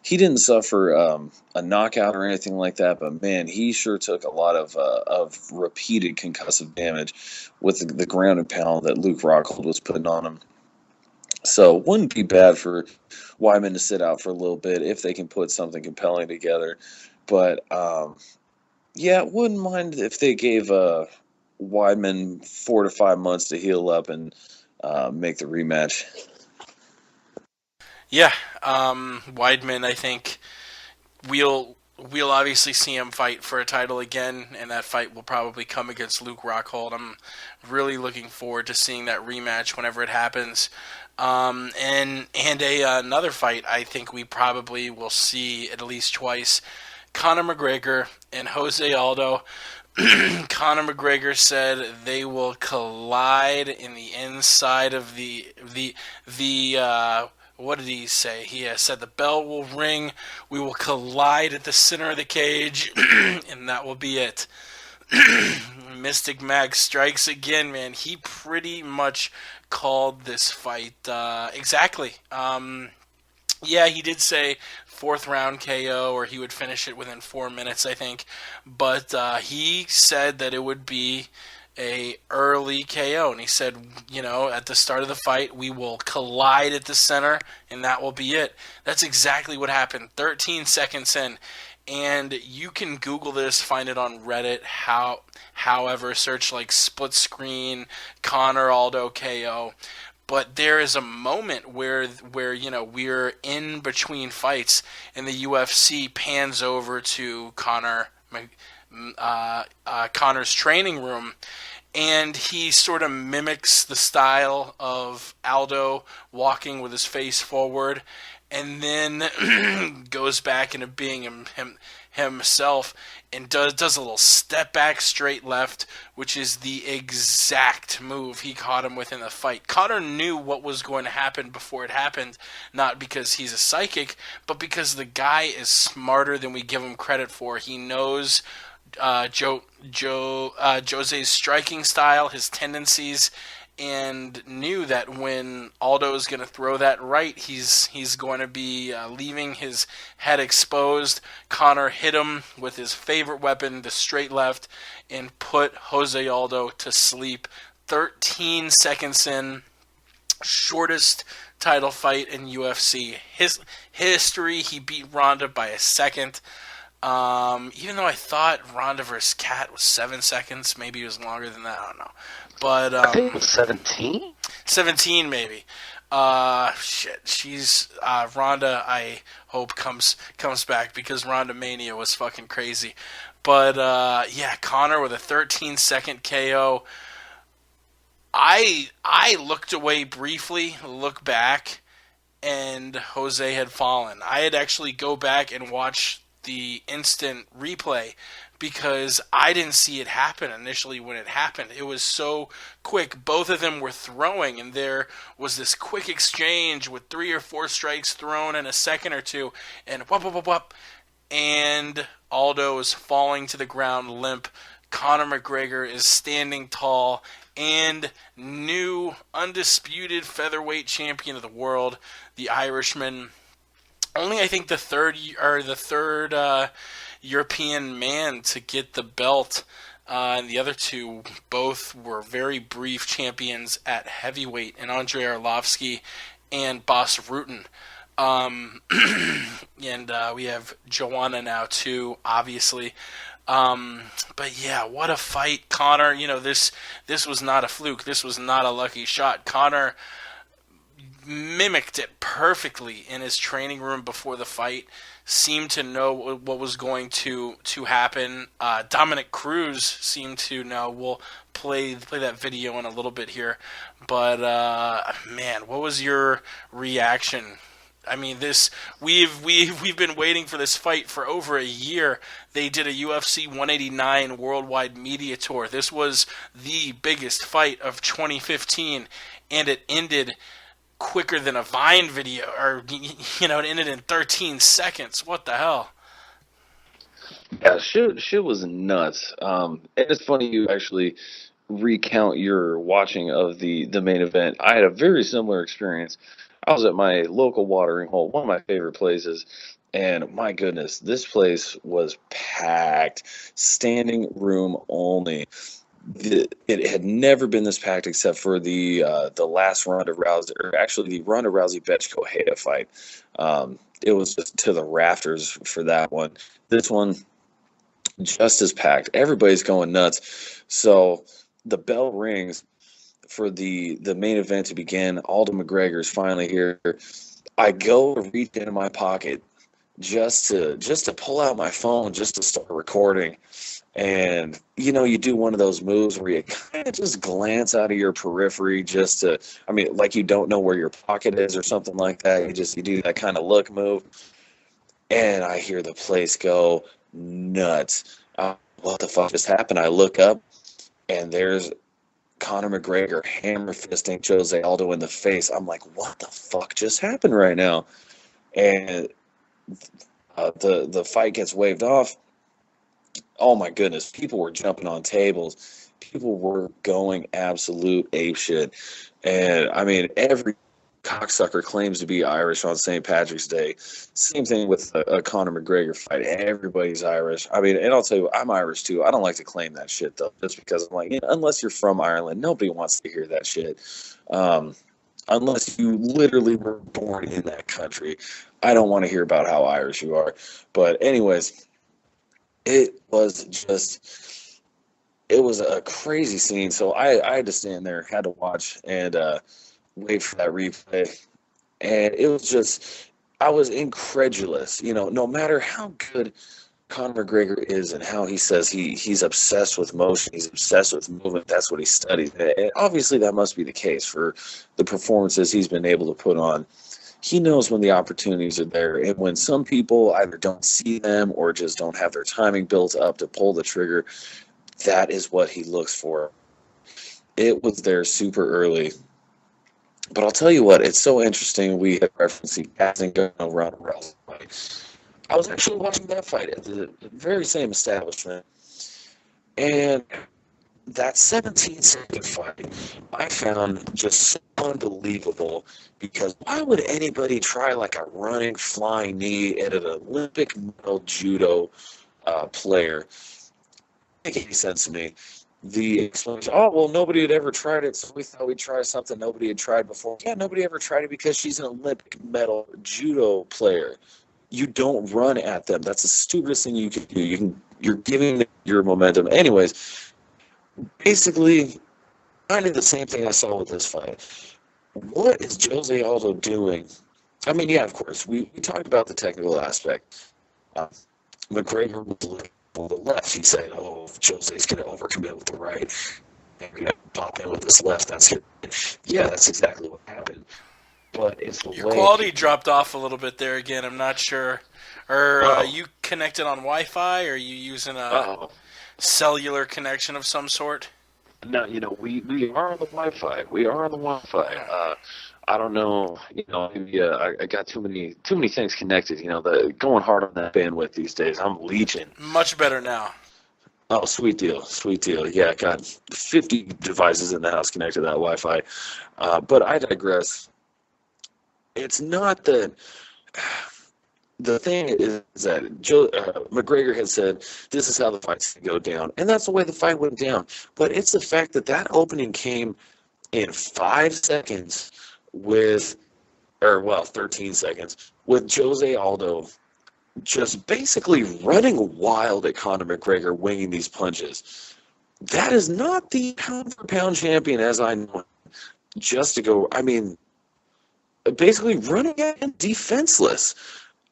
He didn't suffer a knockout or anything like that, but man, he sure took a lot of repeated concussive damage with the ground and pound that Luke Rockhold was putting on him. So wouldn't be bad for Weidman to sit out for a little bit if they can put something compelling together. But yeah, wouldn't mind if they gave Weidman 4 to 5 months to heal up and make the rematch. Yeah, Weidman, I think we'll obviously see him fight for a title again, and that fight will probably come against Luke Rockhold. I'm really looking forward to seeing that rematch whenever it happens. Another fight I think we probably will see at least twice: Conor McGregor and Jose Aldo. Conor McGregor said they will collide in the inside of the what did he say? He said the bell will ring, we will collide at the center of the cage, and that will be it. Mystic Max strikes again, man. He pretty much called this fight exactly. Yeah, he did say fourth round KO, or he would finish it within 4 minutes, I think. But he said that it would be a early KO, and he said, at the start of the fight, we will collide at the center, and that will be it. That's exactly what happened. 13 seconds in, and you can Google this, find it on Reddit. However, search like split screen Conor Aldo KO. But there is a moment where we're in between fights, and the UFC pans over to Conor's training room, and he sort of mimics the style of Aldo, walking with his face forward, and then goes back into being himself, and does a little step back straight left, which is the exact move he caught him with in the fight. Conor knew what was going to happen before it happened, not because he's a psychic, but because the guy is smarter than we give him credit for. He knows Jose's striking style, his tendencies, and knew that when Aldo is going to throw that right, he's going to be leaving his head exposed. Conor hit him with his favorite weapon, the straight left, and put Jose Aldo to sleep. 13 seconds in, shortest title fight in UFC history. He beat Ronda by a second. Even though I thought Ronda vs. Kat was 7 seconds, maybe it was longer than that. I don't know. But I think it was 17. 17 maybe. Shit. She's Ronda. I hope comes back, because Ronda Mania was fucking crazy. But yeah, Conor with a 13-second KO. I looked away briefly, look back, and Jose had fallen. I had actually go back and watch the instant replay, because I didn't see it happen initially when it happened. It was so quick. Both of them were throwing, and there was this quick exchange with 3 or 4 strikes thrown in a second or two, and whoop, whoop, whoop, whoop, and Aldo is falling to the ground limp. Conor McGregor is standing tall, and new undisputed featherweight champion of the world, the Irishman. Only, I think, the third European man to get the belt, and the other two both were very brief champions at heavyweight, and Andrei Arlovsky and Bas Rutten. And we have Joanna now too, obviously. But yeah, what a fight, Conor. This was not a fluke. This was not a lucky shot. Conor mimicked it perfectly in his training room before the fight. Seemed to know what was going to happen. Dominic Cruz seemed to know. We'll play that video in a little bit here. But man, what was your reaction? I mean, we've been waiting for this fight for over a year. They did a UFC 189 worldwide media tour. This was the biggest fight of 2015, and it ended quicker than a Vine video, or it ended in 13 seconds. What the hell? Yeah, shit was nuts. And it's funny you actually recount your watching of the main event. I had a very similar experience. I was at my local watering hole, one of my favorite places, and my goodness, this place was packed, standing room only. it had never been this packed except for the last Ronda Rousey, or actually the Ronda Rousey Bethe Correia fight. It was just to the rafters for that one. This one, just as packed. Everybody's going nuts. So the bell rings for the main event to begin. Aldo McGregor's finally here. I go to reach into my pocket just to pull out my phone just to start recording. And, you do one of those moves where you kind of just glance out of your periphery like you don't know where your pocket is or something like that. You do that kind of look move. And I hear the place go nuts. What the fuck just happened? I look up, and there's Conor McGregor hammer fisting Jose Aldo in the face. I'm like, what the fuck just happened right now? And the fight gets waved off. Oh my goodness, people were jumping on tables. People were going absolute apeshit. And I mean, every cocksucker claims to be Irish on St. Patrick's Day. Same thing with a Conor McGregor fight. Everybody's Irish. I mean, and I'll tell you, I'm Irish too. I don't like to claim that shit though, just because I'm like, unless you're from Ireland, nobody wants to hear that shit. Unless you literally were born in that country, I don't want to hear about how Irish you are. But anyways, it was a crazy scene. So I had to stand there, had to watch, and wait for that replay. And it was just, I was incredulous. No matter how good Conor McGregor is and how he says he's obsessed with motion, he's obsessed with movement, that's what he studied. And obviously that must be the case for the performances he's been able to put on. He knows when the opportunities are there, and when some people either don't see them or just don't have their timing built up to pull the trigger, that is what he looks for. It was there super early. But I'll tell you what, it's so interesting. We had referenced the Ronda Rousey fight. I was actually watching that fight at the very same establishment, and that 17-second fight I found just so unbelievable, because why would anybody try like a running flying knee at an Olympic medal judo player? It doesn't make any sense to me. The explanation, nobody had ever tried it, so we thought we'd try something nobody had tried before. Yeah, nobody ever tried it because she's an Olympic medal judo player. You don't run at them. That's the stupidest thing you can do. You're giving them your momentum. Anyways, basically, kind of the same thing I saw with this fight. What is Jose Aldo doing? I mean, yeah, of course, we talked about the technical aspect. McGregor was looking for the left. He said, Jose's going to overcommit with the right. And we're going to pop in with this left. Yeah, that's exactly what happened. But it's the Your quality dropped off a little bit there again. I'm not sure. Are you connected on Wi-Fi? Or are you using a cellular connection of some sort? No, we are on the Wi-Fi. We are on the Wi-Fi. I don't know. Maybe I got too many things connected. Going hard on that bandwidth these days. I'm leeching. Much better now. Oh, sweet deal. Yeah, I got 50 devices in the house connected to that Wi-Fi. But I digress. It's not that. The thing is that McGregor had said, this is how the fight's going to go down. And that's the way the fight went down. But it's the fact that opening came in 5 seconds 13 seconds, with Jose Aldo just basically running wild at Conor McGregor, winging these punches. That is not the pound-for-pound champion as I know him. Just to go, basically running at him defenseless.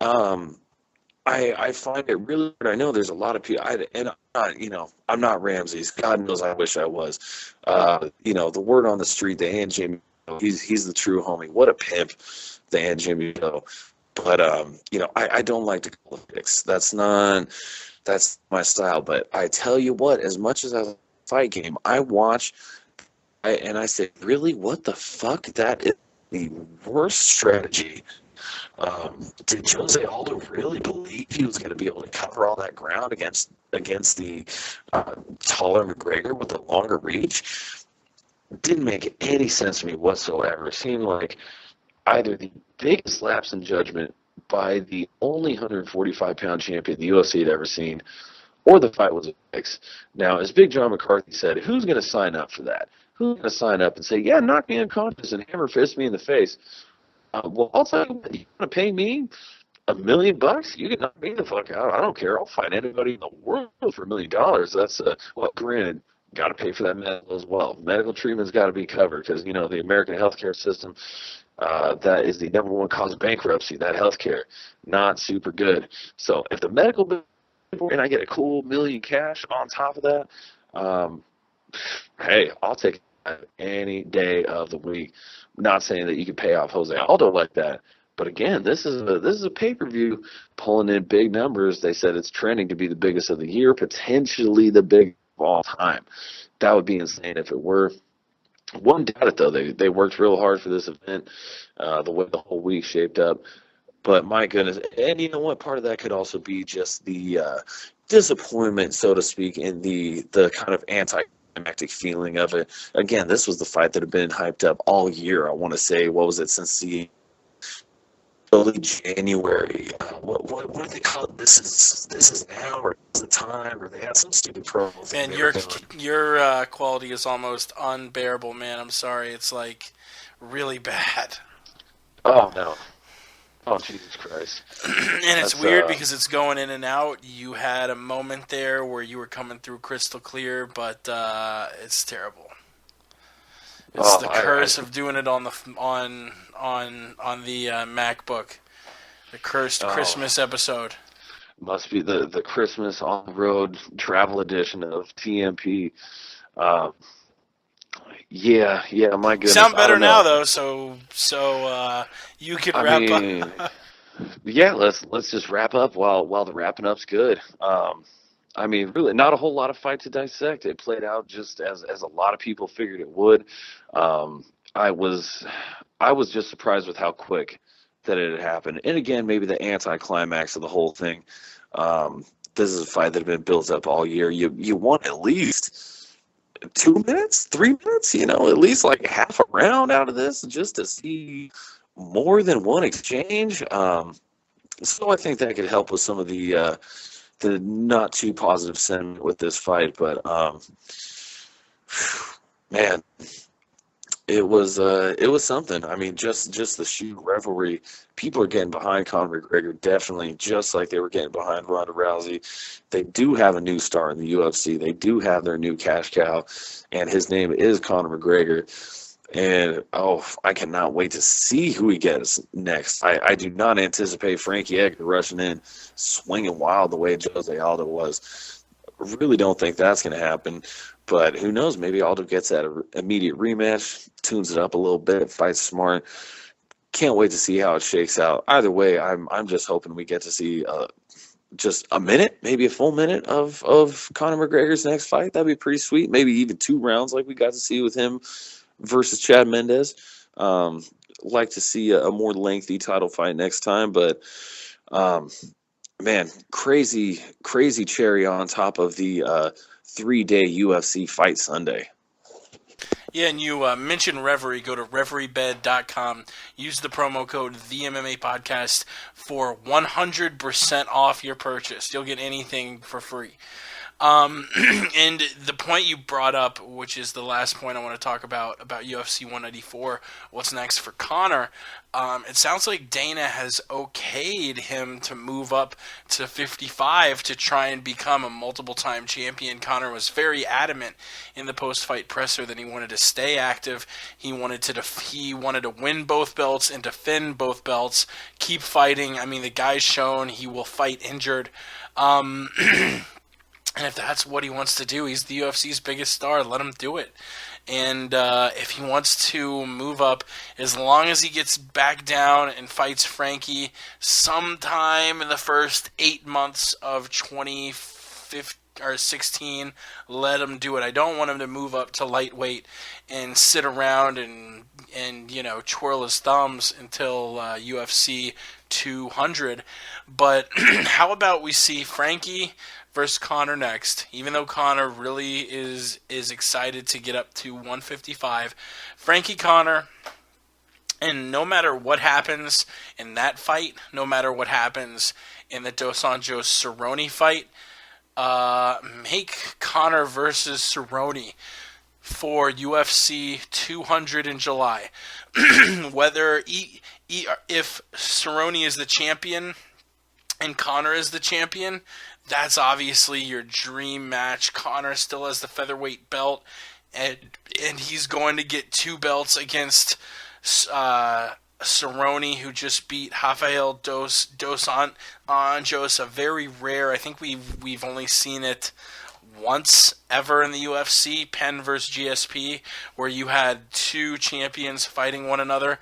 I find it really weird. I know there's a lot of people, I'm not Ramses. God knows I wish I was. The word on the street, the and Jimmy, he's the true homie. What a pimp, the and Jimmy Joe. But I don't like to call it picks. That's my style. But I tell you what, as much as I fight game, I watch, and I say, really, what the fuck? That is the worst strategy. Did Jose Aldo really believe he was going to be able to cover all that ground against the taller McGregor with a longer reach? It didn't make any sense to me whatsoever. It seemed like either the biggest lapse in judgment by the only 145-pound champion the UFC had ever seen, or the fight was a fix. Now, as Big John McCarthy said, who's going to sign up for that? Who's going to sign up and say, yeah, knock me unconscious and hammer fist me in the face? Well, I'll tell you what, you want to pay me $1 million? You can knock me the fuck out. I don't care. I'll fight anybody in the world for $1 million. That's, well, granted, got to pay for that medical as well. Medical treatment's got to be covered because, the American healthcare system, that is the number one cause of bankruptcy, that healthcare. Not super good. So if the medical bill and I get a cool $1 million cash on top of that, hey, I'll take it any day of the week. I'm not saying that you can pay off Jose Aldo like that, but again, this is a pay-per-view pulling in big numbers. They said it's trending to be the biggest of the year, potentially the biggest of all time. That would be insane if it were. Wouldn't doubt it though. They worked real hard for this event, the way the whole week shaped up. But my goodness, and you know what? Part of that could also be just the disappointment, so to speak, in the kind of anticlimactic feeling of it. Again, this was the fight that had been hyped up all year. I want to say, what was it, since the early January? What do they call it? This is now, or is the time, or they had some stupid promo. Man, your quality is almost unbearable, man. I'm sorry. It's like really bad. Oh no. Oh, Jesus Christ. And it's weird because it's going in and out. You had a moment there where you were coming through crystal clear, but it's terrible. It's the curse of doing it on the MacBook. The cursed Christmas episode. Must be the Christmas on the road travel edition of TMP. Yeah, my goodness. Sound better now though, so you could wrap up. Yeah, let's just wrap up while the wrapping up's good. Really, not a whole lot of fight to dissect. It played out just as a lot of people figured it would. I was just surprised with how quick that it had happened. And again, maybe the anticlimax of the whole thing. This is a fight that had been built up all year. You want at least 2 minutes, 3 minutes, at least like half a round out of this just to see more than one exchange. So I think that could help with some of the not too positive sentiment with this fight. But man, it was something. I mean, just the sheer revelry. People are getting behind Conor McGregor, definitely, just like they were getting behind Ronda Rousey. They do have a new star in the UFC. They do have their new cash cow, and his name is Conor McGregor. And, I cannot wait to see who he gets next. I do not anticipate Frankie Edgar rushing in, swinging wild the way Jose Aldo was. Really don't think that's going to happen. But who knows? Maybe Aldo gets that immediate rematch, tunes it up a little bit, fights smart. Can't wait to see how it shakes out. Either way, I'm just hoping we get to see just a minute, maybe a full minute of Conor McGregor's next fight. That'd be pretty sweet. Maybe even 2 rounds like we got to see with him versus Chad Mendes. Like to see a more lengthy title fight next time, but man, crazy cherry on top of the 3-day UFC fight Sunday. Yeah, and you mentioned Reverie. Go to ReverieBed.com. Use the promo code TheMMAPodcast for 100% off your purchase. You'll get anything for free. And the point you brought up, which is the last point I want to talk about UFC 194, what's next for Conor, it sounds like Dana has okayed him to move up to 55 to try and become a multiple-time champion. Conor was very adamant in the post-fight presser that he wanted to stay active. He wanted to win both belts and defend both belts, keep fighting. I mean, the guy's shown he will fight injured. And if that's what he wants to do, he's the UFC's biggest star. Let him do it. And if he wants to move up, as long as he gets back down and fights Frankie sometime in the first 8 months of 2016, let him do it. I don't want him to move up to lightweight and sit around and twirl his thumbs until UFC 200. But how about we see Frankie versus Conor next, even though Conor really is excited to get up to 155. Frankie Conor, and no matter what happens in that fight, no matter what happens in the Dos Anjos Cerrone fight, Make Conor versus Cerrone for UFC 200 in July. Whether if Cerrone is the champion and Conor is the champion, that's obviously your dream match. Conor still has the featherweight belt, and he's going to get 2 belts against Cerrone, who just beat Rafael dos Anjos, a very rare. I think we've only seen it once ever in the UFC, Penn versus GSP, where you had 2 champions fighting one another.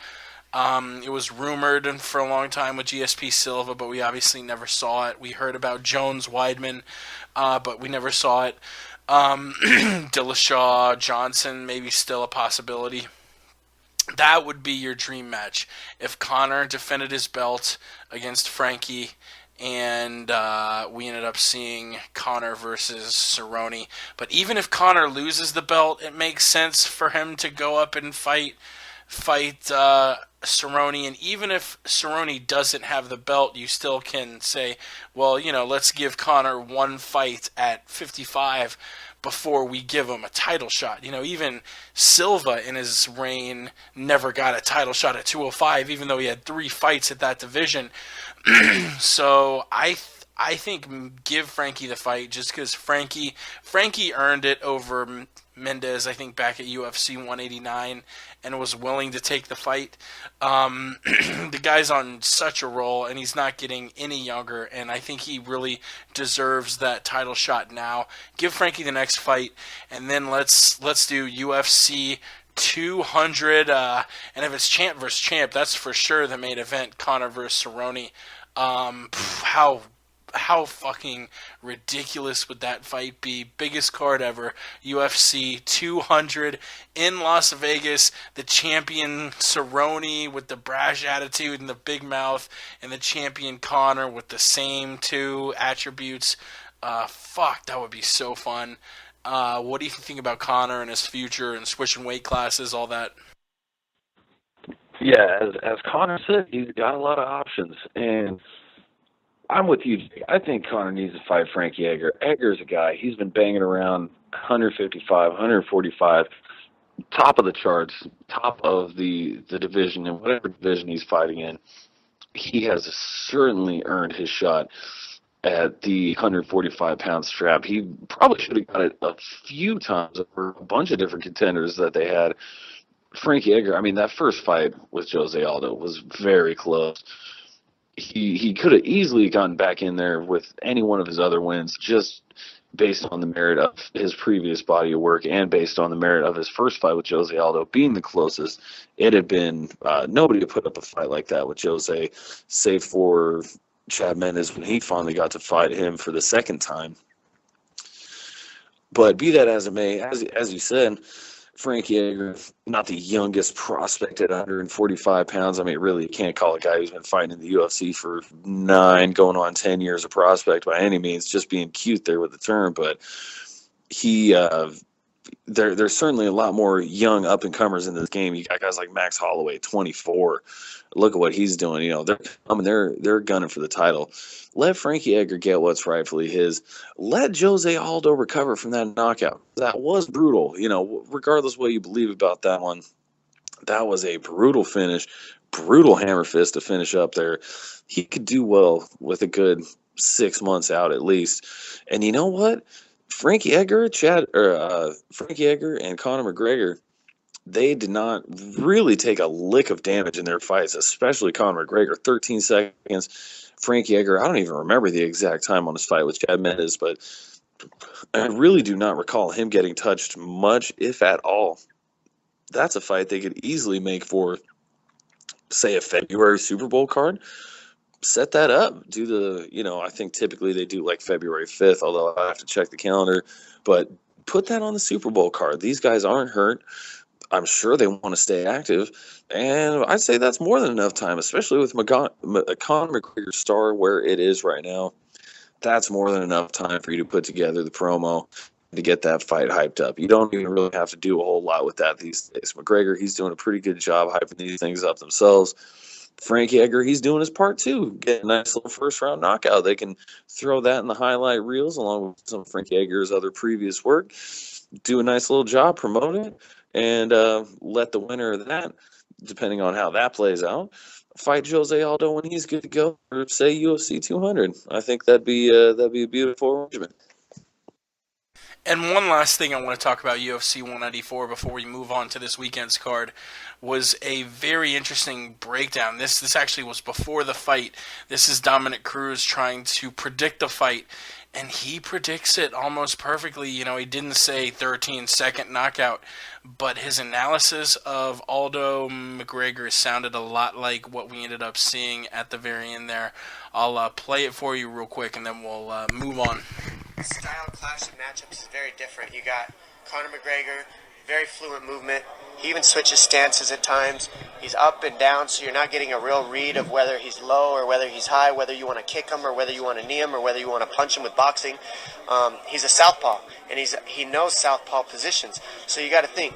It was rumored for a long time with GSP Silva, but we obviously never saw it. We heard about Jones Weidman, but we never saw it. Dillashaw Johnson, maybe still a possibility. That would be your dream match if Conor defended his belt against Frankie, and we ended up seeing Conor versus Cerrone. But even if Conor loses the belt, it makes sense for him to go up and fight Cerrone. And even if Cerrone doesn't have the belt, you still can say, well, let's give Conor 1 fight at 55 before we give him a title shot. Even Silva in his reign never got a title shot at 205, even though he had 3 fights at that division. So I think give Frankie the fight, just because Frankie earned it over Mendez, I think, back at UFC 189, and was willing to take the fight. The guy's on such a roll, and he's not getting any younger, and I think he really deserves that title shot now. Give Frankie the next fight, and then let's do UFC 200, and if it's champ versus champ, that's for sure the main event, Conor versus Cerrone. How fucking ridiculous would that fight be? Biggest card ever, UFC 200 in Las Vegas. The champion Cerrone with the brash attitude and the big mouth, and the champion Conor with the same 2 attributes. That would be so fun. What do you think about Conor and his future and switching weight classes, all that? Yeah, as Conor said, he's got a lot of options, and I'm with you. I think Conor needs to fight Frankie Edgar. Edgar's a guy, he's been banging around 155, 145, top of the charts, top of the division, in whatever division he's fighting in. He has certainly earned his shot at the 145-pound strap. He probably should have got it a few times over a bunch of different contenders that they had. Frankie Edgar, that first fight with Jose Aldo was very close. He could have easily gotten back in there with any one of his other wins, just based on the merit of his previous body of work and based on the merit of his first fight with Jose Aldo being the closest. It had been nobody had put up a fight like that with Jose, save for Chad Mendes when he finally got to fight him for the second time. But be that as it may, as you said, Frankie Edgar, not the youngest prospect at 145 pounds. Really, you can't call a guy who's been fighting in the UFC for 9, going on 10 years a prospect by any means, just being cute there with the term. But there's certainly a lot more young up-and-comers in this game. You got guys like Max Holloway, 24. Look at what he's doing. They're gunning for the title. Let Frankie Edgar get what's rightfully his. Let Jose Aldo recover from that knockout. That was brutal. Regardless of what you believe about that one, that was a brutal finish, brutal hammer fist to finish up there. He could do well with a good 6 months out at least. And you know what? Frankie Edgar and Conor McGregor, they did not really take a lick of damage in their fights, especially Conor McGregor. 13 seconds. Frankie Edgar, I don't even remember the exact time on his fight with Chad Mendes, but I really do not recall him getting touched much, if at all. That's a fight they could easily make for, say, a February Super Bowl card. Set that up. Do the, I think typically they do like February 5th, although I have to check the calendar. But put that on the Super Bowl card. These guys aren't hurt. I'm sure they want to stay active. And I'd say that's more than enough time, especially with Conor McGregor's star where it is right now. That's more than enough time for you to put together the promo to get that fight hyped up. You don't even really have to do a whole lot with that these days. McGregor, he's doing a pretty good job hyping these things up themselves. Frankie Edgar, he's doing his part too. Get a nice little first round knockout. They can throw that in the highlight reels along with some of Frankie Edgar's other previous work. Do a nice little job, promote it, and let the winner of that, depending on how that plays out, fight Jose Aldo when he's good to go, or say UFC 200. I think that'd be a beautiful arrangement. And one last thing I want to talk about UFC 194 before we move on to this weekend's card was a very interesting breakdown. This actually was before the fight. This is Dominick Cruz trying to predict the fight, and he predicts it almost perfectly. You know, he didn't say 13-second knockout, but his analysis of Aldo McGregor sounded a lot like what we ended up seeing at the very end there. I'll play it for you real quick, and then we'll move on. Style clash of matchups is very different. You got Conor McGregor, very fluent movement. He even switches stances at times. He's up and down, so you're not getting a real read of whether he's low or whether he's high, whether you want to kick him or whether you want to knee him or whether you want to punch him with boxing. He's a southpaw, and he knows southpaw positions. So you got to think,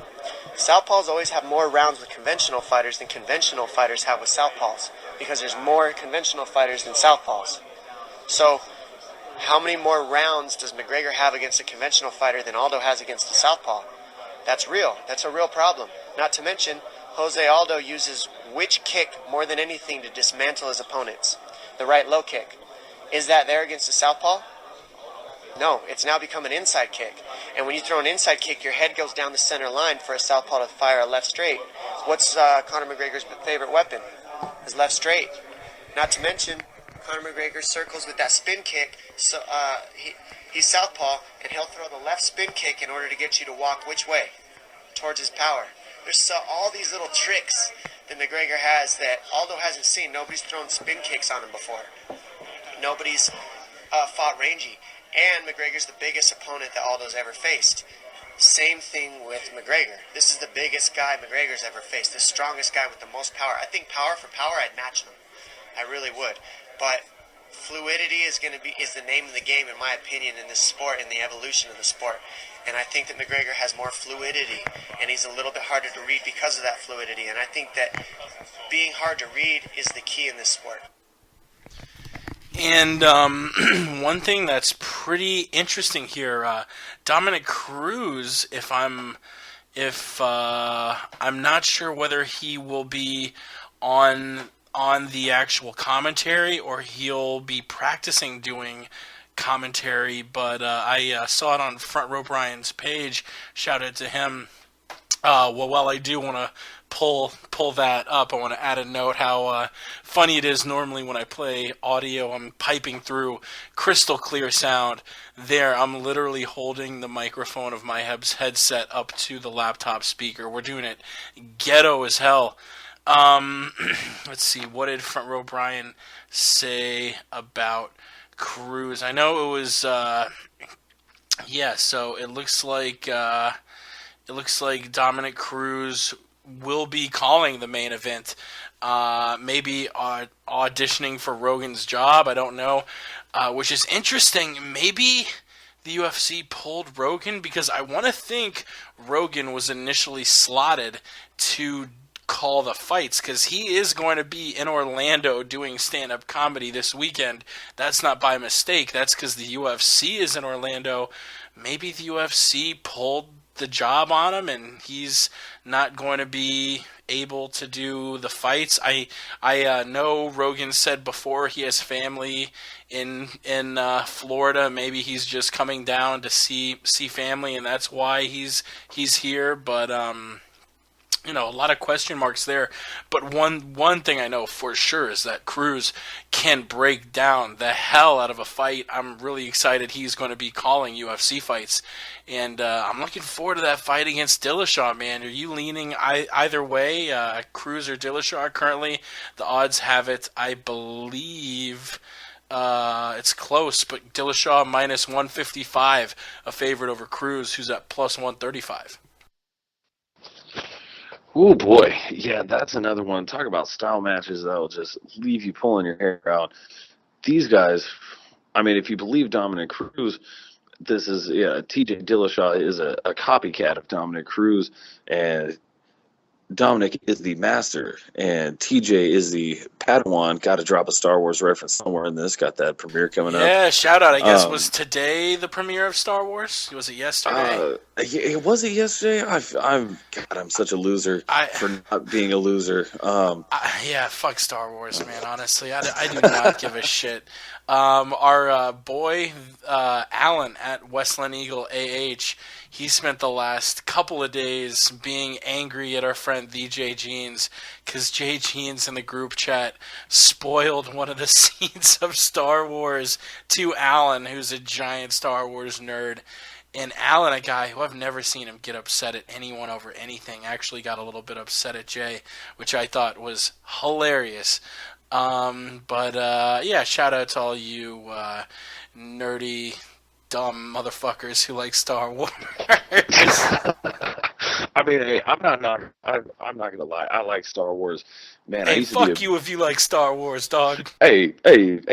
southpaws always have more rounds with conventional fighters than conventional fighters have with southpaws, because there's more conventional fighters than southpaws. So how many more rounds does McGregor have against a conventional fighter than Aldo has against a southpaw? That's real. That's a real problem. Not to mention, Jose Aldo uses which kick more than anything to dismantle his opponents? The right low kick. Is that there against a southpaw? No, it's now become an inside kick. And when you throw an inside kick, your head goes down the center line for a southpaw to fire a left straight. What's Conor McGregor's favorite weapon? His left straight. Not to mention, Conor McGregor circles with that spin kick, so he's southpaw, and he'll throw the left spin kick in order to get you to walk which way? Towards his power. There's all these little tricks that McGregor has that Aldo hasn't seen. Nobody's thrown spin kicks on him before. Nobody's fought rangy. And McGregor's the biggest opponent that Aldo's ever faced. Same thing with McGregor. This is the biggest guy McGregor's ever faced, the strongest guy with the most power. I think power for power, I'd match him. I really would. But fluidity is the name of the game, in my opinion, in this sport, in the evolution of the sport. And I think that McGregor has more fluidity, and he's a little bit harder to read because of that fluidity. And I think that being hard to read is the key in this sport. And one thing that's pretty interesting here, Dominick Cruz, I'm not sure whether he will be on the actual commentary or he'll be practicing doing commentary, but I saw it on Front Row Brian's page. Shout out to him. While I do want to pull that up, I want to add a note how funny it is normally when I play audio. I'm piping through crystal clear sound. There, I'm literally holding the microphone of my headset up to the laptop speaker. We're doing it ghetto as hell. Let's see, what did Front Row Brian say about Cruz? I know it was, so it looks like Dominick Cruz will be calling the main event, maybe auditioning for Rogan's job, I don't know, which is interesting. Maybe the UFC pulled Rogan, because I want to think Rogan was initially slotted to call the fights, because he is going to be in Orlando doing stand-up comedy this weekend. That's not by mistake. That's because the UFC is in Orlando. Maybe the UFC pulled the job on him and he's not going to be able to do the fights. I know Rogan said before he has family in Florida. Maybe he's just coming down to see family, and that's why he's here. But a lot of question marks there. But one thing I know for sure is that Cruz can break down the hell out of a fight. I'm really excited he's going to be calling UFC fights. And I'm looking forward to that fight against Dillashaw, man. Are you leaning either way, Cruz or Dillashaw? Currently, the odds have it, I believe, it's close, but Dillashaw minus 155, a favorite over Cruz, who's at plus 135. Oh, boy. Yeah, that's another one. Talk about style matches that will just leave you pulling your hair out. These guys, I mean, if you believe Dominick Cruz, TJ Dillashaw is a copycat of Dominick Cruz, and Dominic is the master, and TJ is the Padawan. Got to drop a Star Wars reference somewhere in this. Got that premiere coming up. Yeah, shout out. I guess was today the premiere of Star Wars? Was it yesterday? Was it yesterday? I'm such a loser for not being a loser. Yeah, fuck Star Wars, man. Honestly, I do not give a shit. Our boy Alan at Westland Eagle AH, he spent the last couple of days being angry at our friend DJ Jeans because Jay Jeans in the group chat spoiled one of the scenes of Star Wars to Alan, who's a giant Star Wars nerd. And Alan, a guy who I've never seen him get upset at anyone over anything, actually got a little bit upset at Jay, which I thought was hilarious. Yeah, shout out to all you nerdy, dumb motherfuckers who like Star Wars. I mean, hey, I'm not gonna lie. I like Star Wars, man. Hey, fuck you if you like Star Wars, dog. Hey,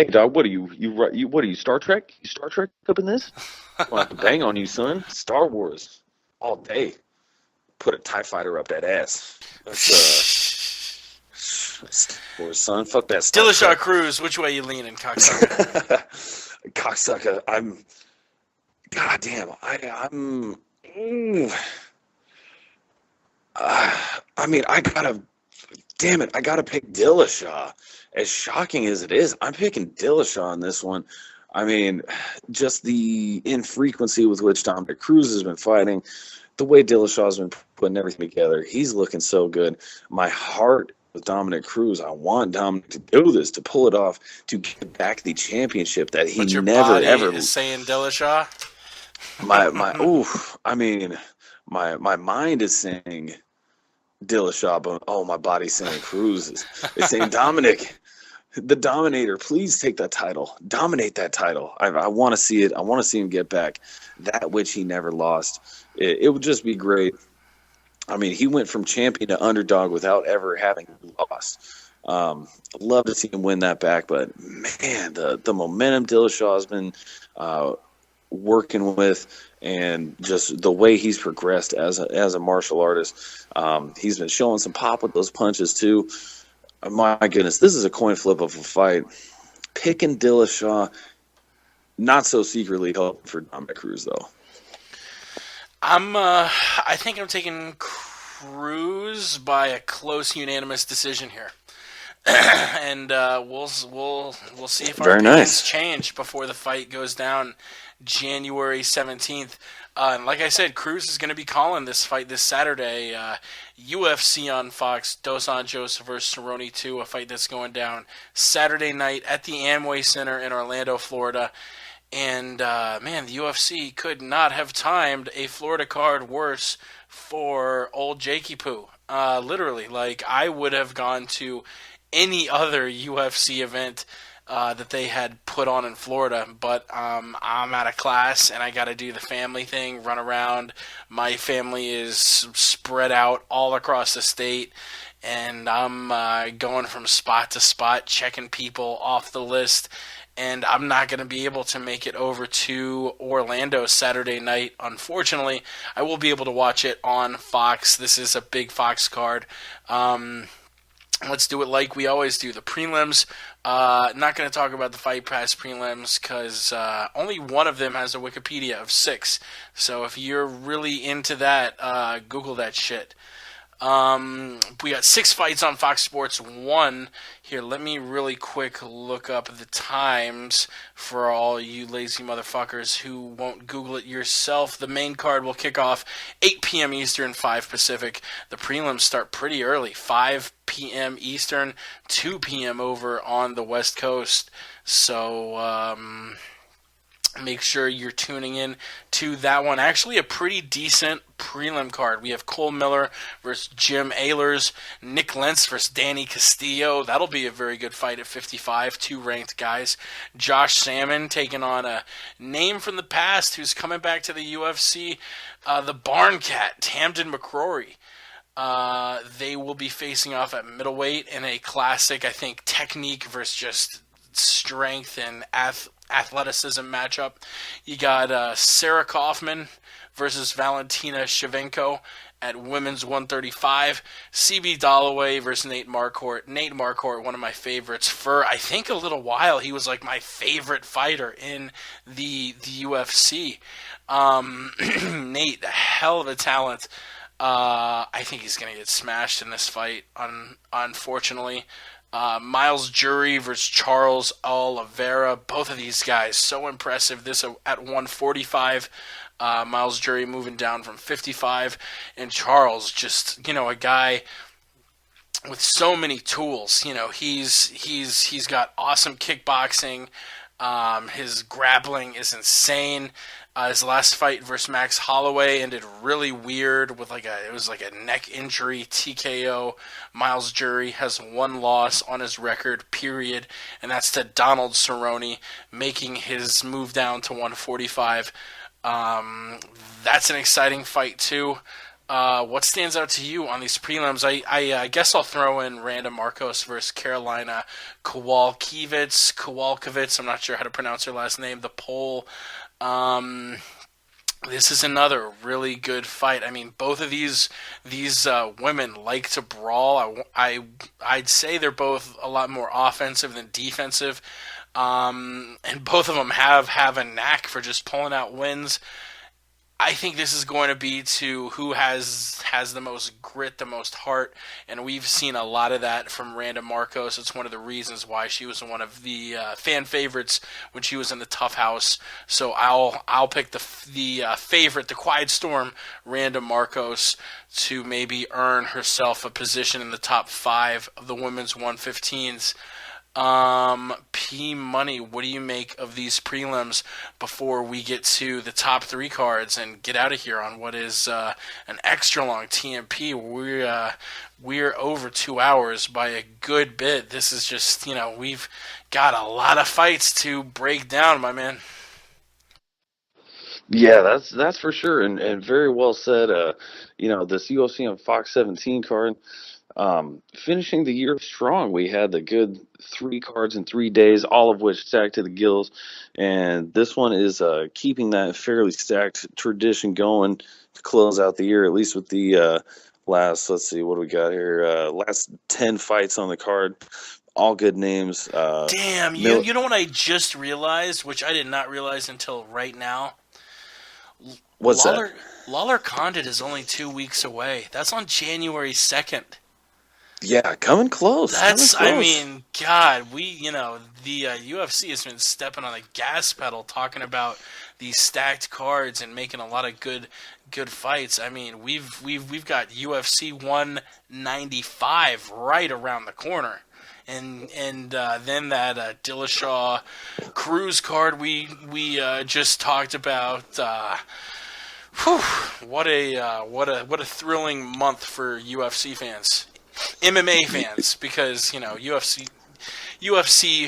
dog. What are you? What are you? Star Trek? You Star Trek up in this? I'll have to bang on you, son. Star Wars all day. Put a TIE fighter up that ass. That's Star Wars, son. Fuck that Star Dillashaw Trek. Cruz, which way you leaning, cocksucker? Cocksucker. Goddamn. I mean, I gotta pick Dillashaw. As shocking as it is, I'm picking Dillashaw on this one. I mean, just the infrequency with which Dominic Cruz has been fighting, the way Dillashaw's been putting everything together, he's looking so good. My heart with Dominic Cruz, I want Dominic to do this, to pull it off, to get back the championship that he But your never body ever. is saying Dillashaw. My mind is saying Dillashaw, but my body's saying Cruz. It's saying Dominic, the Dominator. Please take that title, dominate that title. I want to see it. I want to see him get back that which he never lost. It would just be great. I mean, he went from champion to underdog without ever having lost. I'd love to see him win that back, but man, the momentum Dillashaw's been working with, and just the way he's progressed as a martial artist, he's been showing some pop with those punches too. My goodness, this is a coin flip of a fight. Picking Dillashaw, not so secretly hoping for Dominic Cruz though. I think I'm taking Cruz by a close unanimous decision here. And we'll see if our opinions change before the fight goes down January 17th. And like I said, Cruz is going to be calling this fight this Saturday. UFC on Fox, Dos Anjos versus Cerrone 2, a fight that's going down Saturday night at the Amway Center in Orlando, Florida. And, man, the UFC could not have timed a Florida card worse for old Jakey Poo. Literally, like, I would have gone to any other UFC event that they had put on in Florida, but I'm out of class and I got to do the family thing, run around. My family is spread out all across the state, and I'm going from spot to spot, checking people off the list, and I'm not going to be able to make it over to Orlando Saturday night. Unfortunately, I will be able to watch it on Fox. This is a big Fox card. Let's do it like we always do. The prelims, not going to talk about the Fight Pass prelims because only one of them has a Wikipedia of 6. So if you're really into that, Google that shit. We got 6 fights on Fox Sports 1. Here, let me really quick look up the times for all you lazy motherfuckers who won't Google it yourself. The main card will kick off 8 p.m. Eastern, 5 Pacific. The prelims start pretty early, 5 p.m. Eastern, 2 p.m. over on the West Coast. So, make sure you're tuning in to that one. Actually, a pretty decent prelim card. We have Cole Miller versus Jim Ehlers, Nick Lentz versus Danny Castillo. That'll be a very good fight at 55, 2 ranked guys. Josh Salmon taking on a name from the past who's coming back to the UFC, the Barn Cat, Tamden McCrory. They will be facing off at middleweight in a classic, I think, technique versus just strength and athleticism matchup. You got Sarah Kaufman versus Valentina Shevchenko at women's 135, CB Dollaway versus Nate Marquardt. Nate Marquardt, one of my favorites for, I think, a little while. He was like my favorite fighter in the UFC. Nate, a hell of a talent. I think he's going to get smashed in this fight, unfortunately. Miles Jury versus Charles Oliveira. Both of these guys, so impressive. This at 145. Miles Jury moving down from 55. And Charles, just, a guy with so many tools. He's got awesome kickboxing. His grappling is insane. His last fight versus Max Holloway ended really weird with it was like a neck injury, TKO. Miles Jury has one loss on his record, period, and that's to Donald Cerrone, making his move down to 145. That's an exciting fight too. What stands out to you on these prelims? I guess I'll throw in Randa Marcos versus Carolina Kowalkiewicz. I'm not sure how to pronounce her last name. The Pole. This is another really good fight. I mean, both of these women like to brawl. I'd say they're both a lot more offensive than defensive, and both of them have a knack for just pulling out wins. I think this is going to be to who has the most grit, the most heart, and we've seen a lot of that from Randa Marcos. It's one of the reasons why she was one of the fan favorites when she was in the Tough House. So I'll pick the favorite, the Quiet Storm, Randa Marcos, to maybe earn herself a position in the top 5 of the women's 115s. P Money, what do you make of these prelims before we get to the top 3 cards and get out of here on what is an extra long TMP? We're over 2 hours by a good bit. This is just, we've got a lot of fights to break down, my man. Yeah, that's for sure, and very well said. This UFC on Fox 17 card. Finishing the year strong, we had the good 3 cards in 3 days, all of which stacked to the gills, and this one is keeping that fairly stacked tradition going to close out the year, at least with the last, let's see, what do we got here, last 10 fights on the card, all good names. Damn, you know what I just realized, which I did not realize until right now? What's that? Lawler Condit is only 2 weeks away. That's on January 2nd. Yeah, coming close. I mean, God, the UFC has been stepping on the gas pedal, talking about these stacked cards and making a lot of good fights. I mean, we've got UFC 195 right around the corner, and then that Dillashaw Cruz card we just talked about. What a thrilling month for UFC fans. MMA fans, because UFC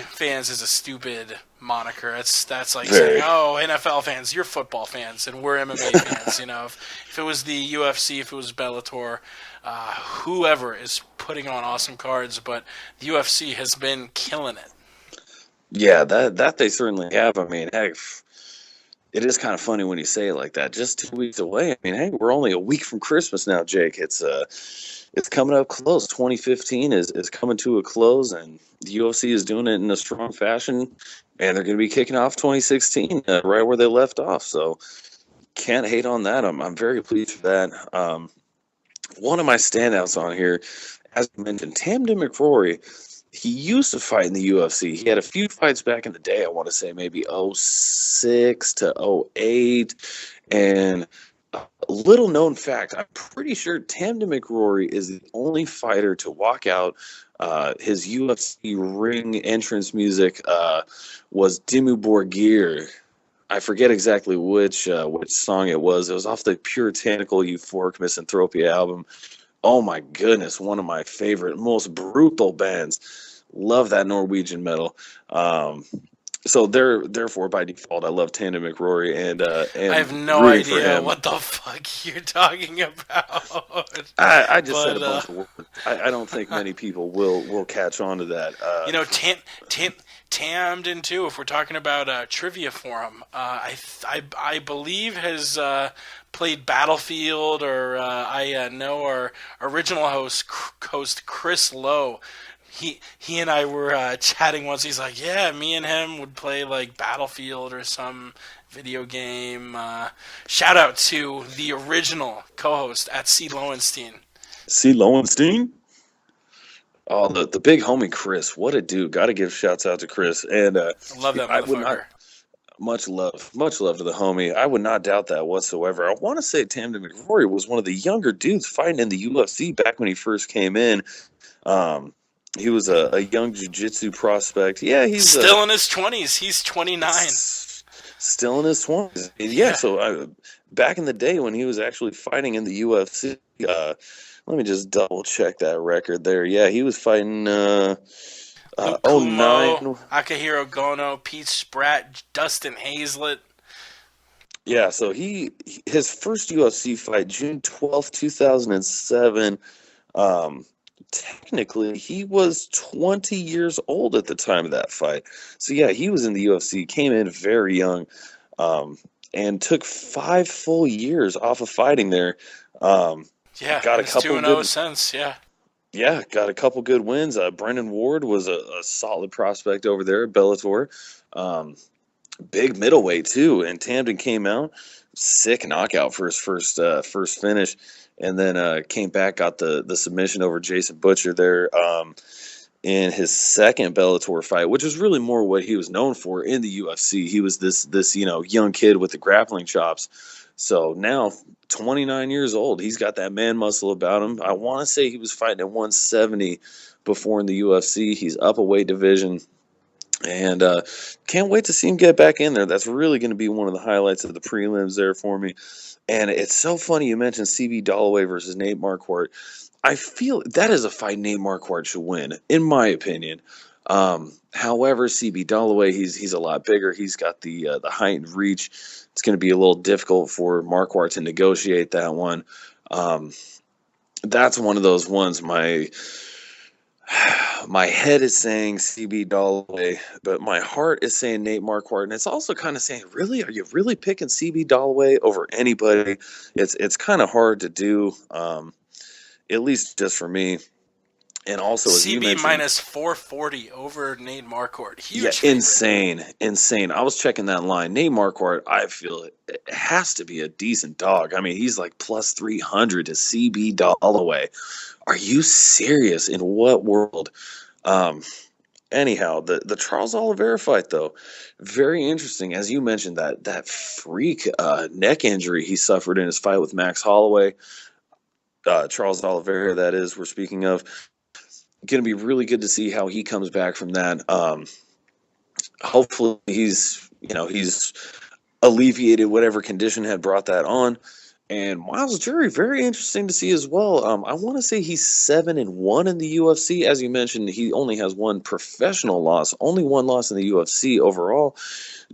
fans is a stupid moniker. That's like saying, oh, NFL fans, you're football fans, and we're MMA fans. If it was the UFC, if it was Bellator, whoever is putting on awesome cards, but the UFC has been killing it. Yeah, that they certainly have. I mean, heck, it is kind of funny when you say it like that. Just 2 weeks away. I mean, hey, we're only a week from Christmas now, Jake. It's coming up close. 2015 is coming to a close, and the UFC is doing it in a strong fashion, and they're going to be kicking off 2016 right where they left off. So can't hate on that. I'm very pleased for that. One of my standouts on here, as I mentioned, Tamden McCrory. He used to fight in the UFC. He had a few fights back in the day. I want to say maybe 06 to 08, and little known fact, I'm pretty sure Tamden McCrory is the only fighter to walk out. His UFC ring entrance music was Dimmu Borgir. I forget exactly which song it was. It was off the Puritanical Euphoric Misanthropia album. Oh my goodness, one of my favorite, most brutal bands. Love that Norwegian metal. So therefore, by default, I love Tamden McCrory, and I have no idea what the fuck you're talking about. I just said a bunch of words. I don't think many people will catch on to that. Tamden too. If we're talking about Trivia Forum, I believe has played Battlefield, or I know our original host Chris Lowe. He and I were chatting once. He's like, yeah, me and him would play like Battlefield or some video game. Shout out to the original co-host at C. Lowenstein. C. Lowenstein? Oh, the big homie Chris. What a dude. Got to give shouts out to Chris. And I love that motherfucker. Much love to the homie. I would not doubt that whatsoever. I want to say Tamden McRory was one of the younger dudes fighting in the UFC back when he first came in. He was a young jiu-jitsu prospect. Yeah, he's still in his 20s. He's 29. Still in his 20s. Yeah, so back in the day when he was actually fighting in the UFC, let me just double check that record there. Yeah, he was fighting 09. Akihiro Gono, Pete Spratt, Dustin Hazlett. Yeah, so his first UFC fight, June 12th, 2007. Technically, he was 20 years old at the time of that fight. So, yeah, he was in the UFC, came in very young, and took 5 full years off of fighting there. Got a couple 2-0 since, yeah. Yeah, got a couple good wins. Brendan Ward was a solid prospect over there at Bellator. Big middleweight, too, and Tamden came out. Sick knockout for his first finish. And then came back, got the submission over Jason Butcher there in his second Bellator fight, which was really more what he was known for in the UFC. He was this young kid with the grappling chops. So now, 29 years old, he's got that man muscle about him. I want to say he was fighting at 170 before in the UFC. He's up a weight division. And can't wait to see him get back in there. That's really going to be one of the highlights of the prelims there for me. And it's so funny you mentioned CB Dollaway versus Nate Marquardt. I feel that is a fight Nate Marquardt should win, in my opinion. However, CB Dollaway, he's a lot bigger. He's got the height and reach. It's going to be a little difficult for Marquardt to negotiate that one. That's one of those ones my head is saying CB Dollaway, but my heart is saying Nate Marquardt, and it's also kind of saying, really, are you really picking CB Dollaway over anybody? It's kind of hard to do, at least just for me. And also, as you mentioned, CB minus 440 over Nate Marquardt. Huge. Yeah, insane. I was checking that line. Nate Marquardt, I feel it has to be a decent dog. I mean, he's like plus 300 to CB Dollaway. Are you serious? In what world? Anyhow, the Charles Oliveira fight, though, very interesting. As you mentioned, that freak neck injury he suffered in his fight with Max Holloway. Charles Oliveira, that is, we're speaking of. Going to be really good to see how he comes back from that. Hopefully he's alleviated whatever condition had brought that on. And Miles Jury, very interesting to see as well. I want to say he's 7-1 in the UFC. As you mentioned, he only has one professional loss, only one loss in the UFC overall,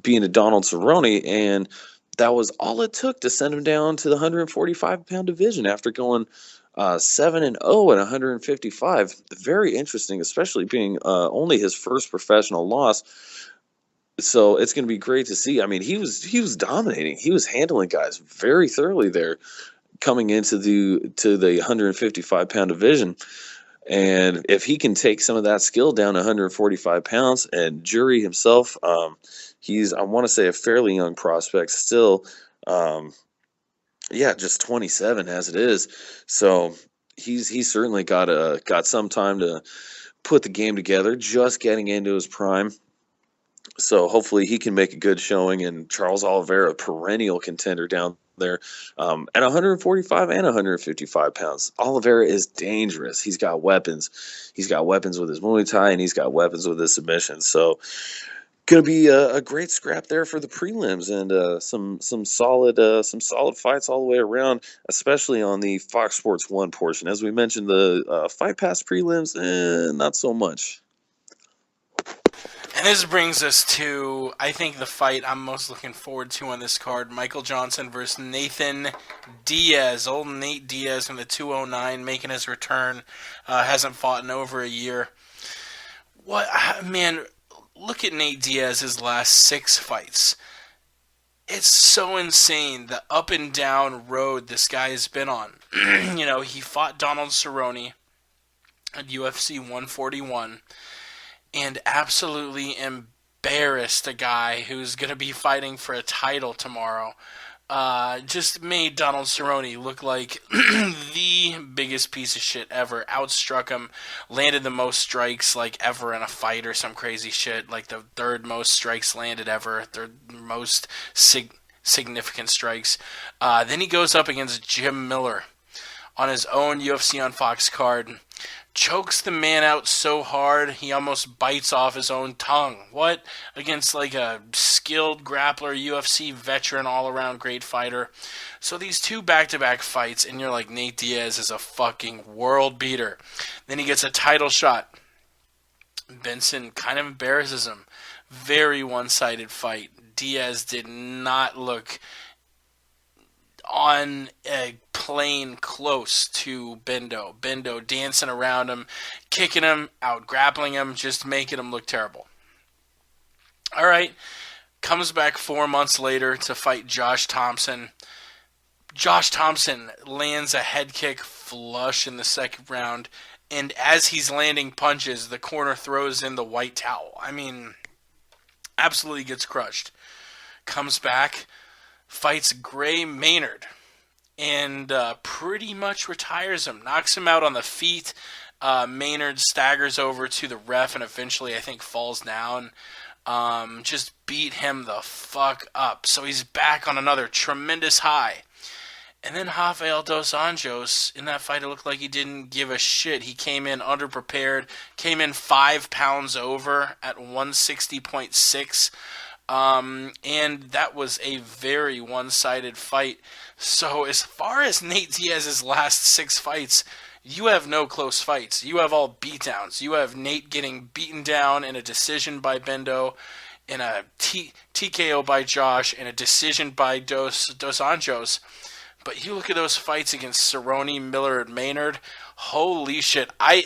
being to Donald Cerrone, and that was all it took to send him down to the 145-pound division after going 7-0 at 155. Very interesting, especially being only his first professional loss. So it's going to be great to see. I mean, he was dominating. He was handling guys very thoroughly there, coming into the 155-pound division. And if he can take some of that skill down to 145 pounds, and Jury himself, he's, I want to say, a fairly young prospect still. Just 27 as it is. So he's certainly got some time to put the game together, just getting into his prime. So hopefully he can make a good showing. And Charles Oliveira, perennial contender down there at 145 and 155 pounds. Oliveira is dangerous. He's got weapons. He's got weapons with his Muay Thai, and he's got weapons with his submissions. So going to be a great scrap there for the prelims, and some solid fights all the way around, especially on the Fox Sports 1 portion. As we mentioned, the Fight Pass prelims, not so much. And this brings us to, I think, the fight I'm most looking forward to on this card. Michael Johnson versus Nathan Diaz. Old Nate Diaz from the 209 making his return. Hasn't fought in over a year. Man, look at Nate Diaz's last 6 fights. It's so insane the up and down road this guy has been on. He fought Donald Cerrone at UFC 141 and absolutely embarrassed a guy who's going to be fighting for a title tomorrow. Just made Donald Cerrone look like the biggest piece of shit ever. Outstruck him, landed the most strikes like ever in a fight or some crazy shit, like the third most strikes landed ever, third most significant strikes. Then he goes up against Jim Miller on his own UFC on Fox card. Chokes the man out so hard he almost bites off his own tongue. What? Against like a skilled grappler, UFC veteran, all-around great fighter. So these two back-to-back fights, and you're like, Nate Diaz is a fucking world beater. Then he gets a title shot. Benson kind of embarrasses him. Very one-sided fight. Diaz did not look on a plane close to Bendo. Bendo dancing around him, kicking him, out grappling him, just making him look terrible. All right, comes back 4 months later to fight Josh Thompson. Josh Thompson lands a head kick flush in the second round, and as he's landing punches, the corner throws in the white towel. I mean, absolutely gets crushed. Comes back, fights Gray Maynard, and pretty much retires him. Knocks him out on the feet. Maynard staggers over to the ref and eventually, I think, falls down. Just beat him the fuck up. So he's back on another tremendous high. And then Rafael dos Anjos, in that fight, it looked like he didn't give a shit. He came in underprepared, came in 5 pounds over at 160.6. And that was a very one-sided fight. So as far as Nate Diaz's last 6 fights, you have no close fights. You have all beatdowns. You have Nate getting beaten down in a decision by Bendo, in a TKO by Josh, in a decision by dos Anjos. But you look at those fights against Cerrone, Miller, and Maynard, holy shit. I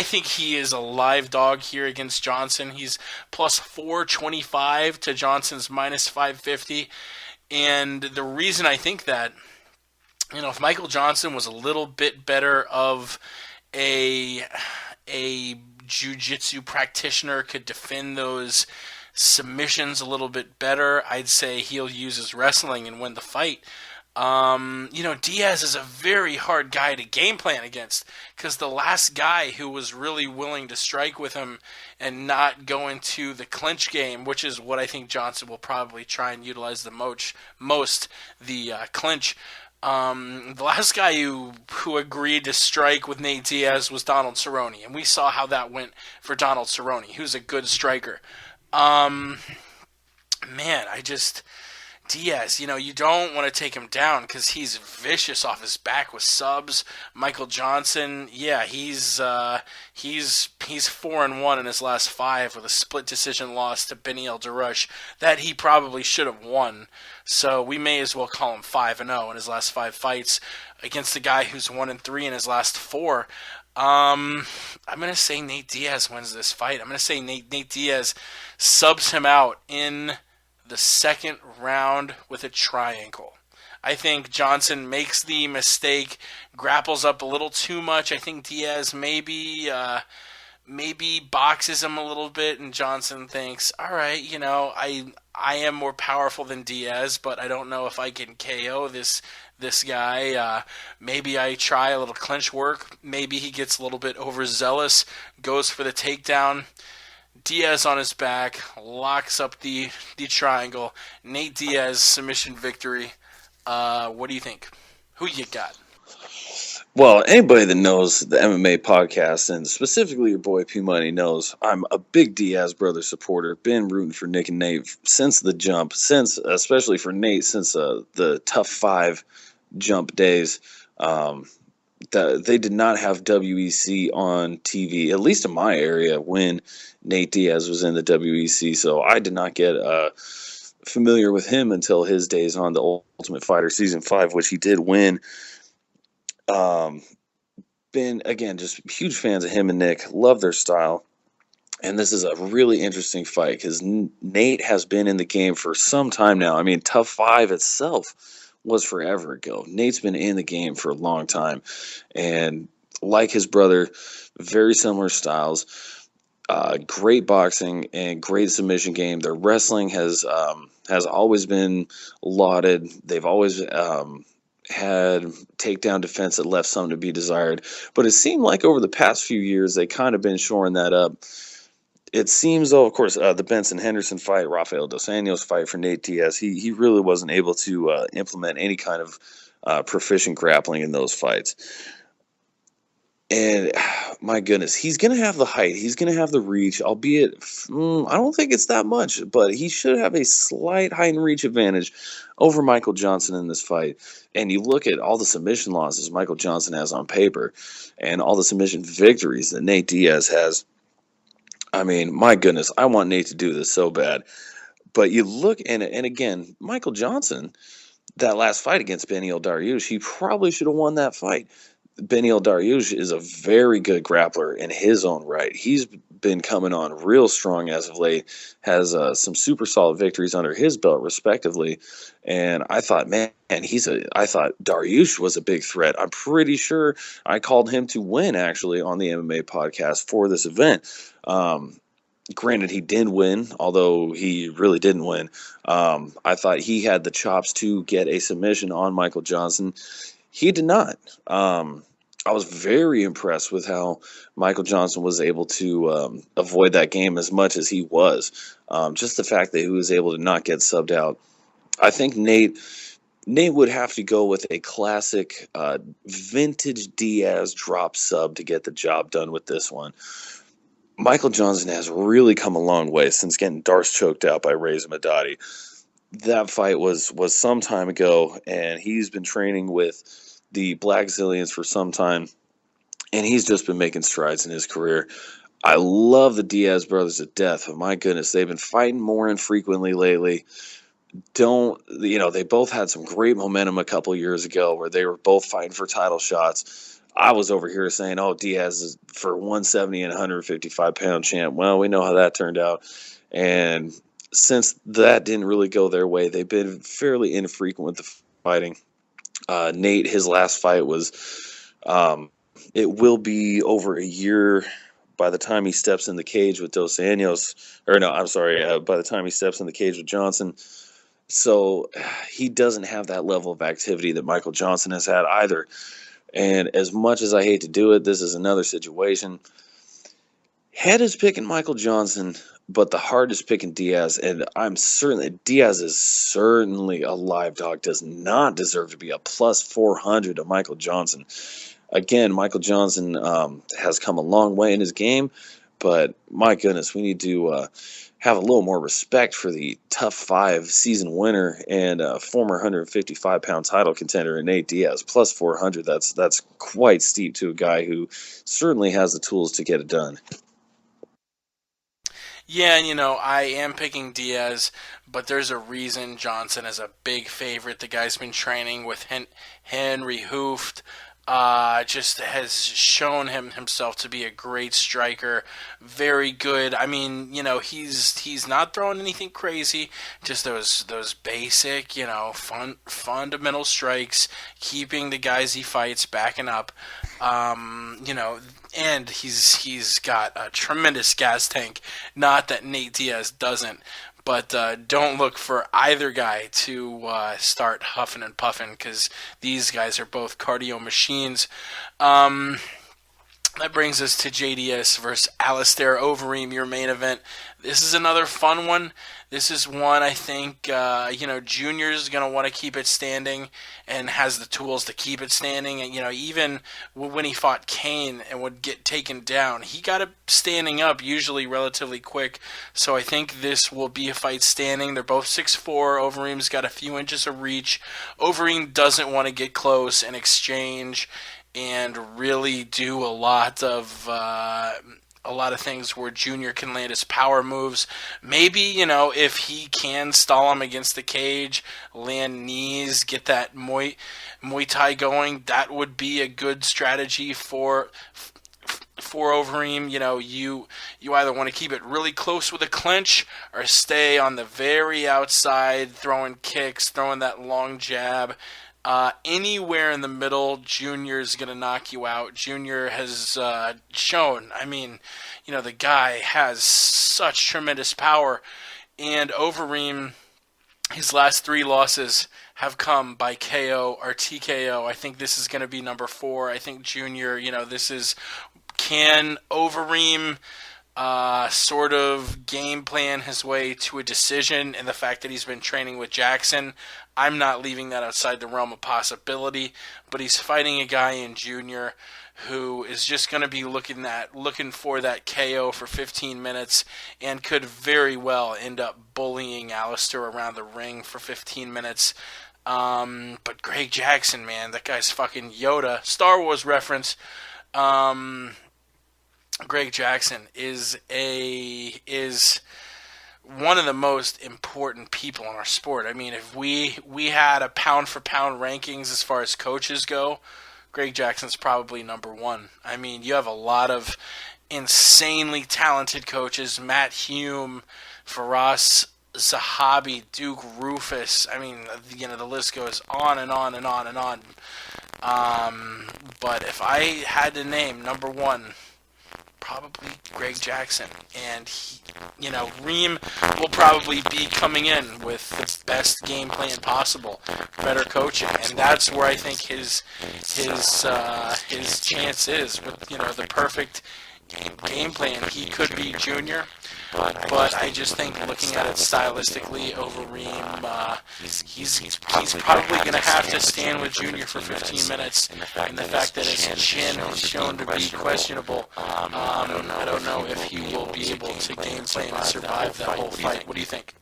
think he is a live dog here against Johnson. He's plus 425 to Johnson's minus 550. And the reason I think that, if Michael Johnson was a little bit better of a jiu-jitsu practitioner, could defend those submissions a little bit better, I'd say he'll use his wrestling and win the fight. Diaz is a very hard guy to game plan against because the last guy who was really willing to strike with him and not go into the clinch game, which is what I think Johnson will probably try and utilize the most, the clinch. The last guy who agreed to strike with Nate Diaz was Donald Cerrone, and we saw how that went for Donald Cerrone, who's a good striker. Diaz, you don't want to take him down because he's vicious off his back with subs. Michael Johnson, yeah, he's 4-1 in his last 5 with a split decision loss to Benny El Darush that he probably should have won. So we may as well call him 5-0 in his last 5 fights against the guy who's 1-3 in his last 4. I'm gonna say Nate Diaz wins this fight. I'm gonna say Nate Diaz subs him out in the second round with a triangle. I think Johnson makes the mistake, grapples up a little too much. I think Diaz maybe boxes him a little bit, and Johnson thinks, all right, I am more powerful than Diaz, but I don't know if I can KO this guy. Maybe I try a little clinch work. Maybe he gets a little bit overzealous, goes for the takedown. Diaz on his back, locks up the triangle. Nate Diaz submission victory. What do you think? Who you got? Well, anybody that knows the MMA podcast, and specifically your boy P Money, knows I'm a big Diaz brother supporter. Been rooting for Nick and Nate since the jump, especially for Nate since the Tough 5 jump days. They did not have WEC on TV, at least in my area, when Nate Diaz was in the WEC. So I did not get familiar with him until his days on the Ultimate Fighter Season 5, which he did win. Been, again, just huge fans of him and Nick. Love their style. And this is a really interesting fight because Nate has been in the game for some time now. I mean, Tough 5 itself was forever ago. Nate's been in the game for a long time. And like his brother, very similar styles. Great boxing and great submission game. Their wrestling has always been lauded. They've always had takedown defense that left some to be desired. But it seemed like over the past few years they kind of been shoring that up. It seems, though, of course, the Benson Henderson fight, Rafael Dos Anjos fight for Nate Diaz, he really wasn't able to implement any kind of proficient grappling in those fights. And my goodness, he's going to have the height. He's going to have the reach, albeit I don't think it's that much, but he should have a slight height and reach advantage over Michael Johnson in this fight. And you look at all the submission losses Michael Johnson has on paper and all the submission victories that Nate Diaz has. I mean, my goodness, I want Nate to do this so bad. But you look, and again, Michael Johnson, that last fight against Beneil Dariush, he probably should have won that fight. Beneil Dariush is a very good grappler in his own right. He's been coming on real strong as of late, has some super solid victories under his belt, respectively. And I thought, man, I thought Dariush was a big threat. I'm pretty sure I called him to win, actually, on the MMA podcast for this event. Granted, he did win, although he really didn't win. I thought he had the chops to get a submission on Michael Johnson. He did not. I was very impressed with how Michael Johnson was able to avoid that game as much as he was. Just the fact that he was able to not get subbed out. I think Nate would have to go with a classic vintage Diaz drop sub to get the job done with this one. Michael Johnson has really come a long way since getting Darce choked out by Reza Madadi. That fight was some time ago, and he's been training with the Black Zillions for some time, and he's just been making strides in his career. I love the Diaz brothers to death, but my goodness, they've been fighting more infrequently lately. They both had some great momentum a couple years ago where they were both fighting for title shots. I was over here saying, oh, Diaz is for 170 and 155-pound champ. Well, we know how that turned out. And since that didn't really go their way, they've been fairly infrequent with the fighting. Nate, his last fight was, it will be over a year by the time he steps in the cage with Dos Anjos. By the time he steps in the cage with Johnson. So he doesn't have that level of activity that Michael Johnson has had either. And as much as I hate to do it, this is another situation. Head is picking Michael Johnson, but the heart is picking Diaz. And I'm certain that Diaz is certainly a live dog, does not deserve to be a plus 400 to Michael Johnson. Again, Michael Johnson has come a long way in his game, but my goodness, we need to have a little more respect for the Tough 5 season winner and former 155-pound title contender Nate Diaz. Plus 400, that's quite steep to a guy who certainly has the tools to get it done. Yeah, and I am picking Diaz, but there's a reason Johnson is a big favorite. The guy's been training with Henry Hooft. Just has shown himself to be a great striker, very good. I mean, he's not throwing anything crazy, just those basic, fundamental strikes, keeping the guys he fights backing up. And he's got a tremendous gas tank. Not that Nate Diaz doesn't. But don't look for either guy to start huffing and puffing because these guys are both cardio machines. That brings us to JDS versus Alistair Overeem, your main event. This is another fun one. This is one I think, Junior's going to want to keep it standing and has the tools to keep it standing. And, even when he fought Kane and would get taken down, he got it standing up usually relatively quick. So I think this will be a fight standing. They're both 6'4". Overeem's got a few inches of reach. Overeem doesn't want to get close and exchange and really do a lot of things where Junior can land his power moves. Maybe, if he can stall him against the cage, land knees, get that Muay Thai going, that would be a good strategy for Overeem. You either want to keep it really close with a clinch or stay on the very outside, throwing kicks, throwing that long jab. Anywhere in the middle, Junior's going to knock you out. Junior has shown, the guy has such tremendous power. And Overeem, his last 3 losses have come by KO or TKO. I think this is going to be number 4. I think Junior, can Overeem sort of game plan his way to a decision, and the fact that he's been training with Jackson, I'm not leaving that outside the realm of possibility, but he's fighting a guy in Junior who is just going to be looking for that KO for 15 minutes and could very well end up bullying Alistair around the ring for 15 minutes. But Greg Jackson, man, that guy's fucking Yoda. Star Wars reference. Greg Jackson is one of the most important people in our sport. I mean, if we had a pound-for-pound rankings as far as coaches go, Greg Jackson's probably number 1. I mean, you have a lot of insanely talented coaches. Matt Hume, Firas Zahabi, Duke Rufus. I mean, the list goes on and on and on and on. But if I had to name number 1, probably Greg Jackson. And, Reem will probably be coming in with the best game plan possible, better coaching. And that's where I think his chance is with, the perfect game plan. He could be Junior, but I just think looking at it stylistically, Overeem, he's probably going to have to stand with Junior for 15 minutes, and the fact that his chin is shown to be questionable, I don't know if he will be able to game plan and survive that whole fight. What do you think?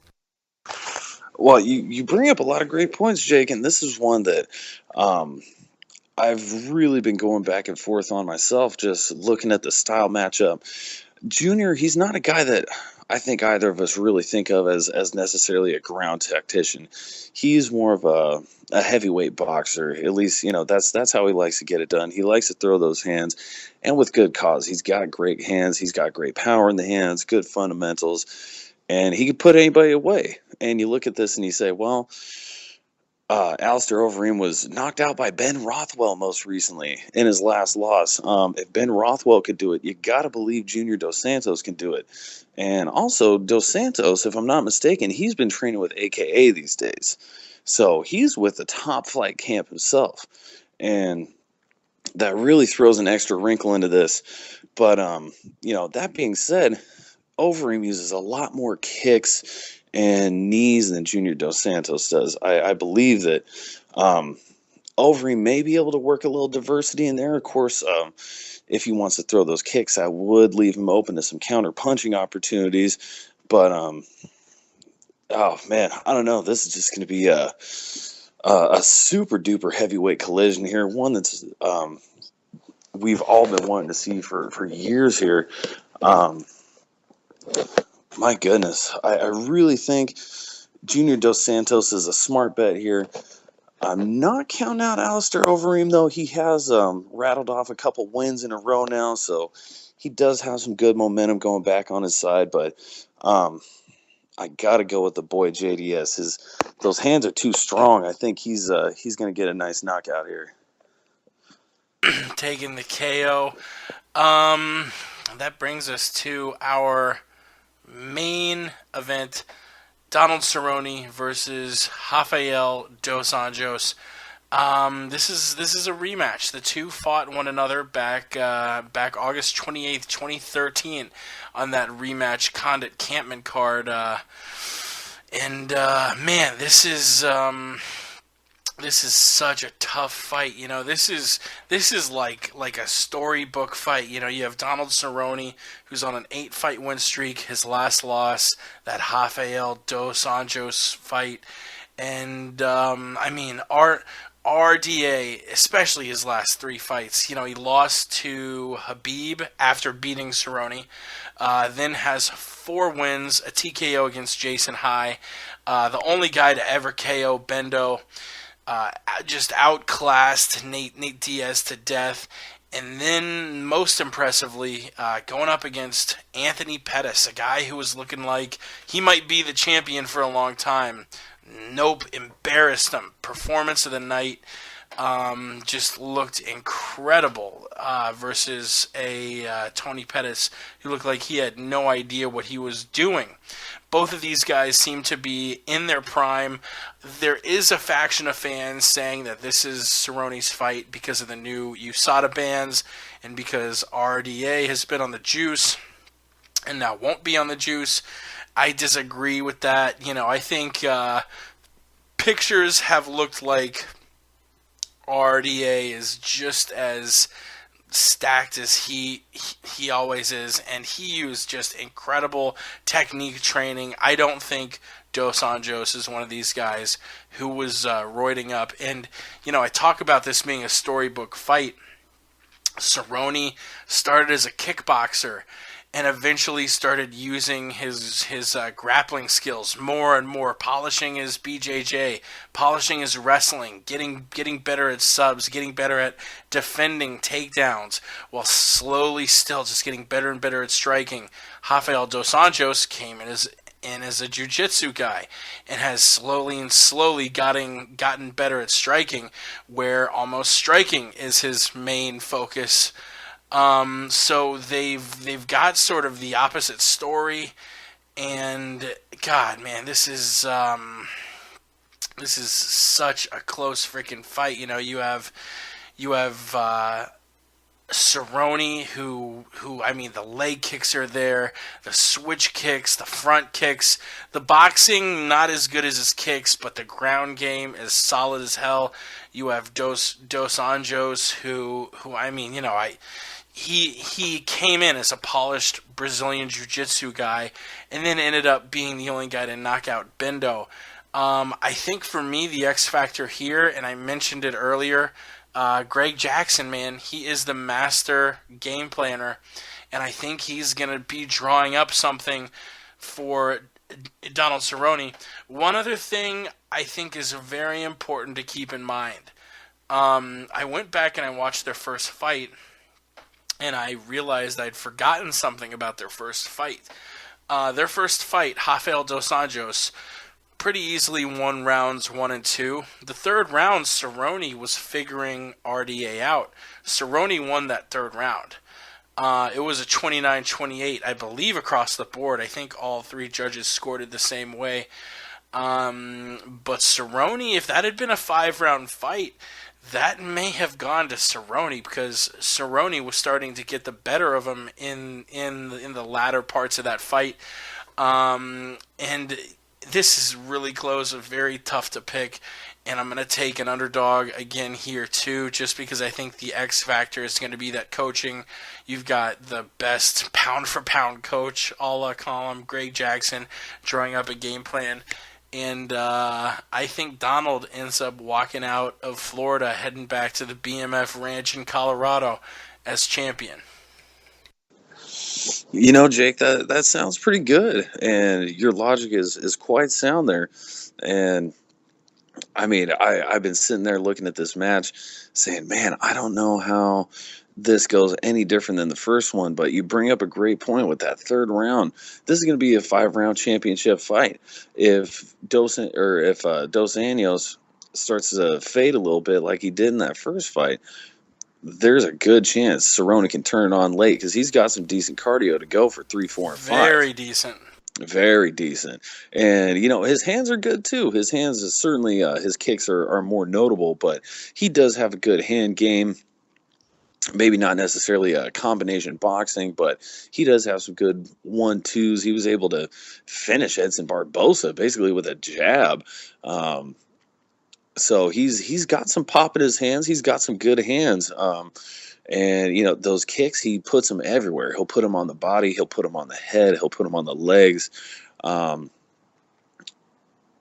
Well, you bring up a lot of great points, Jake, and this is one that I've really been going back and forth on myself, just looking at the style matchup. Junior, he's not a guy that I think either of us really think of as necessarily a ground tactician. He's more of a heavyweight boxer. At least, that's how he likes to get it done. He likes to throw those hands, and with good cause. He's got great hands. He's got great power in the hands, good fundamentals, and he can put anybody away. And you look at this and you say, well, Alistair Overeem was knocked out by Ben Rothwell most recently in his last loss. If Ben Rothwell could do it, you got to believe Junior Dos Santos can do it. And also, Dos Santos, if I'm not mistaken, he's been training with AKA these days. So he's with the Top Flight camp himself. And that really throws an extra wrinkle into this. But, that being said, Overeem uses a lot more kicks and knees than Junior Dos Santos does. I believe that Overeem may be able to work a little diversity in there. Of course, if he wants to throw those kicks, I would leave him open to some counter punching opportunities. But oh man, I don't know. This is just going to be a super duper heavyweight collision here. One that's we've all been wanting to see for years here. My goodness, I really think Junior Dos Santos is a smart bet here. I'm not counting out Alistair Overeem, though. He has rattled off a couple wins in a row now, so he does have some good momentum going back on his side. But I got to go with the boy JDS. Those hands are too strong. I think he's going to get a nice knockout here. Taking the KO. That brings us to our main event, Donald Cerrone versus Rafael Dos Anjos. This is a rematch. The two fought one another back August 28th, 2013 on that rematch Condit Campman card. Man, this is such a tough fight. This is like a storybook fight. You have Donald Cerrone, who's on an 8-fight win streak. His last loss, that Rafael Dos Anjos fight, and RDA, especially his last 3 fights. He lost to Habib after beating Cerrone, then has 4 wins, a TKO against Jason High, the only guy to ever KO Bendo. Just outclassed Nate Diaz to death, And then, most impressively, going up against Anthony Pettis, a guy who was looking like he might be the champion for a long time. Nope, embarrassed him. Performance of the night, just looked incredible versus a Tony Pettis who looked like he had no idea what he was doing. Both of these guys seem to be in their prime. There is a faction of fans saying that this is Cerrone's fight because of the new USADA bans and because RDA has been on the juice and now won't be on the juice. I disagree with that. I think pictures have looked like RDA is just as stacked as he always is, and he used just incredible technique training. I don't think Dos Anjos is one of these guys who was roiding up. And I talk about this being a storybook fight. Cerrone started as a kickboxer and eventually started using his grappling skills more and more, polishing his BJJ, polishing his wrestling, getting better at subs, getting better at defending takedowns, while slowly still just getting better and better at striking. Rafael Dos Anjos came in as a jiu-jitsu guy and has slowly gotten better at striking, where almost striking is his main focus. So they've got sort of the opposite story, and God, man, this is such a close freaking fight. You have Cerrone, who I mean, the leg kicks are there, the switch kicks, the front kicks, the boxing not as good as his kicks, but the ground game is solid as hell. You have Dos Anjos, who I mean, He came in as a polished Brazilian Jiu-Jitsu guy and then ended up being the only guy to knock out Bendo. I think for me, the X factor here, and I mentioned it earlier, Greg Jackson, man, he is the master game planner, and I think he's going to be drawing up something for Donald Cerrone. One other thing I think is very important to keep in mind. I went back and I watched their first fight, and I realized I'd forgotten something about their first fight. Their first fight, Rafael Dos Anjos, pretty easily won rounds 1 and 2. The third round, Cerrone was figuring RDA out. Cerrone won that third round. It was a 29-28, I believe, across the board. I think all three judges scored it the same way. But Cerrone, if that had been a 5-round fight, that may have gone to Cerrone, because Cerrone was starting to get the better of him in the latter parts of that fight. And this is really close, very tough to pick, and I'm going to take an underdog again here too, just because I think the X factor is going to be that coaching. You've got the best pound-for-pound coach, a la Column, Greg Jackson, drawing up a game plan. And I think Donald ends up walking out of Florida, heading back to the BMF Ranch in Colorado as champion. Jake, that sounds pretty good, and your logic is quite sound there. And I mean, I've been sitting there looking at this match, saying, man, I don't know how this goes any different than the first one. But you bring up a great point with that third round. This is going to be a 5-round championship fight. If Dos Anjos starts to fade a little bit like he did in that first fight, there's a good chance Cerrone can turn it on late, because he's got some decent cardio to go for 3, 4, and 5. Very decent. Very decent. And, his hands are good too. His hands is certainly, his kicks are more notable, but he does have a good hand game. Maybe not necessarily a combination boxing, but he does have some good 1-2s. He was able to finish Edson Barbosa basically with a jab. So he's got some pop in his hands. He's got some good hands. And, those kicks, he puts them everywhere. He'll put them on the body. He'll put them on the head. He'll put them on the legs.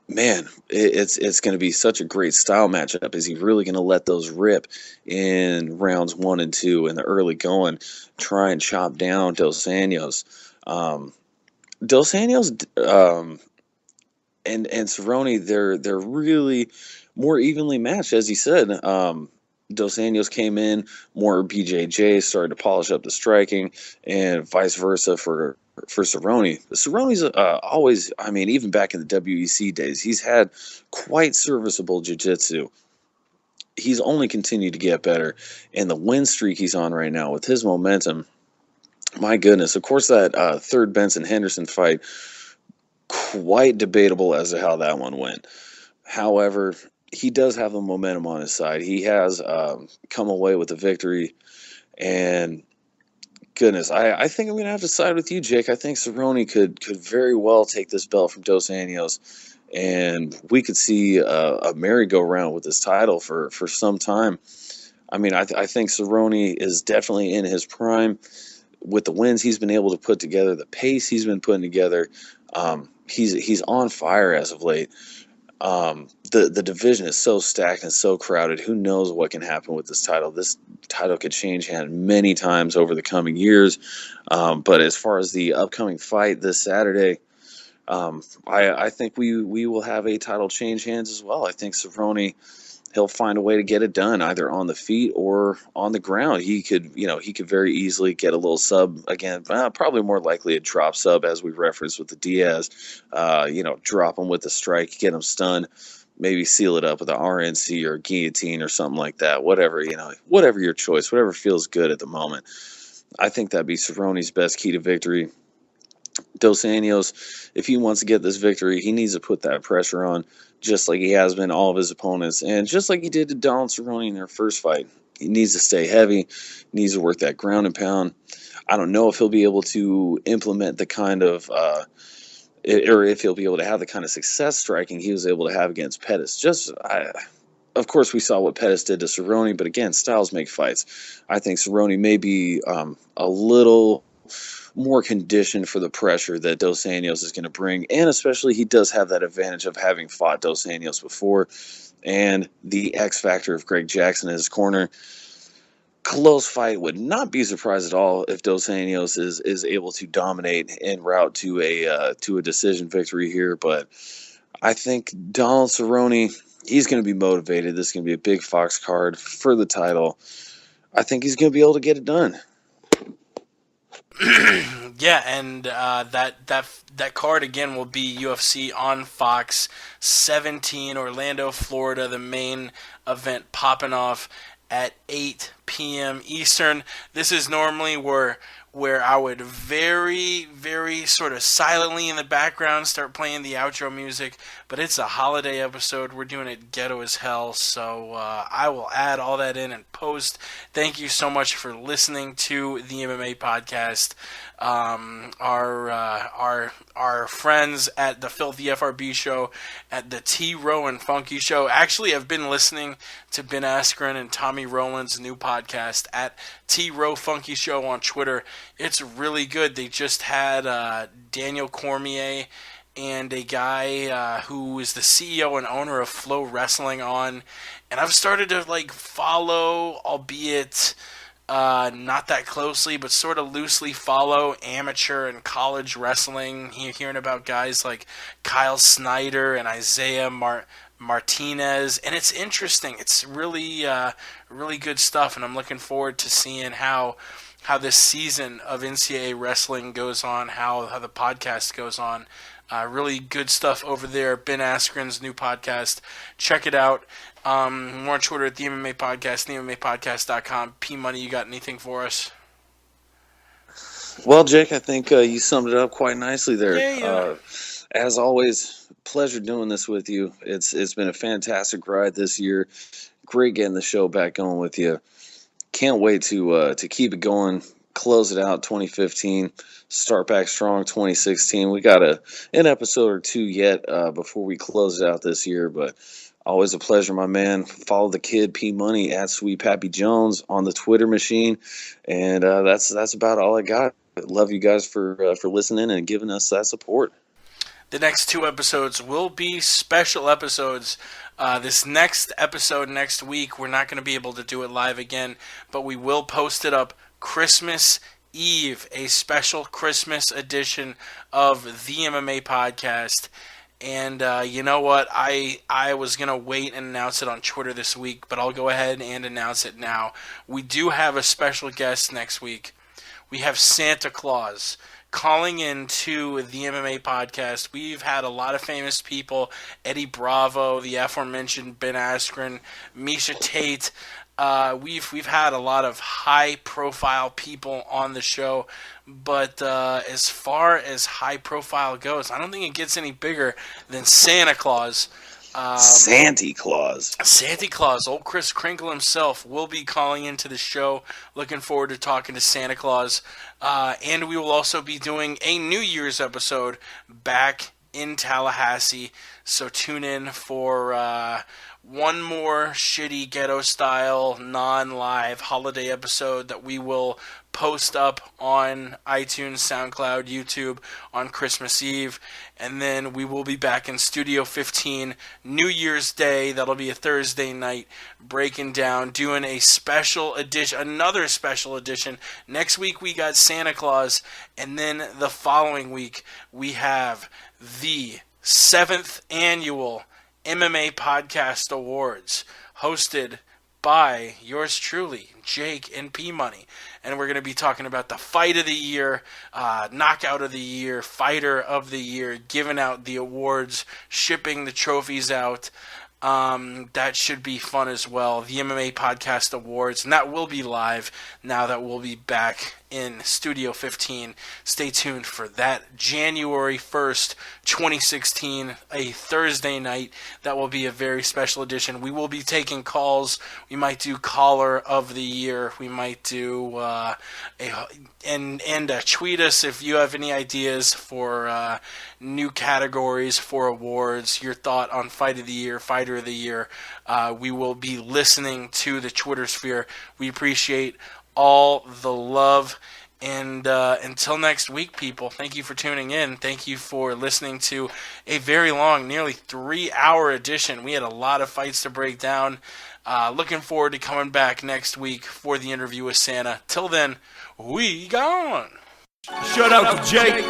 Man, it's going to be such a great style matchup. Is he really going to let those rip in rounds 1 and 2 in the early going, try and chop down Dos Anjos? Dos Anjos and Cerrone, they're really more evenly matched, as you said. Dos Anjos came in, more BJJ, started to polish up the striking, and vice versa for Cerrone. Cerrone's always, I mean, even back in the WEC days, he's had quite serviceable jiu-jitsu. He's only continued to get better, and the win streak he's on right now with his momentum, my goodness. Of course, that third Benson-Henderson fight, quite debatable as to how that one went. However, he does have the momentum on his side. He has come away with a victory, and goodness, I think I'm going to have to side with you, Jake. I think Cerrone could very well take this belt from Dos Anjos, and we could see a merry-go-round with this title for some time. I mean, I think Cerrone is definitely in his prime with the wins he's been able to put together, the pace he's been putting together. He's on fire as of late. The division is so stacked and so crowded. Who knows what can happen with this title? This title could change hand many times over the coming years. But as far as the upcoming fight this Saturday, I think we will have a title change hands as well. I think Cerrone, he'll find a way to get it done either on the feet or on the ground. He could very easily get a little sub again, probably more likely a drop sub as we referenced with the Diaz. Drop him with a strike, get him stunned, maybe seal it up with an RNC or guillotine or something like that. Whatever your choice, whatever feels good at the moment. I think that'd be Cerrone's best key to victory. Dos Anjos, if he wants to get this victory, he needs to put that pressure on, just like he has been all of his opponents, and just like he did to Donald Cerrone in their first fight. He needs to stay heavy, needs to work that ground and pound. I don't know if he'll be able to implement the kind of, or if he'll be able to have the kind of success striking he was able to have against Pettis. Of course, we saw what Pettis did to Cerrone, but again, styles make fights. I think Cerrone may be a little more conditioned for the pressure that Dos Anjos is going to bring, and especially he does have that advantage of having fought Dos Anjos before, and the X factor of Greg Jackson in his corner. Close fight, would not be surprised at all if Dos Anjos is able to dominate en route to a decision victory here, but I think Donald Cerrone, he's going to be motivated. This is going to be a big Fox card for the title. I think he's going to be able to get it done. Yeah, and that card again will be UFC on Fox 17, Orlando, Florida. The main event popping off at 8 p.m. Eastern. This is normally where I would very, very sort of silently in the background start playing the outro music, but it's a holiday episode. We're doing it ghetto as hell, so I will add all that in and post. Thank you so much for listening to the MMA podcast. Our friends at the Filthy FRB show, at the T. Rowe and Funky show, actually have been listening to Ben Askren and Tommy Rowland's new podcast at T. Rowe Funky show on Twitter. It's really good. They just had Daniel Cormier and a guy who is the CEO and owner of Flow Wrestling on, and I've started to follow, albeit not that closely, but sort of loosely follow amateur and college wrestling. Hearing about guys like Kyle Snyder and Isaiah Martinez, and it's interesting. It's really really good stuff, and I'm looking forward to seeing how this season of NCAA wrestling goes on, how the podcast goes on. Really good stuff over there. Ben Askren's new podcast. Check it out. More on Twitter at the MMA Podcast, themmapodcast.com. P-Money, you got anything for us? Well, Jake, I think you summed it up quite nicely there. Yeah. As always, pleasure doing this with you. It's been a fantastic ride this year. Great getting the show back going with you. Can't wait to keep it going, close it out 2015, start back strong 2016. We got an episode or two yet before we close it out this year, but always a pleasure, my man. Follow the kid P Money at Sweet Pappy Jones on the Twitter machine, and that's about all I got. Love you guys for listening and giving us that support. The next two episodes will be special episodes. This next episode next week, we're not going to be able to do it live again, but we will post it up Christmas Eve, a special Christmas edition of the MMA podcast. And you know what? I was going to wait and announce it on Twitter this week, but I'll go ahead and announce it now. We do have a special guest next week. We have Santa Claus calling into the MMA podcast. We've had a lot of famous people: Eddie Bravo, the aforementioned Ben Askren, Misha Tate. We've had a lot of high-profile people on the show, but as far as high-profile goes, I don't think it gets any bigger than Santa Claus. Santa Claus. Santa Claus, old Chris Kringle himself, will be calling into the show. Looking forward to talking to Santa Claus. And we will also be doing a New Year's episode back in Tallahassee. So tune in for one more shitty ghetto-style, non-live holiday episode that we will post up on iTunes, SoundCloud, YouTube on Christmas Eve. And then we will be back in Studio 15 New Year's Day. That'll be a Thursday night, breaking down, doing a special edition, another special edition. Next week we got Santa Claus, and then the following week we have the 7th annual MMA Podcast Awards, hosted by yours truly, Jake and P-Money. And we're going to be talking about the fight of the year, knockout of the year, fighter of the year, giving out the awards, shipping the trophies out. That should be fun as well. The MMA Podcast Awards, and that will be live now that we'll be back in Studio 15. Stay tuned for that. January 1st, 2016, a Thursday night. That will be a very special edition. We will be taking calls. We might do Caller of the Year. We might do tweet us if you have any ideas for new categories for awards, your thought on Fight of the Year, Fighter of the Year. We will be listening to the Twitter sphere. We appreciate all the love. And until next week, people, thank you for tuning in. Thank you for listening to a very long, nearly 3-hour edition. We had a lot of fights to break down. Looking forward to coming back next week for the interview with Santa. Till then, we gone. Shout out to Jake.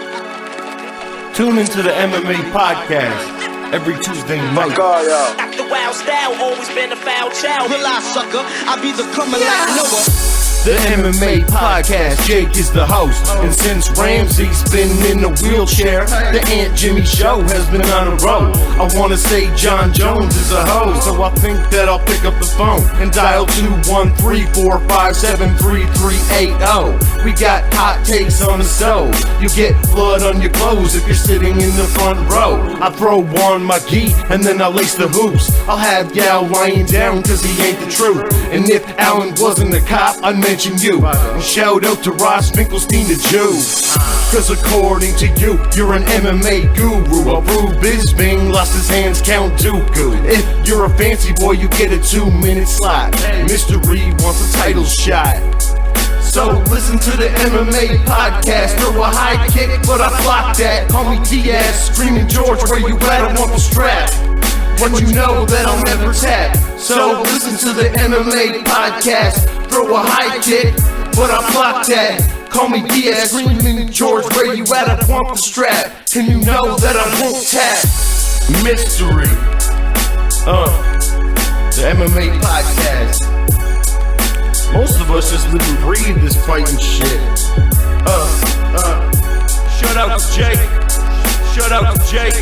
Tune into the MMA podcast every Tuesday night. Act the wild style, always been a foul child. Relax, sucker. I be the coming like Noah. The MMA podcast, Jake is the host. And since Ramsey's been in a wheelchair, the Aunt Jimmy show has been on a roll. I wanna say John Jones is a host, so I think that I'll pick up the phone and dial 213-457-3380. We got hot takes on the stove. You get blood on your clothes if you're sitting in the front row. I throw on my gi and then I lace the hoops. I'll have Gal lying down cause he ain't the truth. And if Alan wasn't a cop, I'd mention you. And shout out to Ross Finkelstein the Jew. Cause according to you, you're an MMA guru. Abu Bisbing lost his hands, Count Dooku. If you're a fancy boy, you get a 2-minute slot. Mystery wants a title shot. So listen to the MMA podcast. Throw a high kick, but I block that. Call me Diaz, screaming George, where you at? I want the strap. But you know that I'll never tap. So listen to the MMA podcast. Throw a high kick, but I block that. Call me Diaz, screaming George, where you at? I want the strap. And you know that I won't tap. Mystery. The MMA podcast. Most of us just live and breathe this fighting shit. Shout out to Jake. Shout out to Jake.